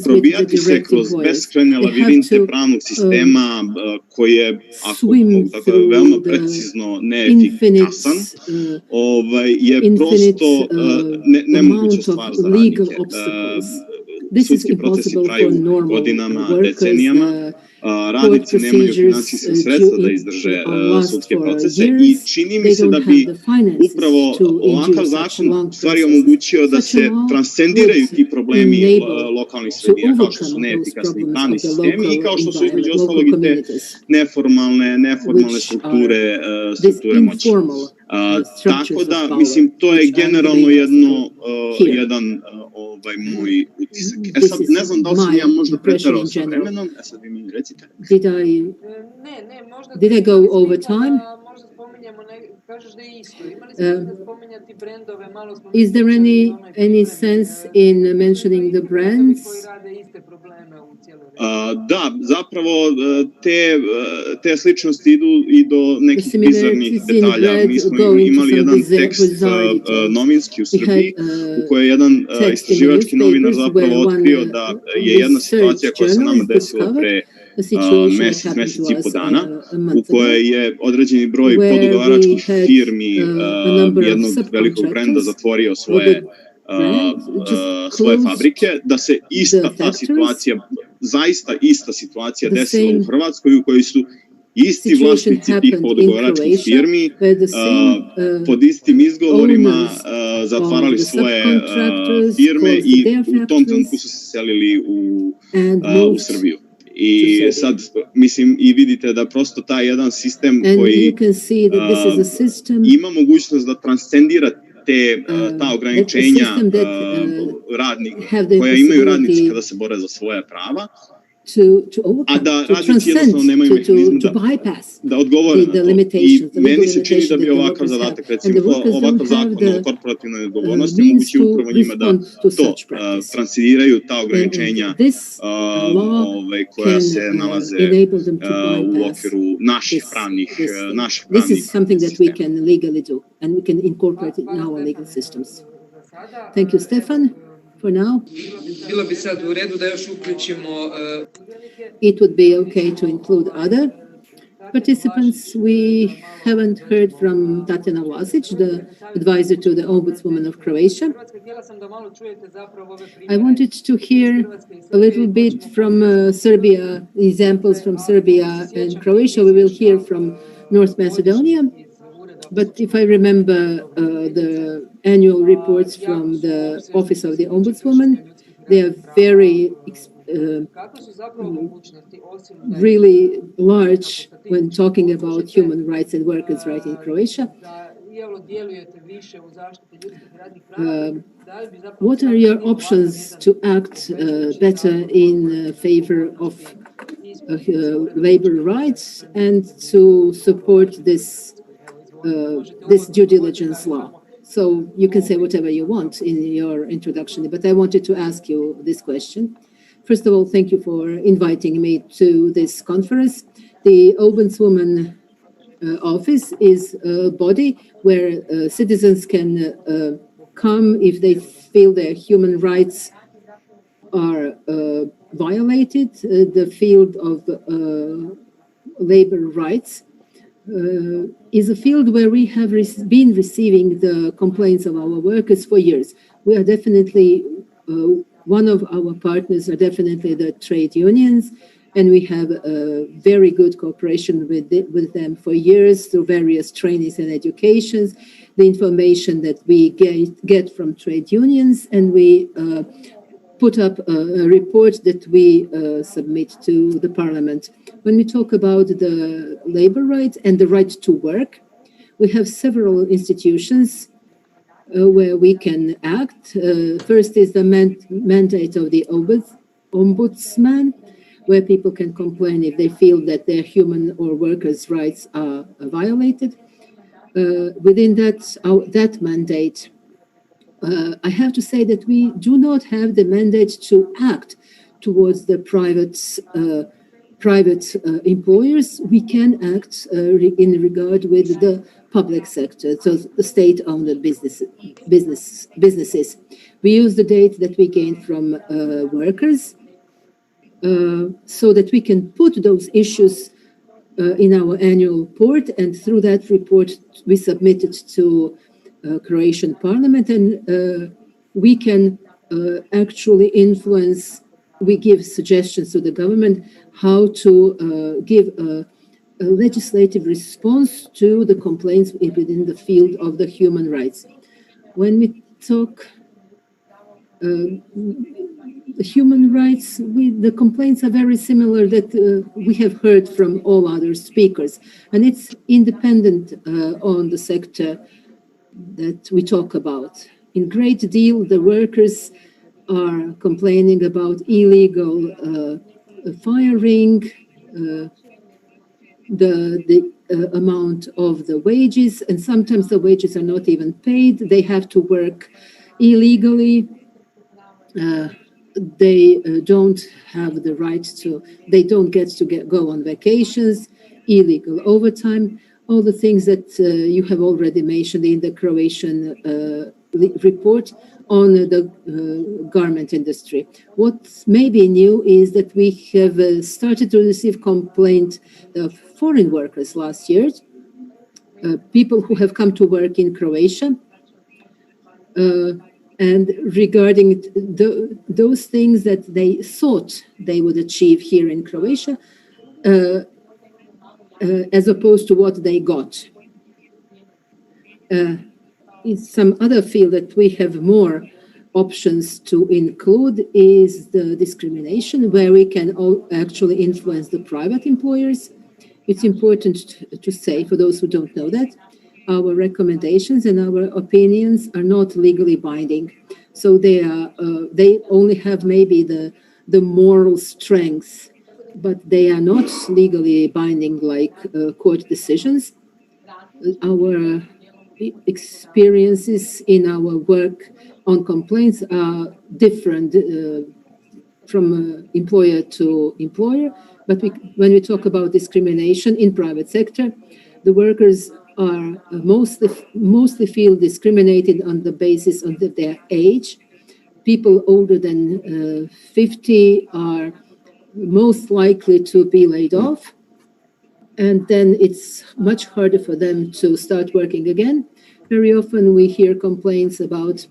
Speaker 11: Probijati se kroz beskrajne labirinte pravnog sistema koji je, ako mogu tako veoma precizno neefikasan, je prosto nemoguća stvar za radnike. Sudski procesi traju godinama, decenijama, radnici nemaju finansijska sredstva da izdrže sudske procese i čini mi se da bi upravo ovakav zakon stvari omogućio da se transcendiraju ti problemi lokalnih sredina, kao što su neefikasni pravni sistemi i kao što su između ostalog i te neformalne strukture moći. Tako da, mislim, to je generalno jedan moj utisak. Sad, ne znam da li sam ja možda preterao sa vremenom, sad vi mi recite.
Speaker 13: Did I go over time?
Speaker 1: Možda spominjamo, kažeš da je isto. Imali smo da spominjati brendove, malo smo...
Speaker 13: Is there any sense in mentioning the brands?
Speaker 1: Koji rade iste probleme u cijeloj
Speaker 11: Da, zapravo te sličnosti idu i do nekih bizarnih detalja. Mi smo imali jedan tekst novinski u Srbiji u kojoj je jedan istraživački novinar zapravo otkrio da je jedna situacija koja se nama desila pre mesec i po dana, u kojoj je određeni broj podugovaračkih firmi jednog velikog brenda zatvorio svoje fabrike, da se ista ta situacija, zaista ista situacija desila u Hrvatskoj, u kojoj su isti vlasnici tih podgovoračkih firmi pod istim izgovorima zatvarali svoje firme i u tom trenutku su se selili u Srbiju. I sad, mislim, i vidite da prosto taj jedan sistem koji ima mogućnost da transcendira ta ograničenja koja imaju radnici kada se bore za svoje prava, a da radnici jednostavno nemaju mehanizma da odgovore na to. I meni se čini da bi ovakav zadatak, recimo ovakav zakon o korporativnoj odgovornosti, mogući upravo njima da to transcendiraju ta ograničenja koja se nalaze u okviru naših pravnih
Speaker 13: This is something that we
Speaker 11: sistema.
Speaker 13: can legally do and we can incorporate it in our legal systems. Thank you, Stefan. For now,
Speaker 12: Bilo bi sad u redu da još uključimo
Speaker 13: it would be okay to include other participants. We haven't heard from Tatjana Vlasic, the advisor to the Ombudswoman of Croatia. I wanted to hear a little bit from Serbia, examples from Serbia and Croatia. We will hear from North Macedonia. But if I remember the annual reports from the Office of the Ombudswoman, they are very really large when talking about human rights and workers' rights in Croatia. What are your options to act better in favor of labor rights and to support this due diligence law? So you can say whatever you want in your introduction, but I wanted to ask you this question. First of all, thank you for inviting me to this conference. The Ombudswoman office is a body where citizens can come if they feel their human rights are violated. The field of labor rights is a field where we have been receiving the complaints of our workers for years. We are definitely, one of our partners are definitely the trade unions, and we have a very good cooperation with them for years through various trainings and educations, the information that we get from trade unions, and we put up a report that we submit to the parliament. When we talk about the labor rights and the right to work, we have several institutions where we can act. First is the mandate of the ombudsman, where people can complain if they feel that their human or workers' rights are violated. Within that mandate, I have to say that we do not have the mandate to act towards the private employers. We can act in regard with the public sector, so the state-owned businesses. We use the data that we gain from workers so that we can put those issues in our annual report, and through that report we submit it to Croatian Parliament, and we can actually influence. We give suggestions to the government how to give a legislative response to the complaints within the field of the human rights. When we talk the human rights, the complaints are very similar that we have heard from all other speakers, and it's independent on the sector that we talk about. In great deal, the workers are complaining about illegal firing, the amount of the wages, and sometimes the wages are not even paid. They have to work illegally. They don't have the right to, they don't get to go on vacations, illegal overtime, all the things that you have already mentioned in the Croatian report on the garment industry. What may be new is that we have started to receive complaints of foreign workers last year, people who have come to work in Croatia, and regarding those things that they thought they would achieve here in Croatia, as opposed to what they got. In some other field that we have more options to include is the discrimination, where we can actually influence the private employers. It's important to say, for those who don't know that, our recommendations and our opinions are not legally binding. So they only have maybe the moral strength, but they are not legally binding like court decisions. Our experiences in our work on complaints are different from employer to employer. But when we talk about discrimination in private sector, the workers are mostly feel discriminated on the basis of their age. People older than 50 are most likely to be laid off, and then it's much harder for them to start working again. Very often we hear complaints about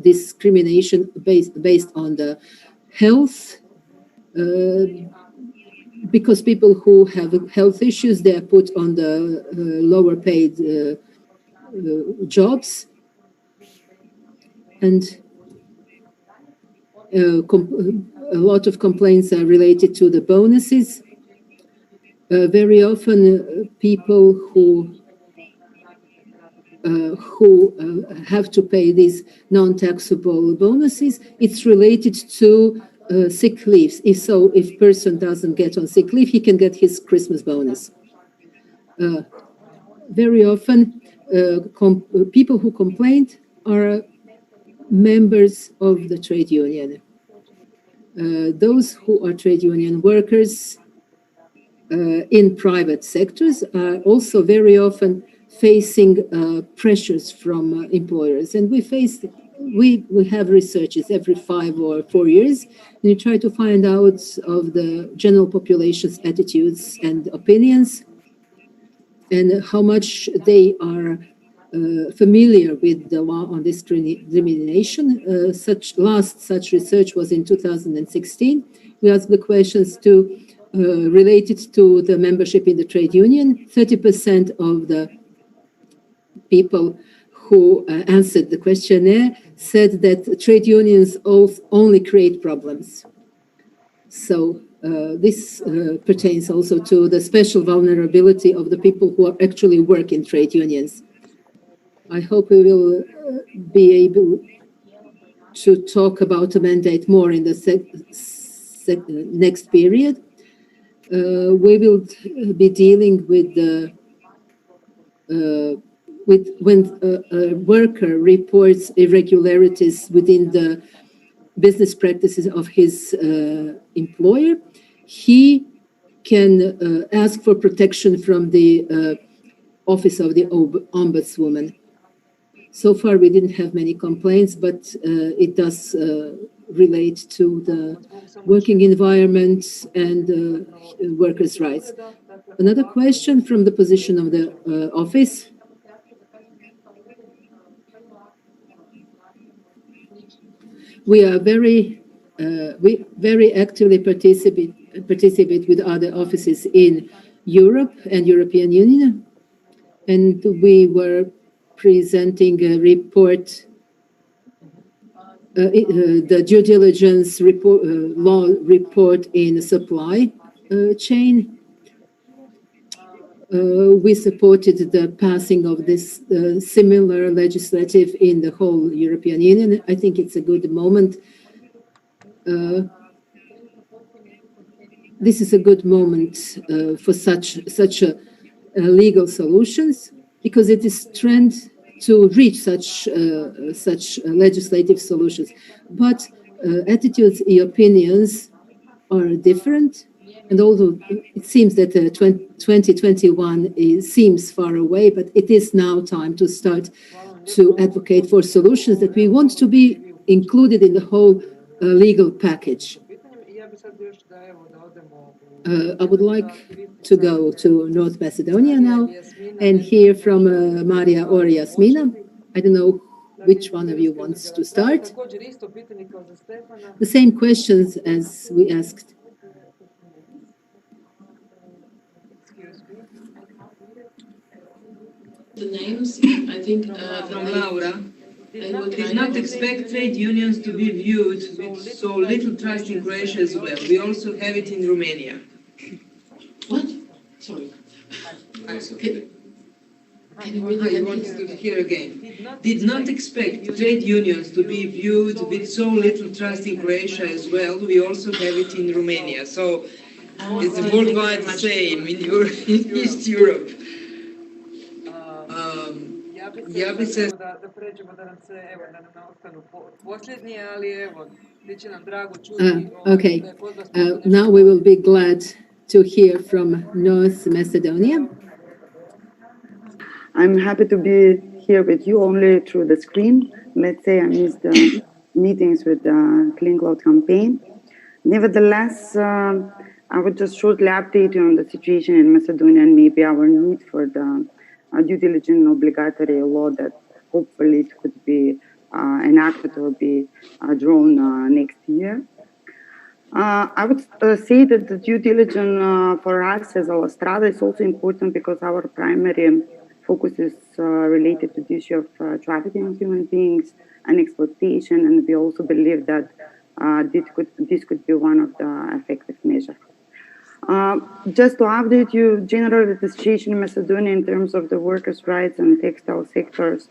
Speaker 13: discrimination based on the health, because people who have health issues, they are put on the lower paid jobs. And a lot of complaints are related to the bonuses. Very often people who have to pay these non-taxable bonuses, it's related to sick leaves. If person doesn't get on sick leave, he can get his Christmas bonus. Very often, people who complained are members of the trade union. Those who are trade union workers in private sectors are also very often facing pressures from employers. And we have researches every 5 or 4 years, and we try to find out of the general population's attitudes and opinions, and how much they are familiar with the law on discrimination. Such research was in 2016. We asked the questions related to the membership in the trade union. 30% of the people who answered the questionnaire said that trade unions only create problems. So this pertains also to the special vulnerability of the people who actually work in trade unions. I hope we will be able to talk about the mandate more in the next period. We will be dealing with when a worker reports irregularities within the business practices of his employer, he can ask for protection from the Office of the Ombudswoman. So far, we didn't have many complaints, but it does relate to the working environment and workers' rights. Another question from the position of the office. We are we very actively participate with other offices in Europe and European Union, and we were presenting a report, the due diligence report, law report in the supply chain. We supported the passing of this similar legislative in the whole European Union. I think it's a good moment. This is a good moment for such legal solutions, because it is trend to reach such legislative solutions. But attitudes and opinions are different. And although it seems that 2021 seems far away, but it is now time to start to advocate for solutions that we want to be included in the whole legal package. I would like to go to North Macedonia now and hear from Maria or Jasmina. I don't know which one of you wants to start. The same questions as we asked.
Speaker 12: The names, I think, from Laura. Did not expect trade unions to be viewed with so little trust in Croatia as well. We also have it in Romania. What? Sorry. You want to hear again. Did not expect trade unions to be viewed with so little trust in Croatia as well. We also have it in Romania. So it's worldwide the same in East Europe. Ja bi se...
Speaker 1: Da pređemo da nam se, evo, da nam ostanu posljednji, ali evo, bit će nam drago čuti.
Speaker 13: Okay. Now we will be glad to hear from North Macedonia.
Speaker 17: I'm happy to be here with you only through the screen. Let's say I missed the meetings with the Clean Cloud campaign. Nevertheless, I would just shortly update you on the situation in Macedonia and maybe our need for the due diligence obligatory law that hopefully it could be enacted or be drawn next year. I would say that the due diligence for us as Autostrada is also important because our primary focus is related to the issue of trafficking of human beings and exploitation, and we also believe that this could be one of the effective measures. Just to update you, generally the situation in Macedonia in terms of the workers' rights and textile sectors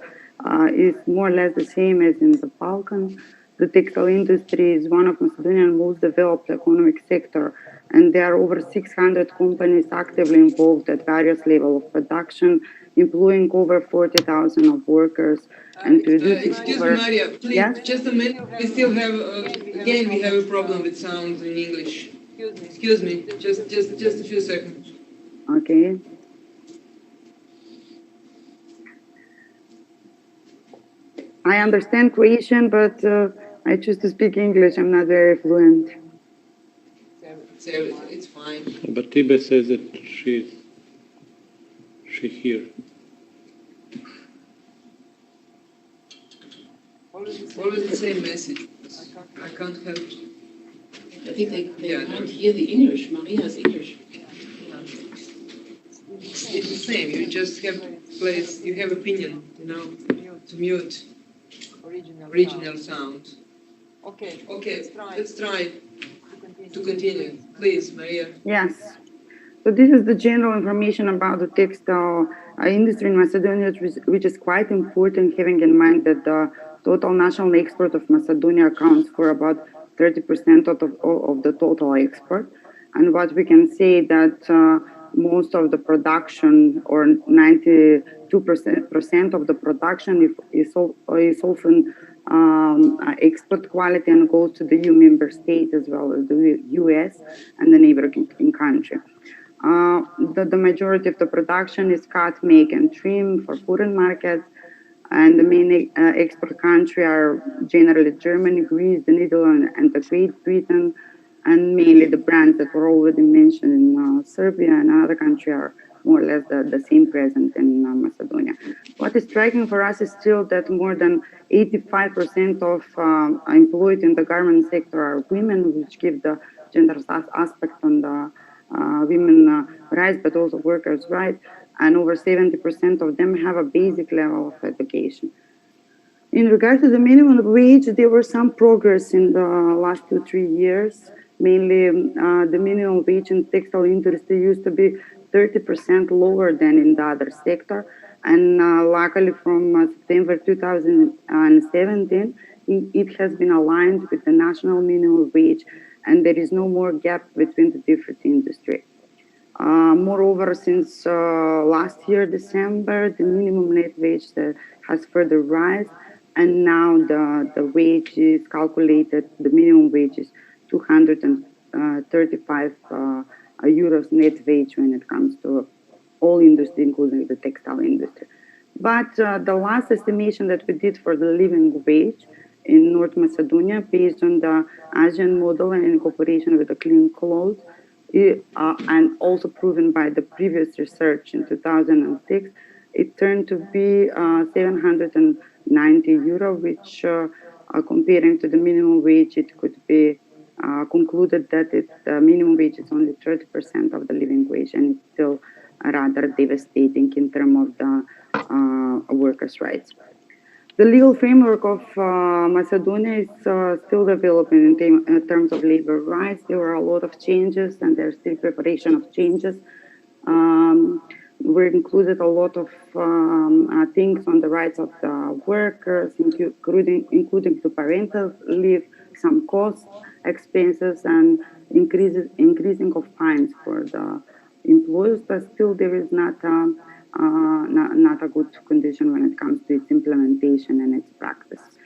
Speaker 17: is more or less the same as in the Balkans. The textile industry is one of Macedonia's most developed economic sector, and there are over 600 companies actively involved at various levels of production, employing over 40,000 of workers and producing
Speaker 12: Excuse
Speaker 17: over...
Speaker 12: me, Maria, please,
Speaker 17: Yes?
Speaker 12: just a minute. We still have, again, we have a problem with sound in English. Excuse me, just a few seconds.
Speaker 17: Okay. I understand Croatian, but I choose to speak English. I'm not very fluent.
Speaker 12: It's fine.
Speaker 18: But Tibe says that she here.
Speaker 12: Always the same message. I can't help.
Speaker 14: I think they can't hear the English. Maria's English.
Speaker 12: It's the same. You just have place. You have opinion. You know, to mute original sound.
Speaker 1: Okay.
Speaker 12: Let's try to continue. Please, Maria.
Speaker 17: Yes. So this is the general information about the textile industry in Macedonia, which is quite important, having in mind that the total national export of Macedonia accounts for about 30% of the total export. And what we can say that most of the production, or 92% of the production is often export quality and goes to the EU member state as well as the US and the neighboring country. The majority of the production is cut, make, and trim for foreign markets, and the main export country are generally Germany, Greece, the Netherlands, and the Great Britain, and mainly the brands that were already mentioned in Serbia and other countries are more or less the same present in Macedonia. What is striking for us is still that more than 85% of employed in the garment sector are women, which give the gender aspect on the women rights, but also workers' rights, and over 70% of them have a basic level of education. In regard to the minimum wage, there was some progress in the last 2-3 years. Mainly, the minimum wage in textile industry used to be 30% lower than in the other sector, and luckily from September 2017, it has been aligned with the national minimum wage, and there is no more gap between the different industries. Moreover, since last year, December, the minimum net wage has further risen, and now the wage is calculated, the minimum wage is 235 euros net wage when it comes to all industry, including the textile industry. But the last estimation that we did for the living wage in North Macedonia, based on the Asian model and in cooperation with the Clean Cloud, and also proven by the previous research in 2006, it turned to be 790 euro, which comparing to the minimum wage, it could be concluded that the minimum wage is only 30% of the living wage, and it's still rather devastating in terms of the workers' rights. The legal framework of Macedonia is still developing in terms of labor rights. There are a lot of changes, and there's still preparation of changes. We included a lot of things on the rights of the workers, including the parental leave, some cost expenses, and increasing of fines for the employers. But still, there is not a good condition when it comes to its implementation and its practice.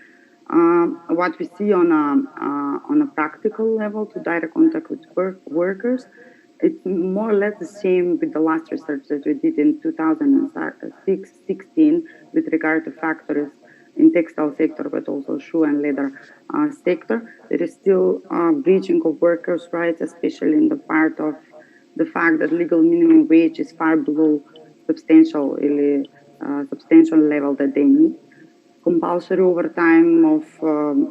Speaker 17: What we see on a practical level to direct contact with workers, it's more or less the same with the last research that we did in 2016 with regard to factories in textile sector, but also shoe and leather sector. There is still breaching of workers' rights, especially in the part of the fact that legal minimum wage is far below substantial level that they need. Compulsory overtime of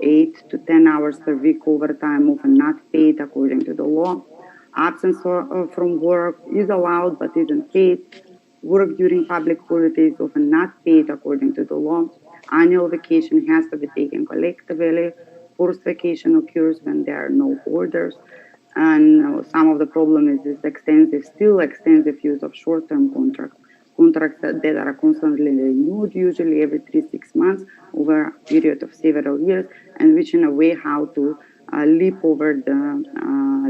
Speaker 17: 8 to 10 hours per week overtime often not paid according to the law. Absence from work is allowed but isn't paid. Work during public holidays often not paid according to the law. Annual vacation has to be taken collectively. Forced vacation occurs when there are no orders. And some of the problem is this still extensive use of short-term contracts that are constantly renewed, usually every 3-6 months over a period of several years, and which in a way how to leap over the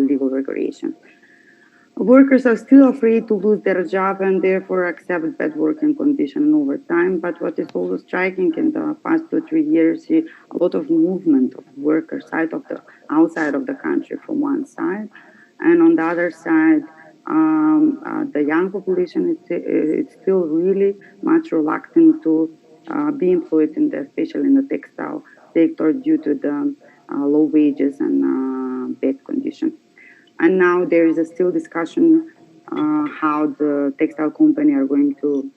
Speaker 17: legal regulation. Workers are still afraid to lose their job and therefore accept bad working conditions over time. But what is also striking in the past 2-3 years is a lot of movement of workers outside of the country from one side, and on the other side, the young population is still really much reluctant to be employed especially in the textile sector due to the low wages and bad conditions. And now there is a still discussion how the textile company are going to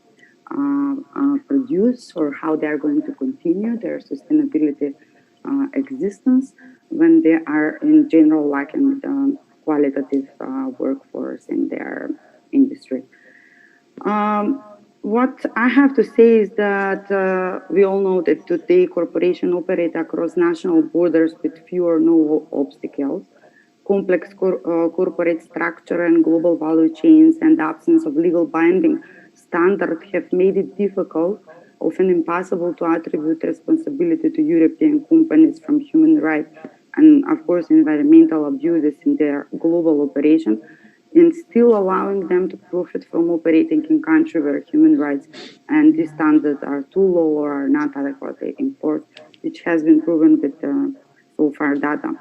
Speaker 17: produce or how they are going to continue their sustainability existence when they are in general lacking the qualitative workforce in their industry. What I have to say is that we all know that today corporations operate across national borders with few or no obstacles. Complex corporate structure and global value chains and the absence of legal binding standards have made it difficult, often impossible, to attribute responsibility to European companies from human rights and, of course, environmental abuses in their global operation, and still allowing them to profit from operating in countries where human rights and these standards are too low or are not adequately enforced, which has been proven with so far data.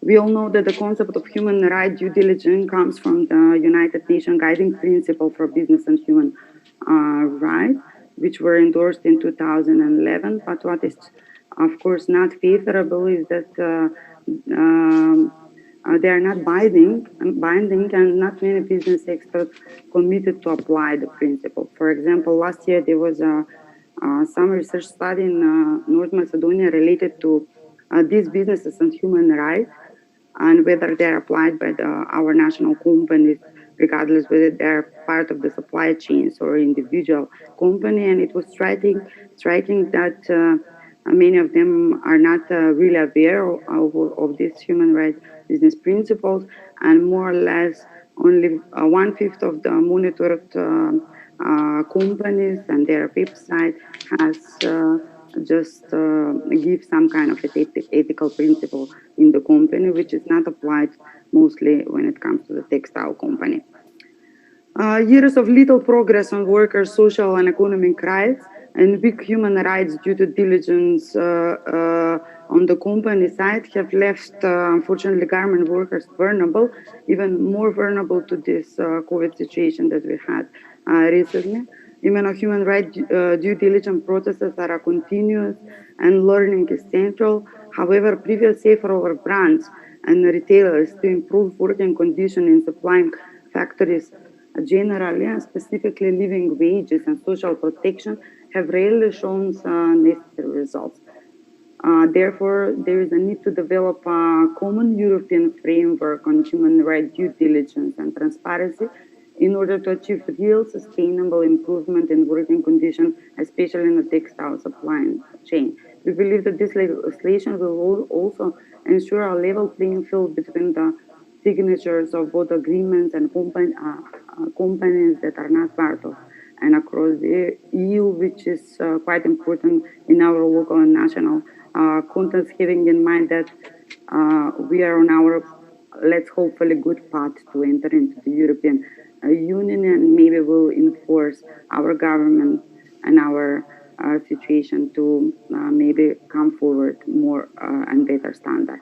Speaker 17: We all know that the concept of human rights due diligence comes from the United Nations Guiding Principle for Business and Human Rights, which were endorsed in 2011. But what is, of course, not favorable is that they are not binding, and not many business experts committed to apply the principle. For example, last year there was some research study in North Macedonia related to these businesses and human rights, and whether they're applied by our national companies, regardless whether they're part of the supply chains or individual company. And it was striking that many of them are not really aware of these human rights business principles, and more or less only 1/5 of the monitored companies and their website has just give some kind of ethical principle in the company, which is not applied mostly when it comes to the textile company. Years of little progress on workers' social and economic rights and weak human rights due to diligence on the company side have left, unfortunately, garment workers vulnerable, even more vulnerable to this COVID situation that we had recently. Even human rights due diligence processes are continuous and learning is central. However, previous safer over brands and retailers to improve working conditions in supplying factories generally, and specifically living wages and social protection, have rarely shown necessary results. Therefore, there is a need to develop a common European framework on human rights due diligence and transparency in order to achieve real sustainable improvement in working conditions, especially in the textile supply chain. We believe that this legislation will also ensure a level playing field between the signatures of both agreements and companies that are not part of and across the EU, which is quite important in our local and national context, having in mind that we are on our, let's hopefully, good path to enter into the European Union, and maybe will enforce our government and our situation to maybe come forward more and better standard.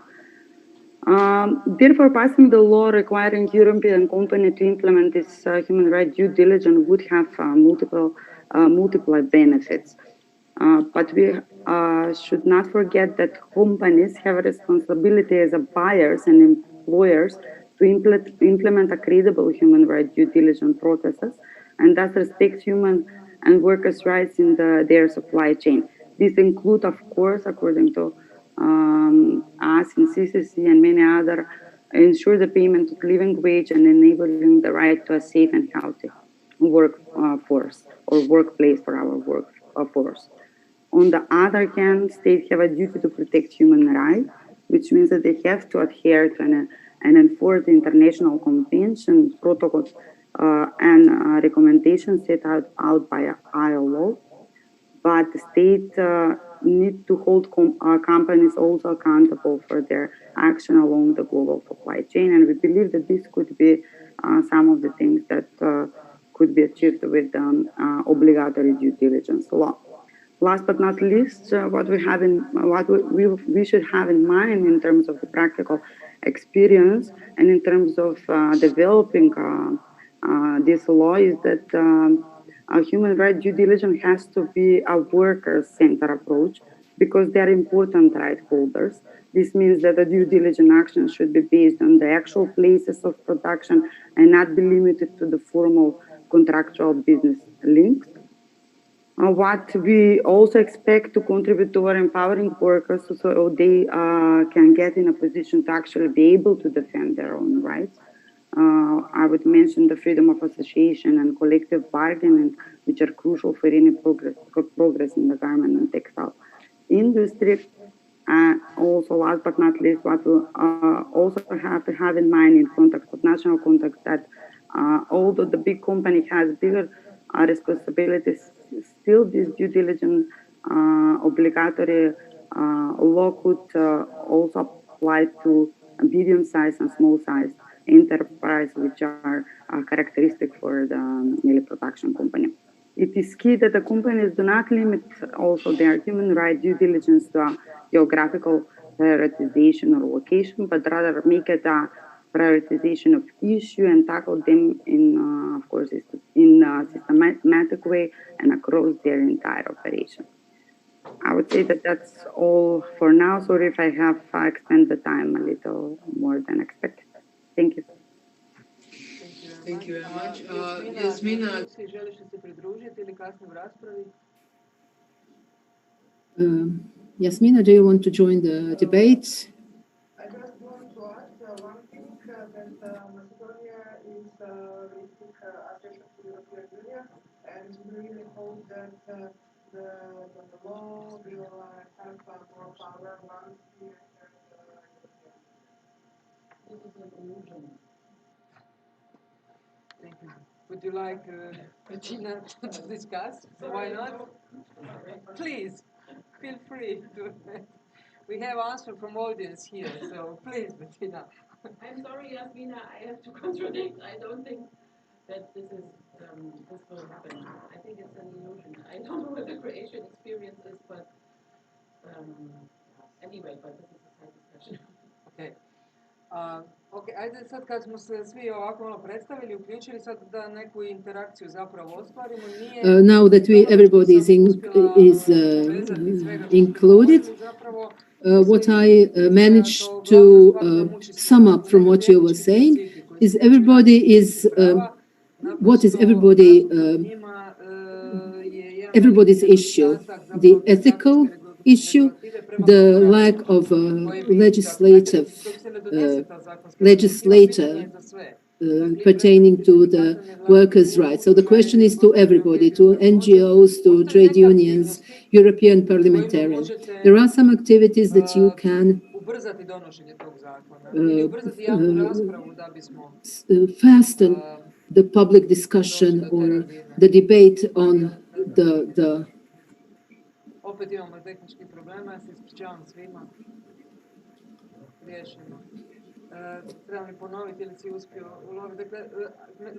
Speaker 17: Therefore, passing the law requiring European company to implement this human rights due diligence would have multiple benefits. But we should not forget that companies have a responsibility as a buyers and employers to implement a credible human rights due diligence processes and thus respect human and workers' rights in their supply chain. These include, of course, according to us in CCC and many other, ensure the payment of living wage and enabling the right to a safe and healthy workforce or workplace for our workforce. On the other hand, states have a duty to protect human rights, which means that they have to adhere to and enforce the international conventions, protocols, and recommendations set out by ILO. But the state need to hold companies also accountable for their action along the global supply chain. And we believe that this could be some of the things that could be achieved with obligatory due diligence law. Last but not least, what we should have in mind in terms of the practical experience and in terms of developing this law is that human rights due diligence has to be a worker-centered approach because they are important right holders. This means that the due diligence action should be based on the actual places of production and not be limited to the formal contractual business links. What we also expect to contribute to our empowering workers so they can get in a position to actually be able to defend their own rights. I would mention the freedom of association and collective bargaining, which are crucial for any progress in the garment and textile industry. Also, last but not least, what we also have to have in mind in context of national context that although the big company has bigger responsibilities, still this due diligence obligatory law could also apply to medium-sized and small-sized enterprise, which are characteristic for the meal production company. It is key that the companies do not limit also their human rights due diligence to a geographical prioritization or location, but rather make it a prioritization of issue and tackle them in, of course, in a systematic way and across their entire operation. I would say that that's all for now. Sorry if I have extended the time a little more than expected. Thank you.
Speaker 12: Thank you very much. Jasmina,
Speaker 1: želiš li se pridružiti ili kasnije u raspravi?
Speaker 13: Yasmina, do you want to join the debate?
Speaker 19: I just want to ask one thing, that Macedonia is waiting accession to the European Union, and we really hope that the law will have more power once we enter the European Union. This is an illusion.
Speaker 1: Thank you. Would you like Bettina to discuss? Why not? Please, feel free to. We have answer from audience here, so please, Bettina.
Speaker 5: I'm sorry, Yasmina, I have to contradict. I don't think that this will happen. I think it's an illusion. I don't know what the Croatian experience is, but anyway, but this is a side discussion.
Speaker 1: Okay. Ok, ajde sad kad smo se svi ovako malo predstavili, uključili sad da neku interakciju zapravo ostvarimo.
Speaker 13: Now that everybody is included, what I managed to sum up from what you were saying is what is everybody's issue, the ethical issue, the lack of legislator pertaining to the workers' rights. So the question is to everybody, to NGOs, to trade unions, European parliamentarians. There are some activities that you can
Speaker 1: ubrzati donošenje tog zakona ili ubrzati javnu raspravu da bismo
Speaker 13: fasten the public discussion or the debate on the
Speaker 1: opet imamo tehničkih problema, ja se ispričavam svima. Riješimo. Trebam li ponoviti ili si uspio uloviti? Dakle,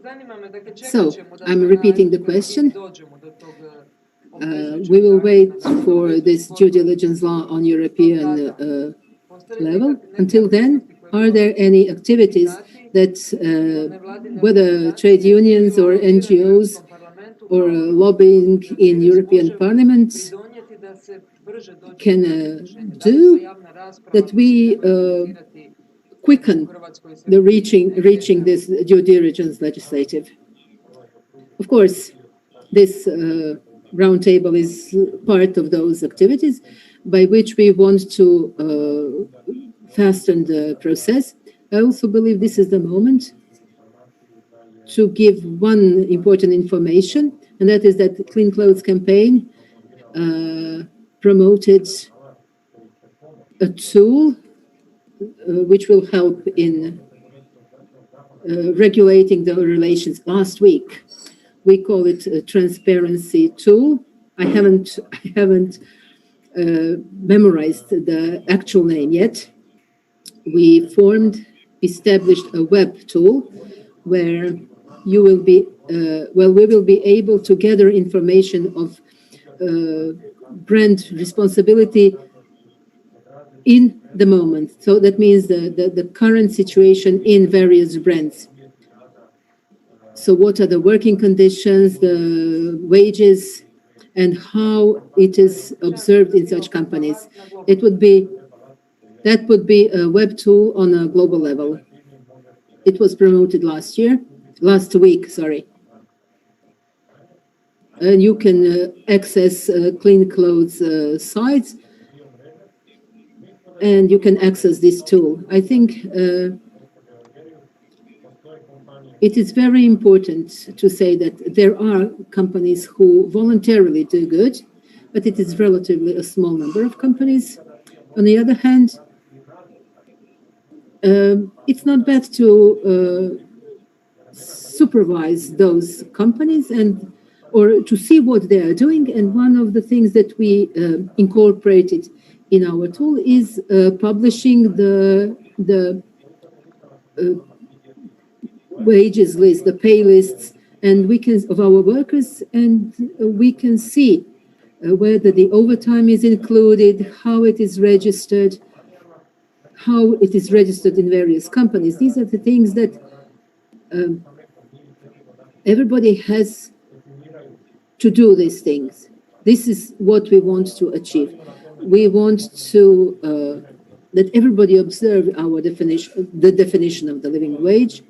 Speaker 1: zanima me, dakle, čekat ćemo da
Speaker 13: I'm repeating the question.
Speaker 1: dođemo do tog
Speaker 13: we will wait for this due diligence law on European level. Until then, are there any activities that whether trade unions or NGOs or lobbying in European Parliament can do that we quicken the reaching this due diligence legislative? Of course, this roundtable is part of those activities by which we want to fasten the process. I also believe this is the moment to give one important information, and that is that the Clean Clothes campaign promoted a tool which will help in regulating the relations. Last week, we call it a transparency tool. I haven't memorized the actual name yet. We established a web tool where you will be, we will be able to gather information of brand responsibility in the moment. So that means the current situation in various brands. So what are the working conditions, the wages, and how it is observed in such companies? That would be a web tool on a global level. It was promoted last week. And you can access Clean Clothes sites, and you can access this tool. I think it is very important to say that there are companies who voluntarily do good, but it is relatively a small number of companies. On the other hand, it's not bad to supervise those companies or to see what they are doing. And one of the things that we incorporated in our tool is publishing the wages list, the pay lists, and of our workers, and we can see whether the overtime is included, how it is registered, in various companies. These are the things that everybody has to do these things. This is what we want to achieve. We want to that everybody observe the definition of the living wage.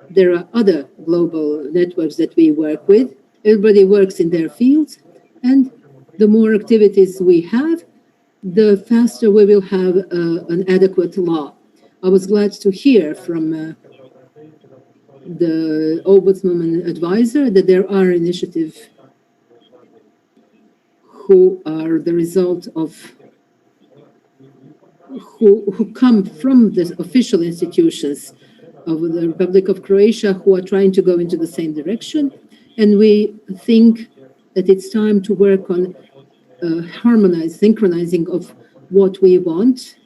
Speaker 13: There are other global networks that we work with. Everybody works in their fields, and the more activities we have, the faster we will have an adequate law. I was glad to hear from the Ombudsman advisor that there are initiatives who are the result of who come from the official institutions of the Republic of Croatia who are trying to go into the same direction. And we think that it's time to work on synchronizing of what we want.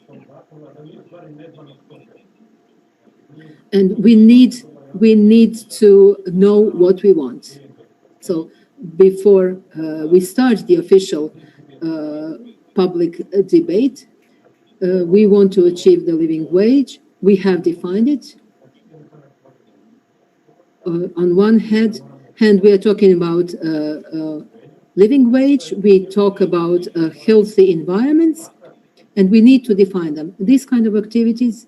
Speaker 13: And we need to know what we want. So before we start the official public debate, we want to achieve the living wage. We have defined it. On one hand, we are talking about living wage. We talk about healthy environments, and we need to define them. These kind of activities,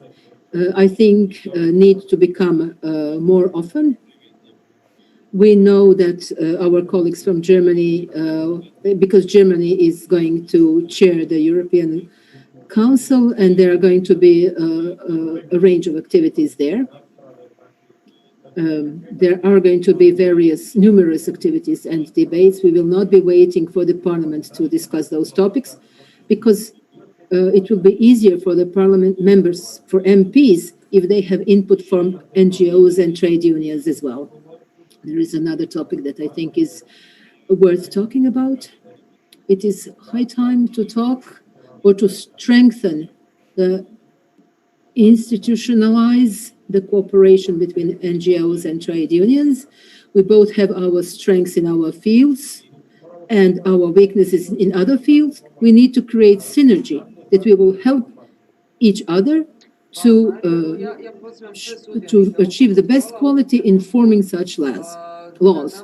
Speaker 13: I think, need to become more often. We know that our colleagues from Germany, because Germany is going to chair the European Council, and there are going to be a range of activities there. there are going to be numerous activities and debates. We will not be waiting for the Parliament to discuss those topics, because it will be easier for the Parliament members, for MPs, if they have input from NGOs and trade unions as well. There is another topic that I think is worth talking about. It is high time to talk or to strengthen institutionalize the cooperation between NGOs and trade unions. We both have our strengths in our fields and our weaknesses in other fields. We need to create synergy that we will help each other to achieve the best quality in forming such laws.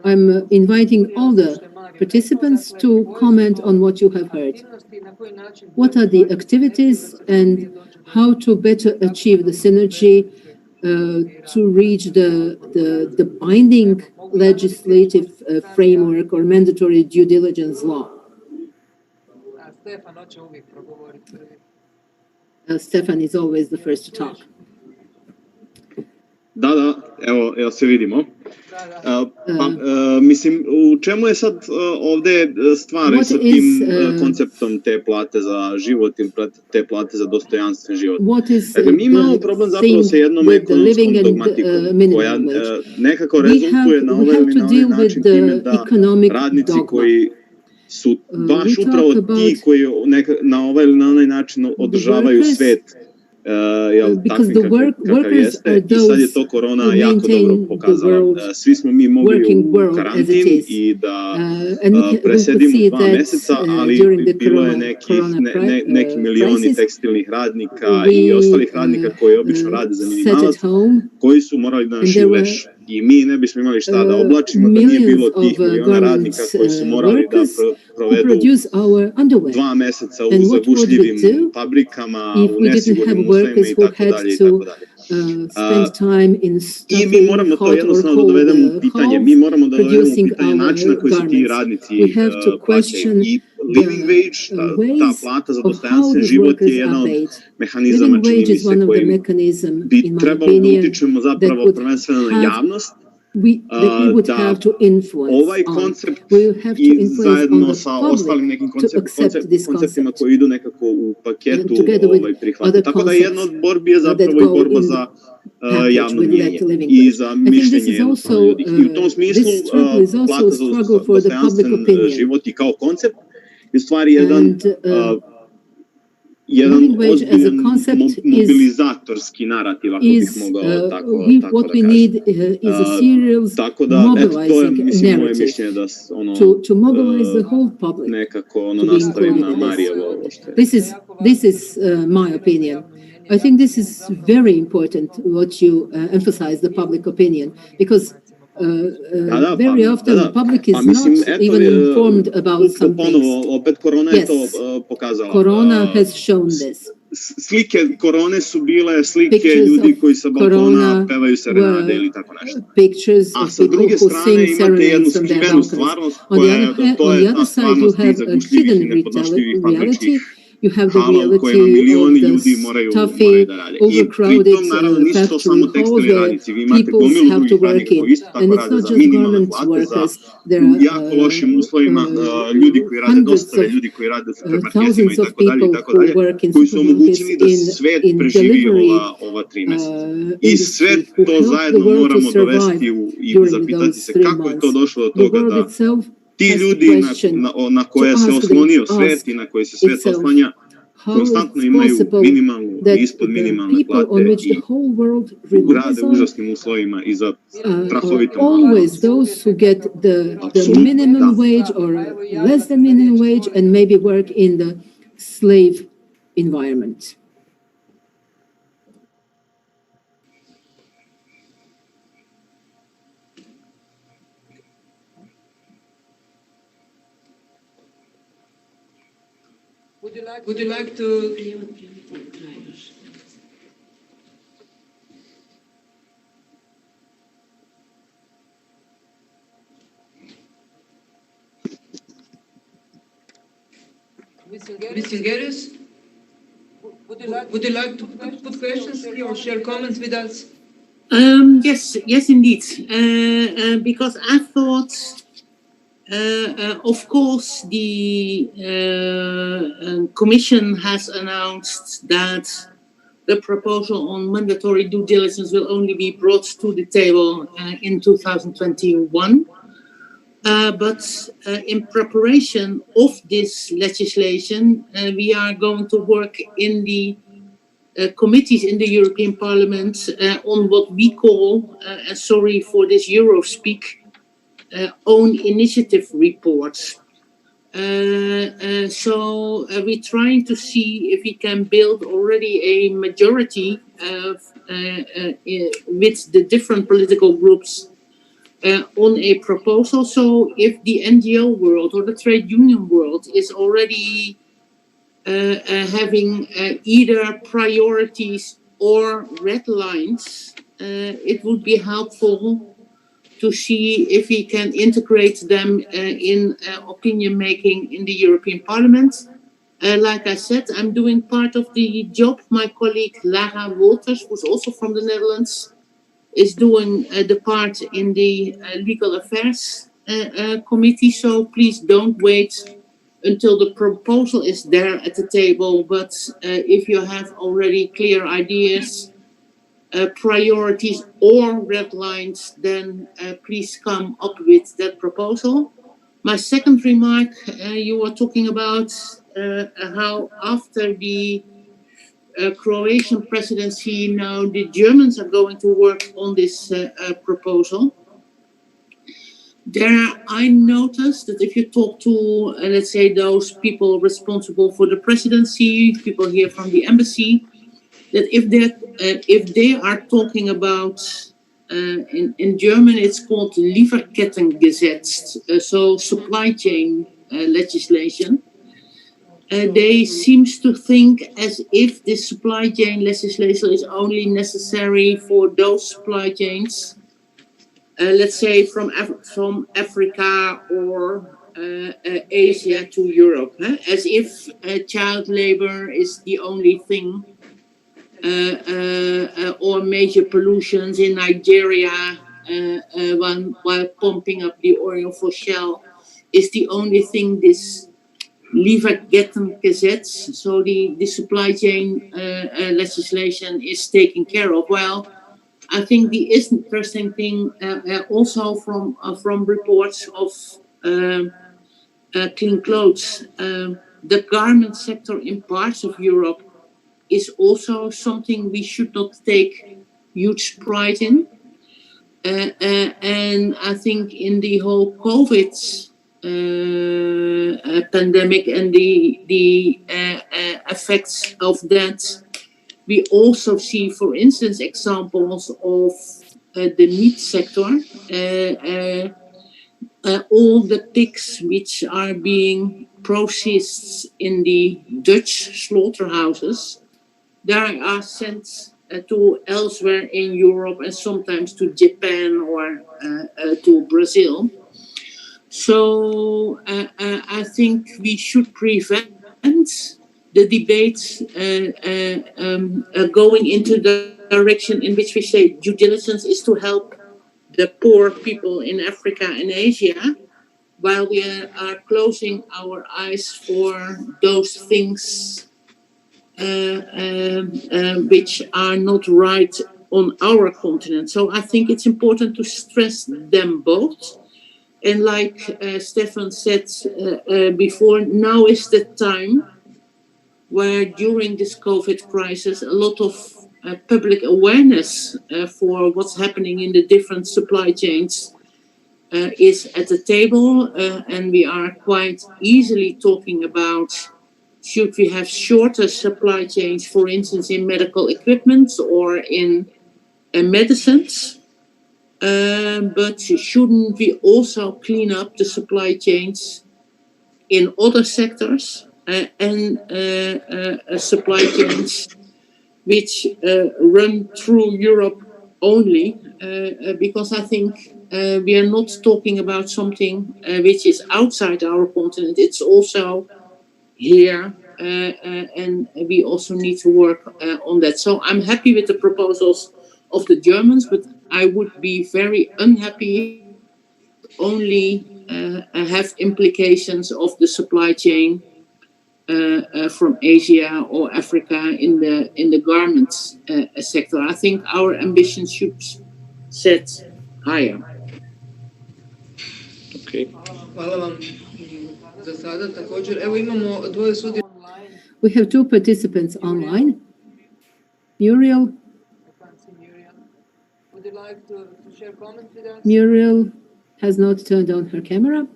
Speaker 13: I'm inviting all the participants to comment on what you have heard. What are the activities and how to better achieve the synergy to reach the binding legislative framework or mandatory due diligence law? Stefan is always the first to talk.
Speaker 11: Da, evo se vidimo. Mislim, u čemu je sad ovde stvar sa tim konceptom te plate za život ili te plate za dostojanstven život? Dakle, mi imamo problem zapravo sa jednom ekonomskom dogmatikom koja nekako rezultuje na ovaj ili na onaj način time da radnici koji su baš upravo ti koji na ovaj ili na onaj način održavaju svet takvim kakav jeste, i sad je to korona jako dobro pokazala. Svi smo mi mogli u karantin i da presedimo 2 meseca, ali bilo je neki milioni tekstilnih radnika i ostalih radnika koji obično rade za minimalac, koji su morali da našiju veš. I mi ne bismo imali šta da oblačimo da nije bilo tih miliona radnika koji su morali da provedu 2 meseca u zagušljivim fabrikama, u nesigurnim uslovima i tako dalje. I mi moramo to jednostavno da dovedemo u pitanje. Mi moramo da dovedemo u pitanje način na koji se ti radnici plaćaju. I living wage, ta plata za dostojanstven život je jedan od mehanizama, čini mi se, koji bi trebalo da utičemo zapravo prvenstveno na javnost, da ovaj koncept i zajedno sa ostalim nekim konceptima koji idu nekako u paketu prihvate. Tako da jedna od borbi je zapravo i borba za javno mnjenje i za mišljenje jednostavno ljudi. I u tom smislu plata za dostojanstven život i kao koncept je u stvari jedan ozbiljan mobilizatorski narativ, ako bih mogao tako da kažem. Tako da, eto, to je, mislim, moje mišljenje da nekako nastavim na Marijevo.
Speaker 13: This is my opinion. I think this is very important what you emphasize, the public opinion, because very often the public is not even informed about some things.
Speaker 11: Opet korona je to pokazala.
Speaker 13: Corona has shown this.
Speaker 11: Slike korone su bile slike ljudi koji sa balkona pevaju serenade ili tako nešto. A sa druge strane imate jednu skrivenu stvarnost koja je, to je ta stvarnost tih zagušljivih i nepodnošljivih fabričkih hala u kojima milioni ljudi moraju da rade. I pritom, naravno, nisu to samo tekstilni radnici. Vi imate gomilu drugih radnika koji isto tako rade za minimalne plate, za jako lošim uslovima, ljudi koji rade dostave, ljudi koji rade u supermarketima i tako dalje, koji su omogućili da svet preživi ova 3 meseca. I sve to zajedno moramo dovesti i zapitati se kako je to došlo do toga da ti ljudi na koje se oslonio svet i na koje se svet oslanja konstantno imaju minimalnu i ispod minimalne plate i rade u užasnim uslovima i za strahovitom.
Speaker 13: Always those who get the minimum wage or less than minimum wage and maybe work in the slave environment.
Speaker 12: Would you like to... Mr. Gerus, would you like to put questions or share comments with us?
Speaker 16: Yes, indeed. Because I thought, of course, the Commission has announced that the proposal on mandatory due diligence will only be brought to the table in 2021. But in preparation of this legislation, we are going to work in the committees in the European Parliament on what we call, sorry for this Eurospeak, own initiative reports. So we're trying to see if we can build already a majority with the different political groups on a proposal. So if the NGO world or the trade union world is already having either priorities or red lines, it would be helpful to see if we can integrate them in opinion making in the European Parliament. Like I said, I'm doing part of the job. My colleague Lara Wolters, who's also from the Netherlands, is doing the part in the Legal Affairs Committee. So please don't wait until the proposal is there at the table. But if you have already clear ideas, priorities or red lines, then please come up with that proposal. My second remark, you were talking about how after the Croatian presidency, now the Germans are going to work on this proposal. There, I noticed that if you talk to, let's say, those people responsible for the presidency, people here from the embassy, that if they are talking about, in German it's called Lieferkettengesetz, so supply chain legislation, they seems to think as if this supply chain legislation is only necessary for those supply chains, let's say from Africa or Asia to Europe, as if child labor is the only thing, or major pollutions in Nigeria while pumping up the oil for Shell is the only thing this Lieferkettengesetz, so the supply chain legislation is taken care of. Well, I think the interesting thing also from reports of clean clothes, the garment sector in parts of Europe is also something we should not take huge pride in. And I think in the whole COVID pandemic and the effects of that, we also see, for instance, examples of the meat sector. All the pigs which are being processed in the Dutch slaughterhouses, they are sent to elsewhere in Europe and sometimes to Japan or to Brazil. So I think we should prevent the debates going into the direction in which we say due diligence is to help the poor people in Africa and Asia, while we are closing our eyes for those things which are not right on our continent. So I think it's important to stress them both. And like Stefan said before, now is the time where during this COVID crisis, a lot of public awareness for what's happening in the different supply chains is at the table. And we are quite easily talking about should we have shorter supply chains, for instance, in medical equipment or in medicines? But shouldn't we also clean up the supply chains in other sectors and supply chains which run through Europe only? Because I think we are not talking about something which is outside our continent. It's also here, and we also need to work on that. So I'm happy with the proposals of the Germans, but I would be very unhappy only have implications of the supply chain from Asia or Africa in the garments sector. I think our ambitions should set higher.
Speaker 8: Okay.
Speaker 12: Hvala vam za sada. Također, evo imamo dvoje sudija.
Speaker 13: We have two participants online. Muriel.
Speaker 1: I can't see Muriel. Would you like to share comments with us?
Speaker 13: Muriel has not turned on her camera.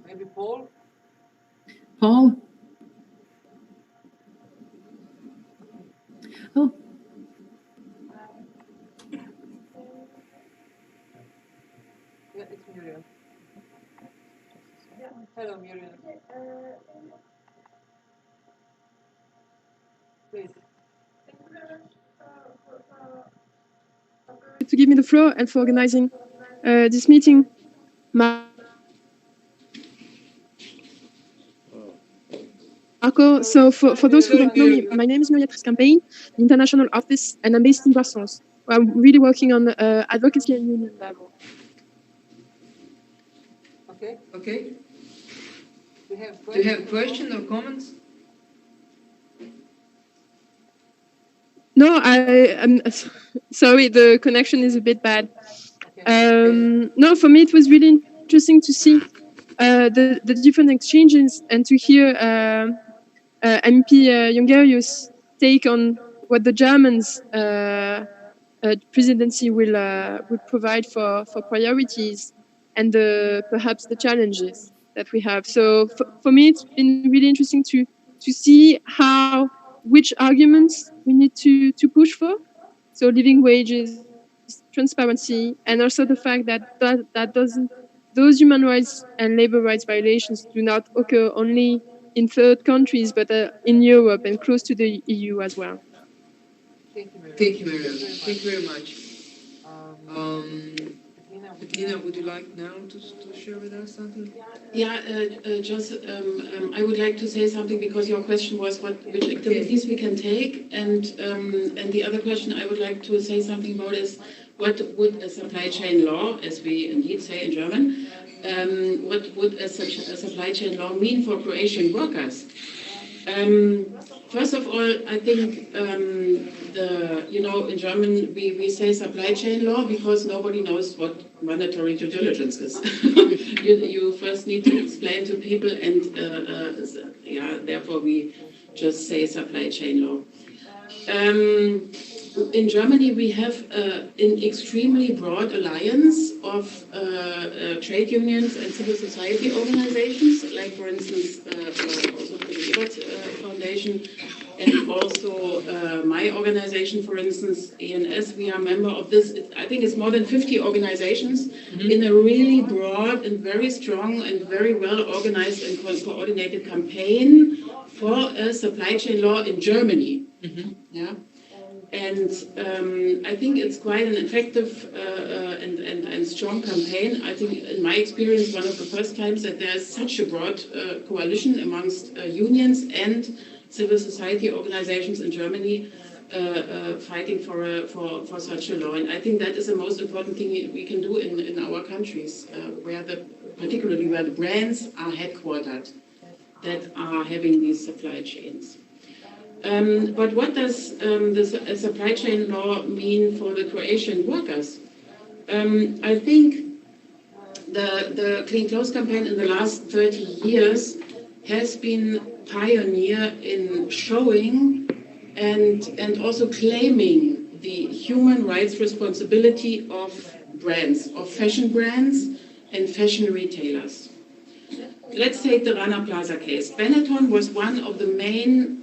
Speaker 1: Maybe Paul?
Speaker 13: Paul? Oh.
Speaker 1: Yeah, it's Muriel. Hello, Muriel. Please.
Speaker 20: To give me the floor and for organizing this meeting. Marco, so for those who don't know me, my name is Muriel Campaign, the international office, and I'm based in Brussels. I'm really working on advocacy and union level.
Speaker 1: Okay.
Speaker 12: Okay.
Speaker 1: Do
Speaker 12: you have questions or comments?
Speaker 20: No, I'm sorry, the connection is a bit bad. No, for me it was really interesting to see the different exchanges and to hear MP Jongerius' take on what the Germans presidency will provide for priorities and perhaps the challenges that we have. So for me, it's been really interesting to see which arguments we need to push for. So living wages, transparency, and also the fact that those human rights and labor rights violations do not occur only in third countries, but in Europe and close to the EU as well.
Speaker 12: Thank you, Miriam. Thank you very much. Bettina, would you like now to share with us something?
Speaker 14: Yeah, just I would like to say something because your question was which activities we can take, and the other question I would like to say something about is what would a supply chain law, as we indeed say in German, what would a supply chain law mean for Croatian workers? First of all, I think in German we say supply chain law because nobody knows what mandatory due diligence is. you first need to explain to people, and therefore we just say supply chain law. In Germany, we have an extremely broad alliance of trade unions and civil society organizations, like, for instance, also the Ebert Foundation, and also my organization, for instance, ENS. We are a member of this. I think it's more than 50 organizations in a really broad and very strong and very well organized and coordinated campaign for a supply chain law in Germany. Yeah. And I think it's quite an effective and strong campaign. I think, in my experience, one of the first times that there's such a broad coalition amongst unions and civil society organizations in Germany fighting for such a law. And I think that is the most important thing we can do in our countries, particularly where the brands are headquartered, that are having these supply chains. But what does the supply chain law mean for the Croatian workers? I think the Clean Clothes campaign in the last 30 years has been pioneer in showing and also claiming the human rights responsibility of brands, of fashion brands and fashion retailers. Let's take the Rana Plaza case. Benetton was one of the main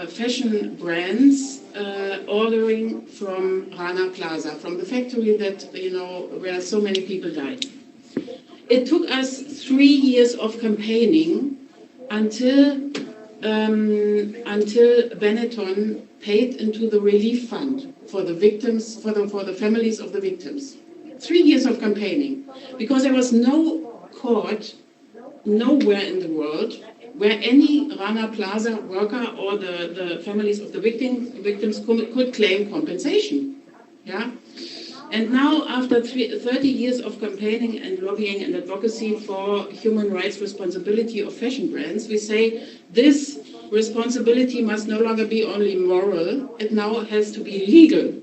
Speaker 14: fashion brands ordering from Rana Plaza, from the factory that, where so many people died. It took us 3 years of campaigning until Benetton paid into the relief fund for the victims, for the families of the victims. 3 years of campaigning, because there was no court
Speaker 21: nowhere in the world where any Rana Plaza worker or the families of the victims could claim compensation. Yeah? And now, after 30 years of campaigning and lobbying and advocacy for human rights responsibility of fashion brands, we say this responsibility must no longer be only moral, it now has to be legal.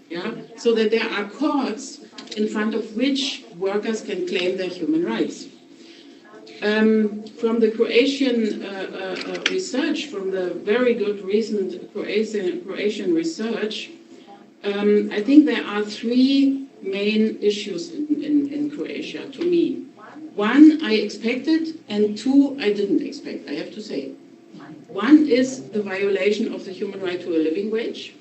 Speaker 21: Yeah? So that there are courts in front of which workers can claim their human rights. From the Croatian research, from the very good recent Croatian research, I think there are three main issues in Croatia, to me. One I expected, and two I didn't expect, I have to say. One is the violation of the human right to a living wage,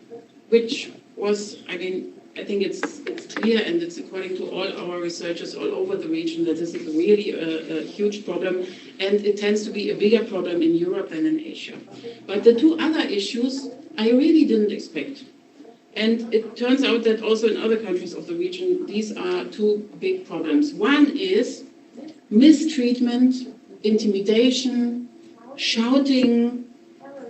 Speaker 21: which was, I think it's clear, and it's according to all our researchers all over the region, that this is really a huge problem, and it tends to be a bigger problem in Europe than in Asia. But the two other issues I really didn't expect. And it turns out that also in other countries of the region, these are two big problems. One is mistreatment, intimidation, shouting,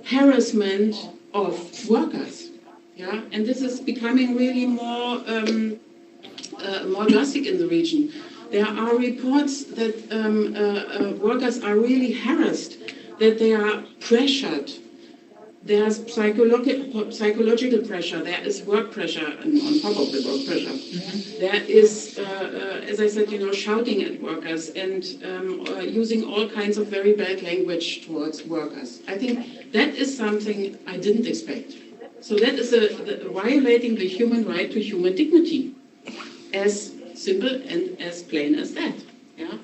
Speaker 21: harassment of workers. Yeah? And this is becoming really more drastic in the region. There are reports that workers are really harassed, that they are pressured. There's psychological pressure, there is work pressure on top of the work pressure. There is, as I said, shouting at workers and using all kinds of very bad language towards workers. I think that is something I didn't expect. So that is violating the human right to human dignity, as simple and as plain as that. Yeah?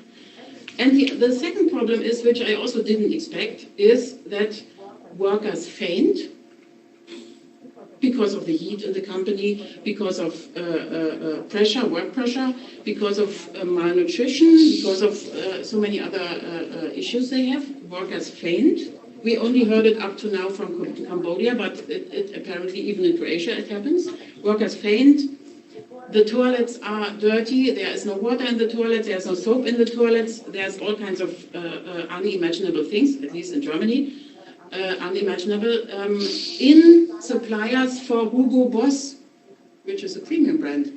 Speaker 21: And the second problem is, which I also didn't expect, is that workers faint because of the heat in the company, because of pressure, work pressure, because of malnutrition, because of so many other issues they have. Workers faint. We only heard it up to now from Cambodia, but it apparently even in Croatia it happens. Workers faint. The toilets are dirty. There is no water in the toilets. There's no soap in the toilets. There's all kinds of unimaginable things, at least in Germany. Unimaginable, in suppliers for Hugo Boss, which is a premium brand,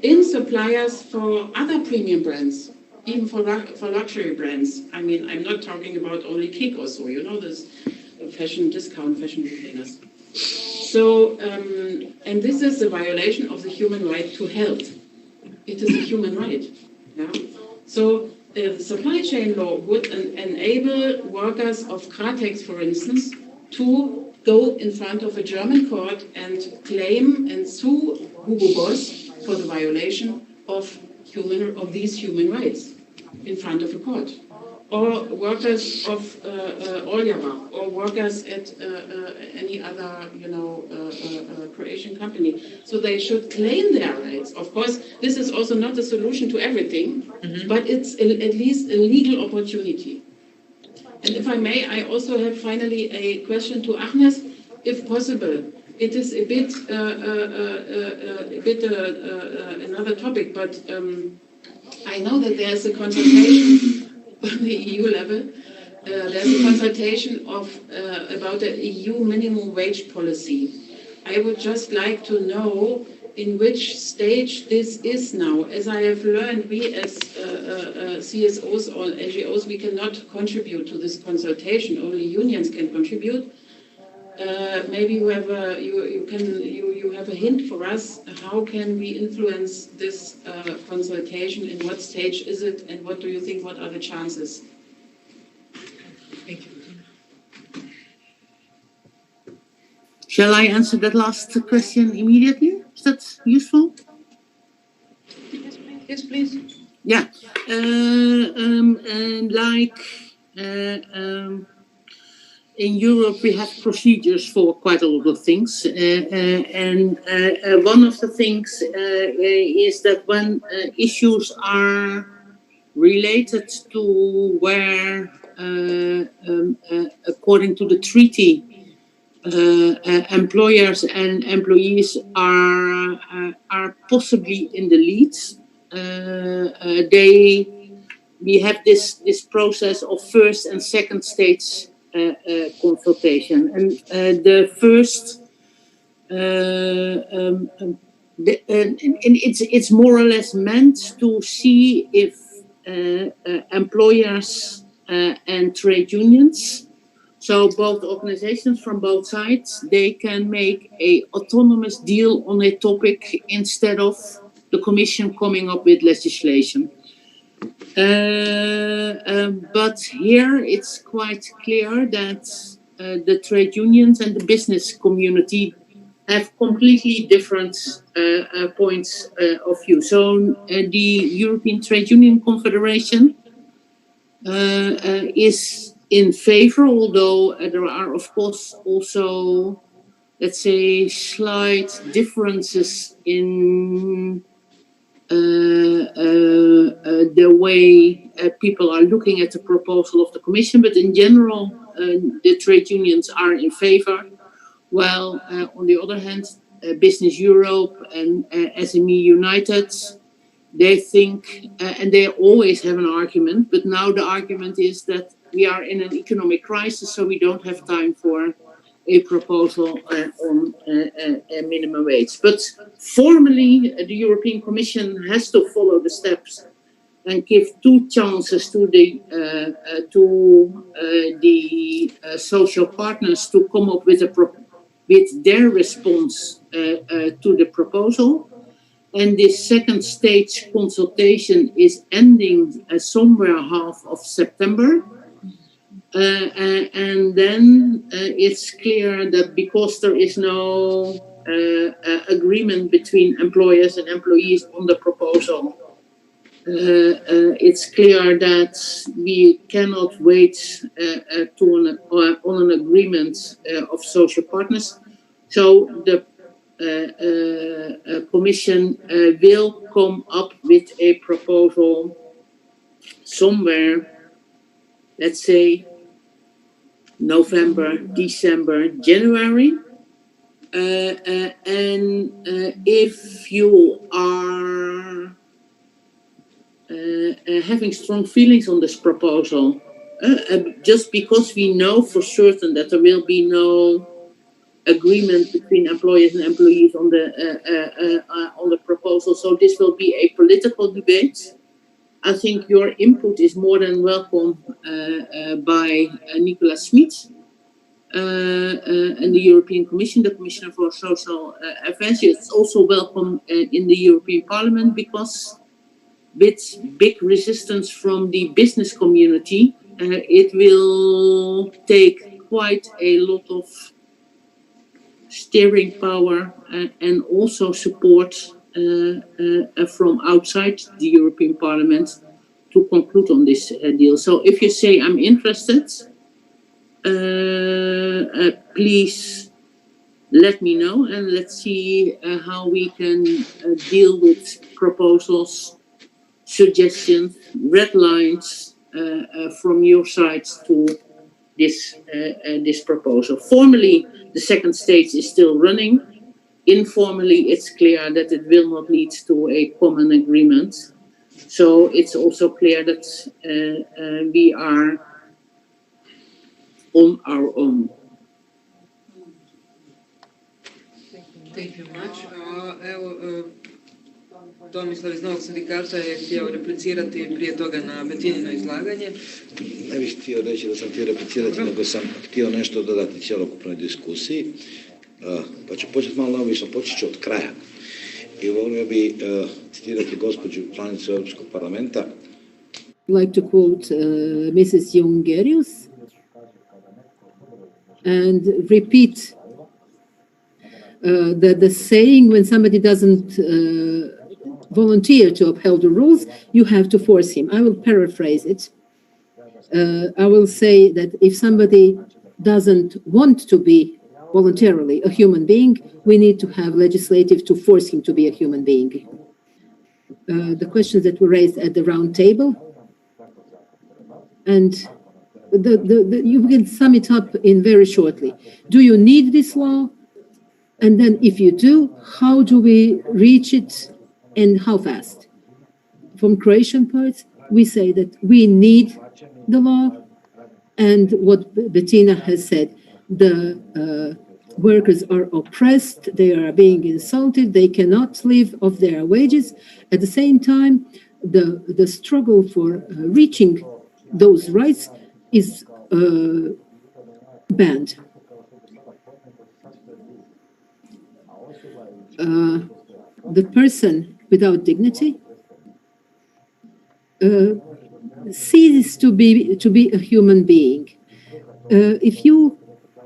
Speaker 21: in suppliers for other premium brands, even for luxury brands. I mean, I'm not talking about only Kik or so, this fashion discount, fashion retailers. So, and this is a violation of the human right to health. It is a human right. Yeah? So, the supply chain law would enable workers of Kratex, for instance, to go in front of a German court and claim and sue Hugo Boss for the violation of these human rights in front of a court. Or workers of Oljava, or workers at any other, Croatian company. So they should claim their rights. Of course, this is also not the solution to everything, but it's at least a legal opportunity. And if I may, I also have finally a question to Agnes, if possible. It is a bit another topic, but I know that there's a consultation on the EU level. There's a consultation about the EU minimum wage policy. I would just like to know in which stage this is now. As I have learned, we as CSOs or NGOs, we cannot contribute to this consultation. Only unions can contribute. Maybe you have a hint for us. How can we influence this consultation? In what stage is it? And what do you think? What are the chances? Thank you.
Speaker 16: Shall I answer that last question immediately? Is that useful?
Speaker 21: Yes, please.
Speaker 16: Yeah. In Europe, we have procedures for quite a lot of things. And one of the things is that when issues are related to where, according to the treaty, employers and employees are possibly in the lead. we have this process of first and second stage consultation, and the first. It's more or less meant to see if employers and trade unions, so both organizations from both sides, they can make a autonomous deal on a topic instead of the Commission coming up with legislation. But here it's quite clear that the trade unions and the business community have completely different points of view. So the European Trade Union Confederation is in favor, although there are, of course, also, let's say, slight differences in the way people are looking at the proposal of the Commission. But in general, the trade unions are in favor. While on the other hand, Business Europe and SME United, they think, and they always have an argument, but now the argument is that we are in an economic crisis, so we don't have time for a proposal on a minimum wage. But formally, the European Commission has to follow the steps and give two chances to the social partners to come up with with their response to the proposal. And this second stage consultation is ending somewhere half of September. And then it's clear that because there is no agreement between employers and employees on the proposal, it's clear that we cannot wait on an agreement of social partners. So the Commission will come up with a proposal somewhere, let's say, November, December, January. And if you are having strong feelings on this proposal, just because we know for certain that there will be no agreement between employers and employees on the proposal, so this will be a political debate. I think your input is more than welcome by Nicolas Schmid and the European Commission, the Commissioner for Social Affairs. It's also welcome in the European Parliament because with big resistance from the business community, it will take quite a lot of steering power and also support from outside the European Parliament to conclude on this deal. So if you say I'm interested, please let me know and let's see how we can deal with proposals, suggestions, red lines from your side to this proposal. Formally, the second stage is still running. Informally, it's clear that it will not lead to a common agreement. So it's also clear that we are on our own.
Speaker 12: Thank you much. Tomislav iz Novog sindikata je htio replicirati prije toga na Betinino izlaganje.
Speaker 15: Ne bih htio reći da sam htio replicirati, nego sam htio nešto dodati cjelokupnoj diskusiji. Pa ću početi malo neobično, počet ću od kraja. I volio bi citirati gospođu članicu Europskog parlamenta.
Speaker 13: Like to quote Mrs. Jongerius and repeat the saying, when somebody doesn't volunteer to uphold the rules, you have to force him. I will paraphrase it. I will say that if somebody doesn't want to be voluntarily a human being, we need to have legislative to force him to be a human being. The questions that were raised at the round table, and you can sum it up in very shortly. Do you need this law? And then if you do, how do we reach it and how fast? From Croatian part, we say that we need the law, and what Bettina has said, the workers are oppressed, they are being insulted, they cannot live off their wages. At the same time, the struggle for reaching those rights is banned. The person without dignity ceases to be a human being. If you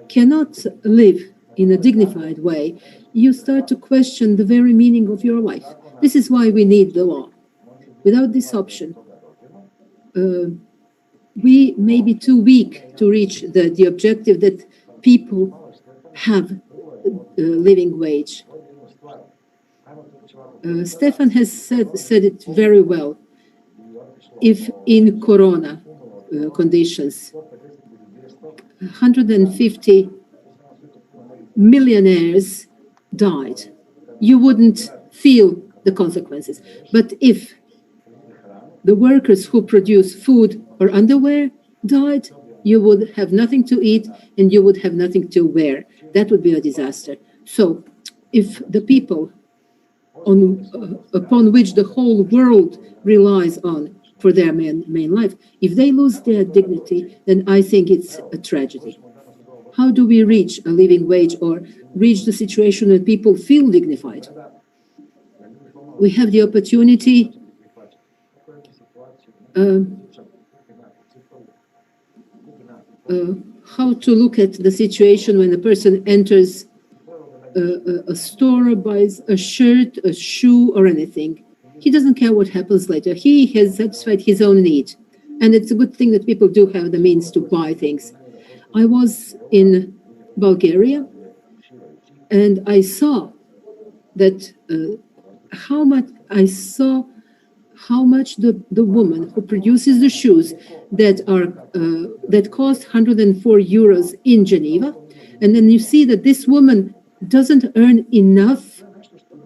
Speaker 13: cannot live in a dignified way, you start to question the very meaning of your life. This is why we need the law. Without this option, we may be too weak to reach the objective that people have a living wage. Stefan has said it very well. If in Corona conditions, 150 millionaires died, you wouldn't feel the consequences. But if the workers who produce food or underwear died, you would have nothing to eat and you would have nothing to wear. That would be a disaster. So if the people upon which the whole world relies on for their main life, if they lose their dignity, then I think it's a tragedy. How do we reach a living wage or reach the situation where people feel dignified? We have the opportunity how to look at the situation when a person enters a store, buys a shirt, a shoe, or anything. He doesn't care what happens later. He has satisfied his own need. And it's a good thing that people do have the means to buy things. I was in Bulgaria and I saw that how much the woman who produces the shoes that cost 104 euros in Geneva, and then you see that this woman doesn't earn enough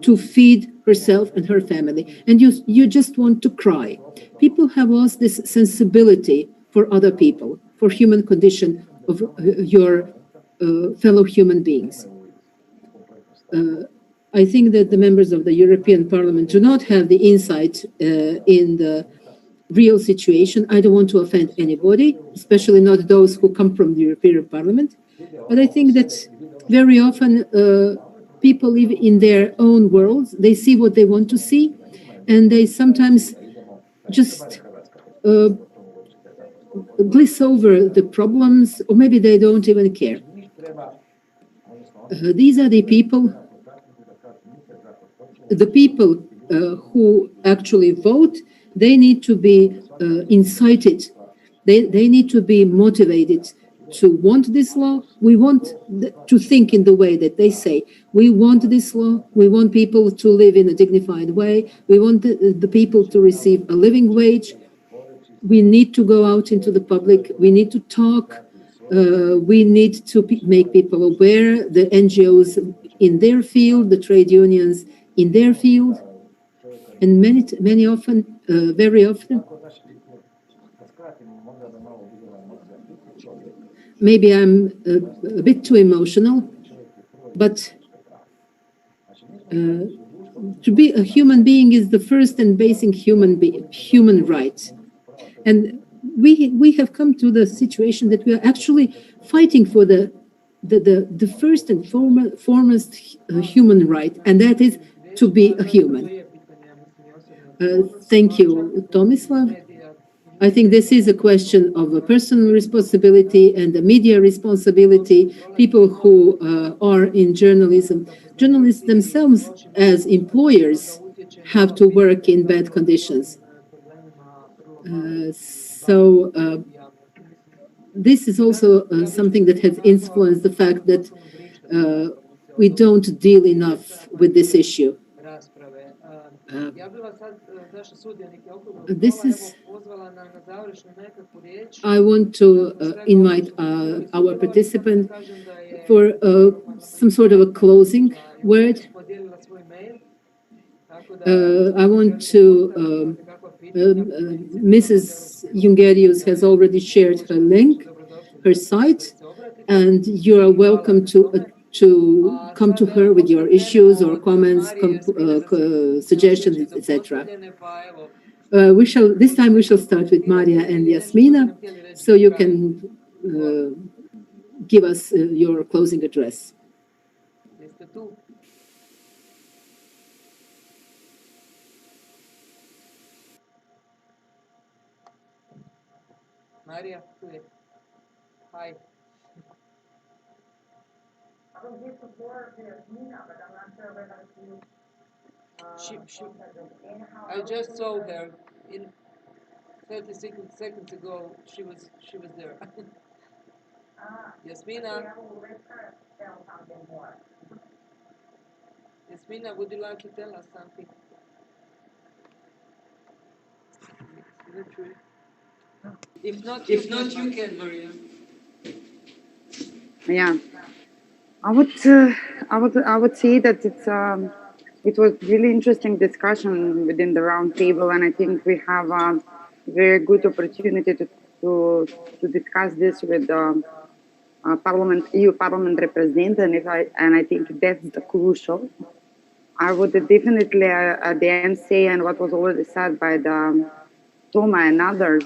Speaker 13: to feed herself and her family, and you just want to cry. People have lost this sensibility for other people, for human condition of your fellow human beings. I think that the members of the European Parliament do not have the insight in the real situation. I don't want to offend anybody, especially not those who come from the European Parliament. But I think that very often people live in their own worlds. They see what they want to see, and they sometimes just gliss over the problems, or maybe they don't even care. These are the people who actually vote. They need to be incited. They need to be motivated to want this law. We want to think in the way that they say. We want this law. We want people to live in a dignified way. We want the people to receive a living wage. We need to go out into the public. We need to talk. We need to make people aware, the NGOs in their field, the trade unions in their field. And very often, maybe I'm a bit too emotional, but to be a human being is the first and basic human right. And we have come to the situation that we are actually fighting for the first and foremost human right, and that is to be a human. Thank you, Tomislav. I think this is a question of a personal responsibility and a media responsibility. People who are in journalism, journalists themselves as employers have to work in bad conditions. So this is also something that has influenced the fact that we don't deal enough with this issue. I want to invite our participant for some sort of a closing word. I want to Mrs. Jungerius has already shared her link, her site, and you are welcome to come to her with your issues or comments, suggestions, etc. This time we shall start with Maria and Yasmina, so you can give us your closing address.
Speaker 1: Maria, hi.
Speaker 6: I will give the floor to Yasmina, but I'm not sure whether
Speaker 1: I just saw her in 30 seconds ago. She was there. Yasmina. Yasmina, would you like to tell us something? If not, you can, Maria.
Speaker 17: Yeah, I would say that it was really interesting discussion within the round table, and I think we have a very good opportunity to discuss this with EU Parliament representative, and I think that's the crucial. I would definitely at the end say, and what was already said by the Toma and others,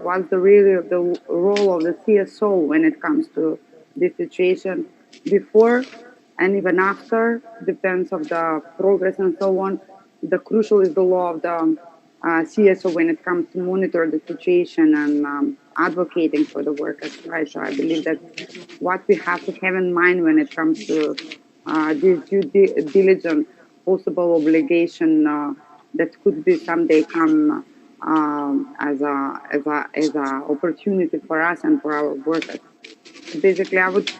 Speaker 17: what's the role of the CSO when it comes to this situation before and even after, depends of the progress and so on. The crucial is the law of the CSO when it comes to monitor the situation and advocating for the workers' rights. So I believe that what we have to have in mind when it comes to this due diligence possible obligation that could be someday come as a opportunity for us and for our workers. Basically, I would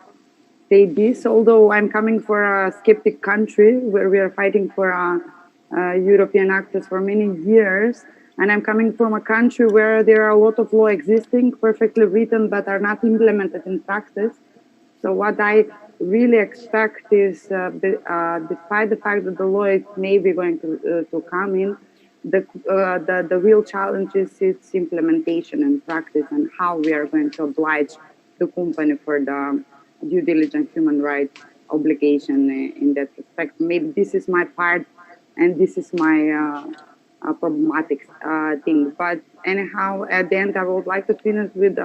Speaker 17: say this, although I'm coming from a skeptic country where we are fighting for European access for many years, and I'm coming from a country where there are a lot of law existing, perfectly written, but are not implemented in practice. So what I really expect is, despite the fact that the law is maybe going to come in, the real challenge is its implementation and practice and how we are going to oblige the company for the due diligence human rights obligation in that respect. Maybe this is my part and this is my problematic thing. But anyhow, at the end, I would like to finish with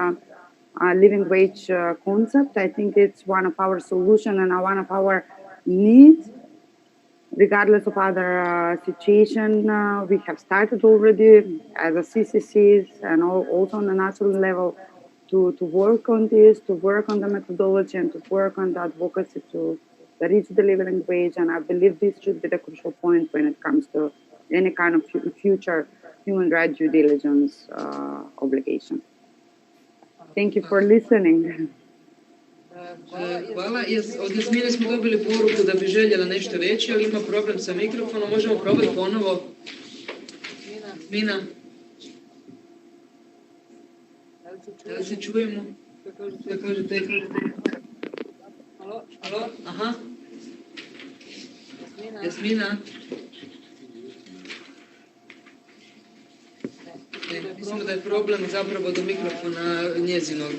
Speaker 17: living wage concept. I think it's one of our solutions and one of our needs. Regardless of other situation, we have started already as a CCCs and also on the national level to work on this, to work on the methodology and to work on the advocacy to reach the living wage. And I believe this should be the crucial point when it comes to any kind of future human rights due diligence obligation. Thank you for listening.
Speaker 12: Hvala. Od Jasmine smo dobili poruku da bi željela nešto reći, ali ima problem sa mikrofonom. Možemo probati ponovo. Jasmina. Da li se čujemo? Da kažete? Alo? Aha. Jasmina. Mislimo da je problem zapravo do mikrofona njezinog.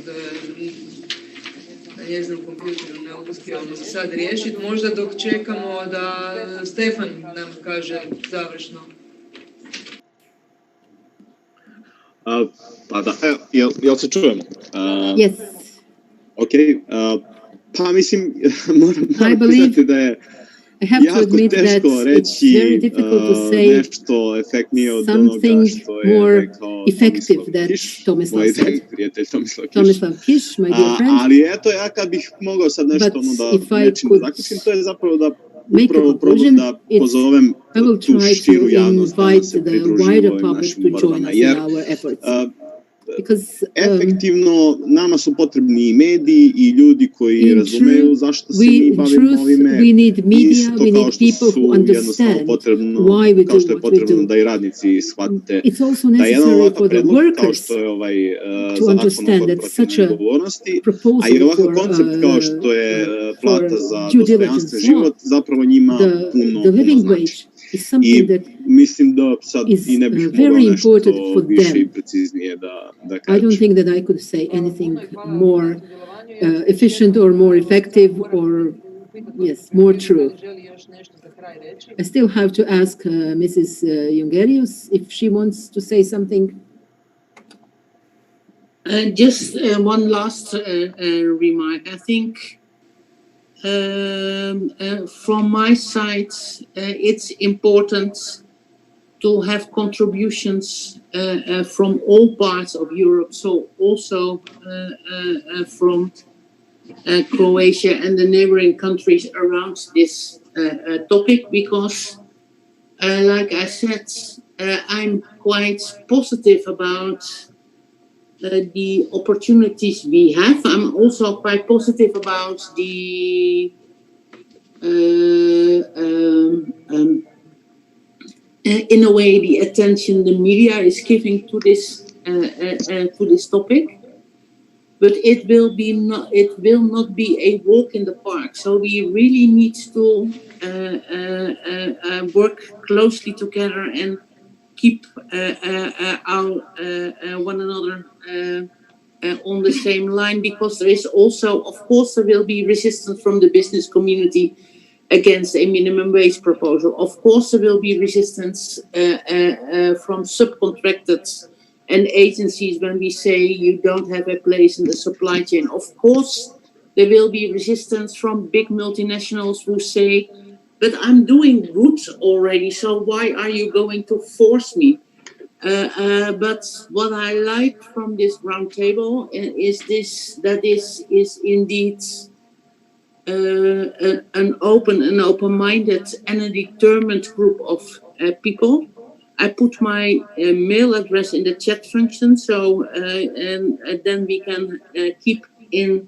Speaker 12: Na njezinom kompjuteru ne uspijemo sad riješiti. Možda dok čekamo da Stefan nam kaže završno.
Speaker 11: Pa da, jel se čujemo?
Speaker 13: Yes.
Speaker 11: Ok, pa mislim, moram priznati da je jako teško reći nešto efektnije od onoga što je rekao Tomislav Kiš, moj prijatelj Tomislav Kiš. Ali eto, ja kad bih mogao sad nešto da nečim da zaključim, to je zapravo da upravo probam da pozovem tu širu javnost da se pridruži ovim našim borbama, jer efektivno nama su potrebni i mediji i ljudi koji razumeju zašto se mi bavimo ovime, isto kao što su jednostavno potrebno, kao što je potrebno da i radnici shvatite da jedan ovakav predlog kao što je ovaj zakon o korporativnoj odgovornosti, a i ovakav koncept kao što je plata za dostojanstven život, zapravo njima puno znači.
Speaker 13: is something that
Speaker 11: mislim da sad
Speaker 13: is
Speaker 11: i ne bih mogao
Speaker 13: very
Speaker 11: nešto
Speaker 13: important for
Speaker 11: više i
Speaker 13: them.
Speaker 11: preciznije da
Speaker 13: I don't
Speaker 11: kažem.
Speaker 13: think that I could say anything more efficient or more effective or, yes, more true. I still have to ask Mrs. Jungerius if she wants to say something.
Speaker 16: Just one last remark. I think from my side, it's important to have contributions from all parts of Europe, so also from Croatia and the neighboring countries around this topic, because, like I said, I'm quite positive about the opportunities we have. I'm also quite positive about the in a way, the attention the media is giving to this topic, but it will not be a walk in the park. So we really need to work closely together and keep one another on the same line, because there is also, of course, there will be resistance from the business community against a minimum wage proposal. Of course, there will be resistance from subcontractors and agencies when we say you don't have a place in the supply chain. Of course, there will be resistance from big multinationals who say, but I'm doing good already, so why are you going to force me? But what I like from this roundtable is that this is indeed an open-minded and a determined group of people. I put my mail address in the chat function, so and then we can keep in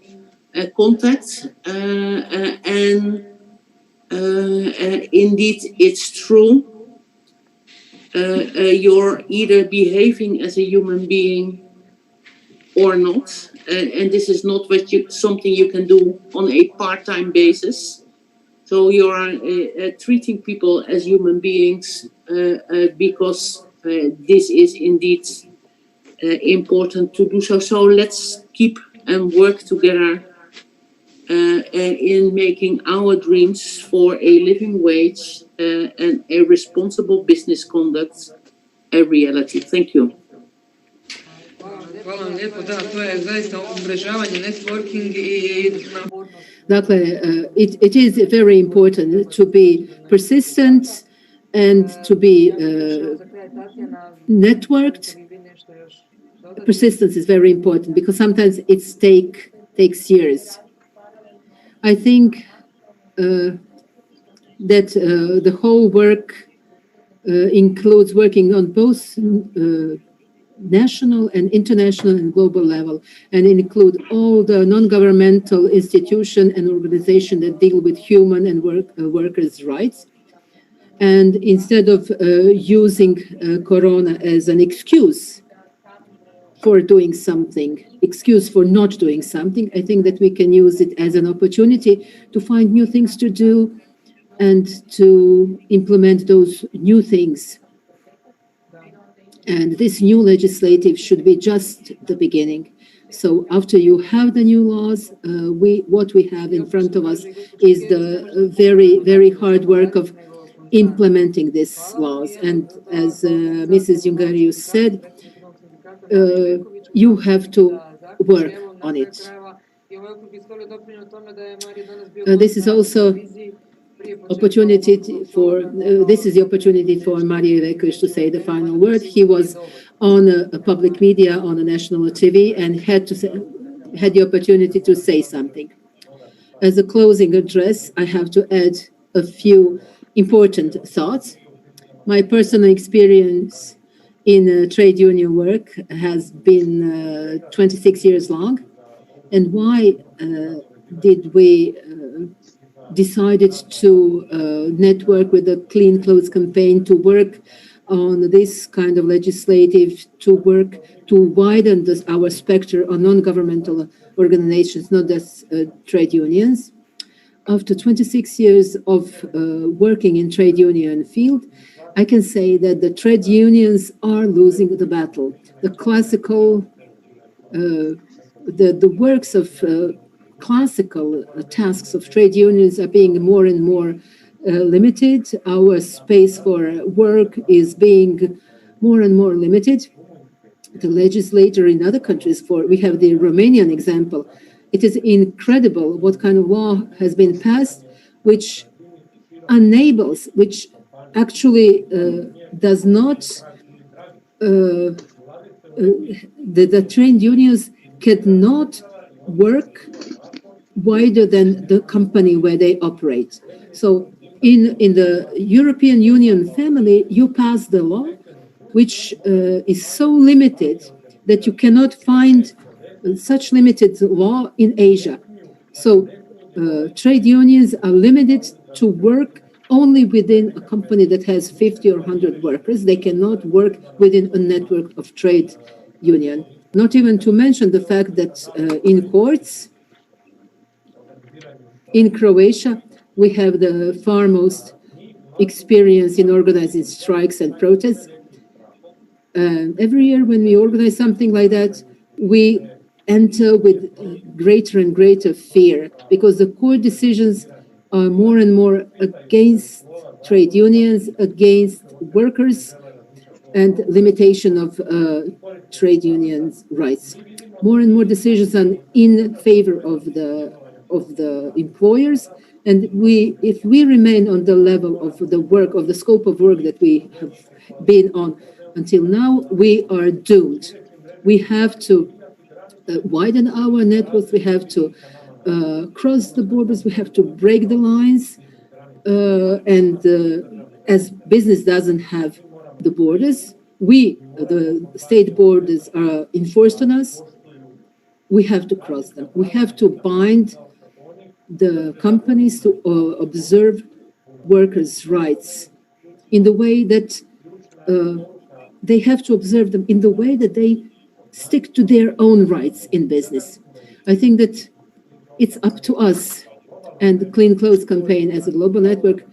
Speaker 16: contact. And indeed, it's true. You're either behaving as a human being or not, and this is not something you can do on a part-time basis. So you are treating people as human beings because this is indeed important to do so. So let's keep and work together in making our dreams for a living wage and a responsible business conduct a reality. Thank you.
Speaker 12: Hvala vam lijepo, da, to je zaista umrežavanje, networking i...
Speaker 13: Dakle, it is very important to be persistent and to be networked. Persistence is very important because sometimes it takes years. I think that the whole work includes working on both national and international and global level, and include all the non-governmental institution and organization that deal with human and workers' rights. And instead of using Corona as an excuse for doing something, excuse for not doing something, I think that we can use it as an opportunity to find new things to do and to implement those new things. And this new legislative should be just the beginning. So after you have the new laws, what we have in front of us is the very, very hard work of implementing these laws. And as Mrs. Jungerius said, you have to work on it. This is also opportunity for this is the opportunity for Mario Ivekovic to say the final word. He was on a public media on a national TV and had the opportunity to say something. As a closing address, I have to add a few important thoughts. My personal experience in trade union work has been 26 years long. And why did we decided to network with the Clean Clothes campaign, to work on this kind of legislative, to work to widen our spectrum on non-governmental organizations, not just trade unions? after 26 years of working in trade union field, I can say that the trade unions are losing the battle. The classical, the works of classical tasks of trade unions are being more and more limited. Our space for work is being more and more limited. The legislator in other countries, we have the Romanian example. It is incredible what kind of law has been passed, which enables, which actually does not, the trade unions cannot work wider than the company where they operate. So in the European Union family, you pass the law, which is so limited that you cannot find such limited law in Asia. So trade unions are limited to work only within a company that has 50 or 100 workers. They cannot work within a network of trade union. Not even to mention the fact that in courts, in Croatia, we have the far most experience in organizing strikes and protests. Every year when we organize something like that, we enter with greater and greater fear because the court decisions are more and more against trade unions, against workers, and limitation of trade unions' rights. More and more decisions are in favor of the employers, and if we remain on the level of the work, of the scope of work that we have been on until now, we are doomed. We have to widen our networks, we have to cross the borders, we have to break the lines, and as business doesn't have the borders, the state borders are enforced on us, we have to cross them. We have to bind the companies to observe workers' rights in the way that they have to observe them in the way that they stick to their own rights in business. I think that it's up to us, and the Clean Clothes campaign as a global network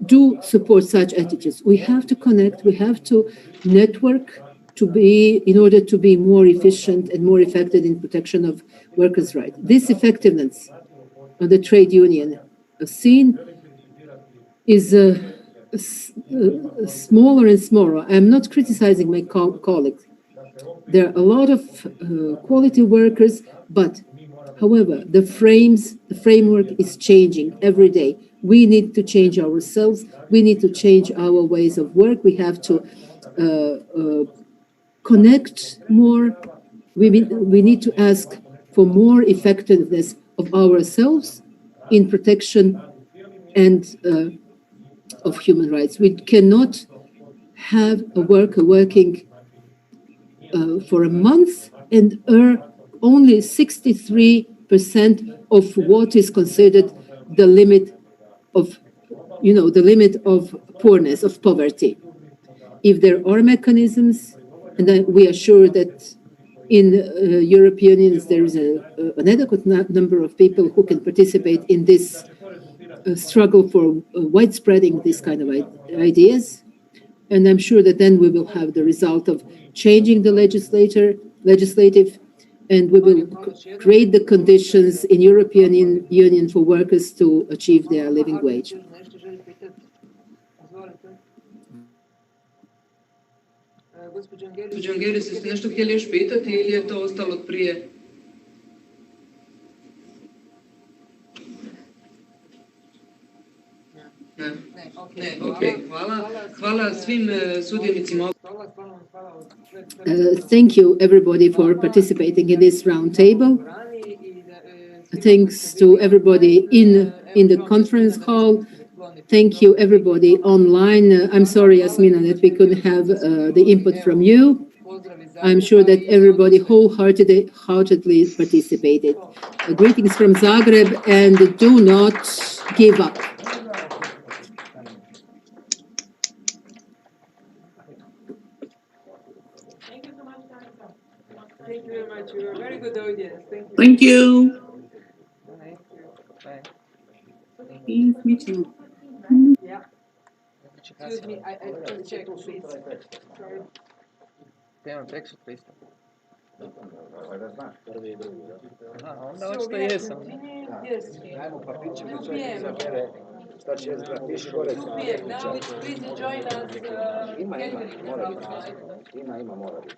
Speaker 13: do support such attitudes. We have to connect, we have to network in order to be more efficient and more effective in protection of workers' rights. This effectiveness of the trade union scene is smaller and smaller. I'm not criticizing my colleagues. There are a lot of quality workers, but however, the framework is changing every day. We need to change ourselves. We need to change our ways of work. We have to connect more. We need to ask for more effectiveness of ourselves in protection and of human rights. We cannot have a worker working for a month and earn only 63% of what is considered the limit of, the limit of poorness, of poverty. If there are mechanisms, and we are sure that in European Union there is an adequate number of people who can participate in this struggle for widespreading this kind of ideas, and I'm sure that then we will have the result of changing the legislative, and we will create the conditions in European Union for workers to achieve their living wage.
Speaker 12: Gospođo Angelis, jeste nešto htjeli još pitati ili je to ostalo od prije? Ne, ok, hvala. Hvala svim sudionicima.
Speaker 13: Thank you everybody for participating in this round table. Thanks to everybody in the conference hall. Thank you everybody online. I'm sorry, Jasmina, that we couldn't have the input from you. I'm sure that everybody wholeheartedly participated. Greetings from Zagreb, and do not give up.
Speaker 1: Thank you very much. You were a very good audience. Thank you.
Speaker 16: Thank you.
Speaker 1: Bye. Bye.
Speaker 16: Teams meeting.
Speaker 1: Yeah. Excuse me, I just checked, please. Sorry.
Speaker 4: Imam tekst od pristupa.
Speaker 9: Da znaš, prvi i drugi, da?
Speaker 4: Aha, onda očito jesam.
Speaker 9: Dajmo papirče, mi čekaj za tebe. Šta će izgleda, piši gore.
Speaker 1: Now please join us.
Speaker 9: Ima, mora biti. Ima, mora biti.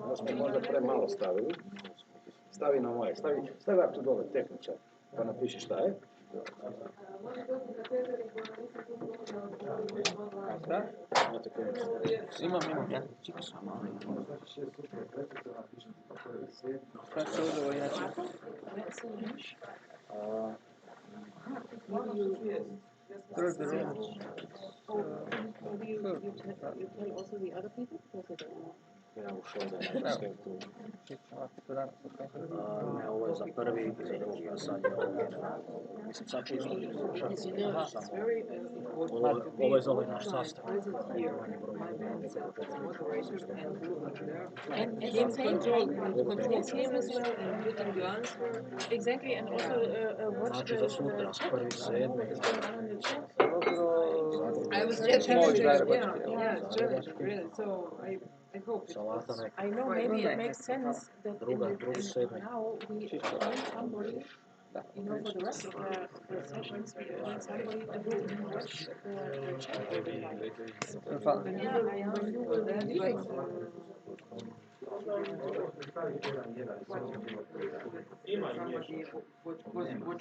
Speaker 9: Da smo možda premalo stavili. Stavi na moje, stavi tu dole tehničar, pa napiši šta je.
Speaker 4: Da? Imam, ja. Čekaj samo. Šta se ovdje ovo inače? Third the room.
Speaker 5: You tell also the other people?
Speaker 9: Ja ušao da je sve tu. Ne, ovo je za prvi i za drugi, a sad je ovo generalno. Mislim, sad ću isto biti slušati. Ovo je za ovaj naš sastav.
Speaker 5: And at the same time, control team as well and putting the answer. Exactly, and also watch
Speaker 9: Znači za sutra, 1.7.
Speaker 1: I was just challenging, yeah, it's challenging, really. So I hope it was.
Speaker 5: I know maybe it makes sense that now we appoint somebody, for the rest of the sessions, we appoint somebody who will watch the chat all the time. When you will be leaving
Speaker 1: Somebody watch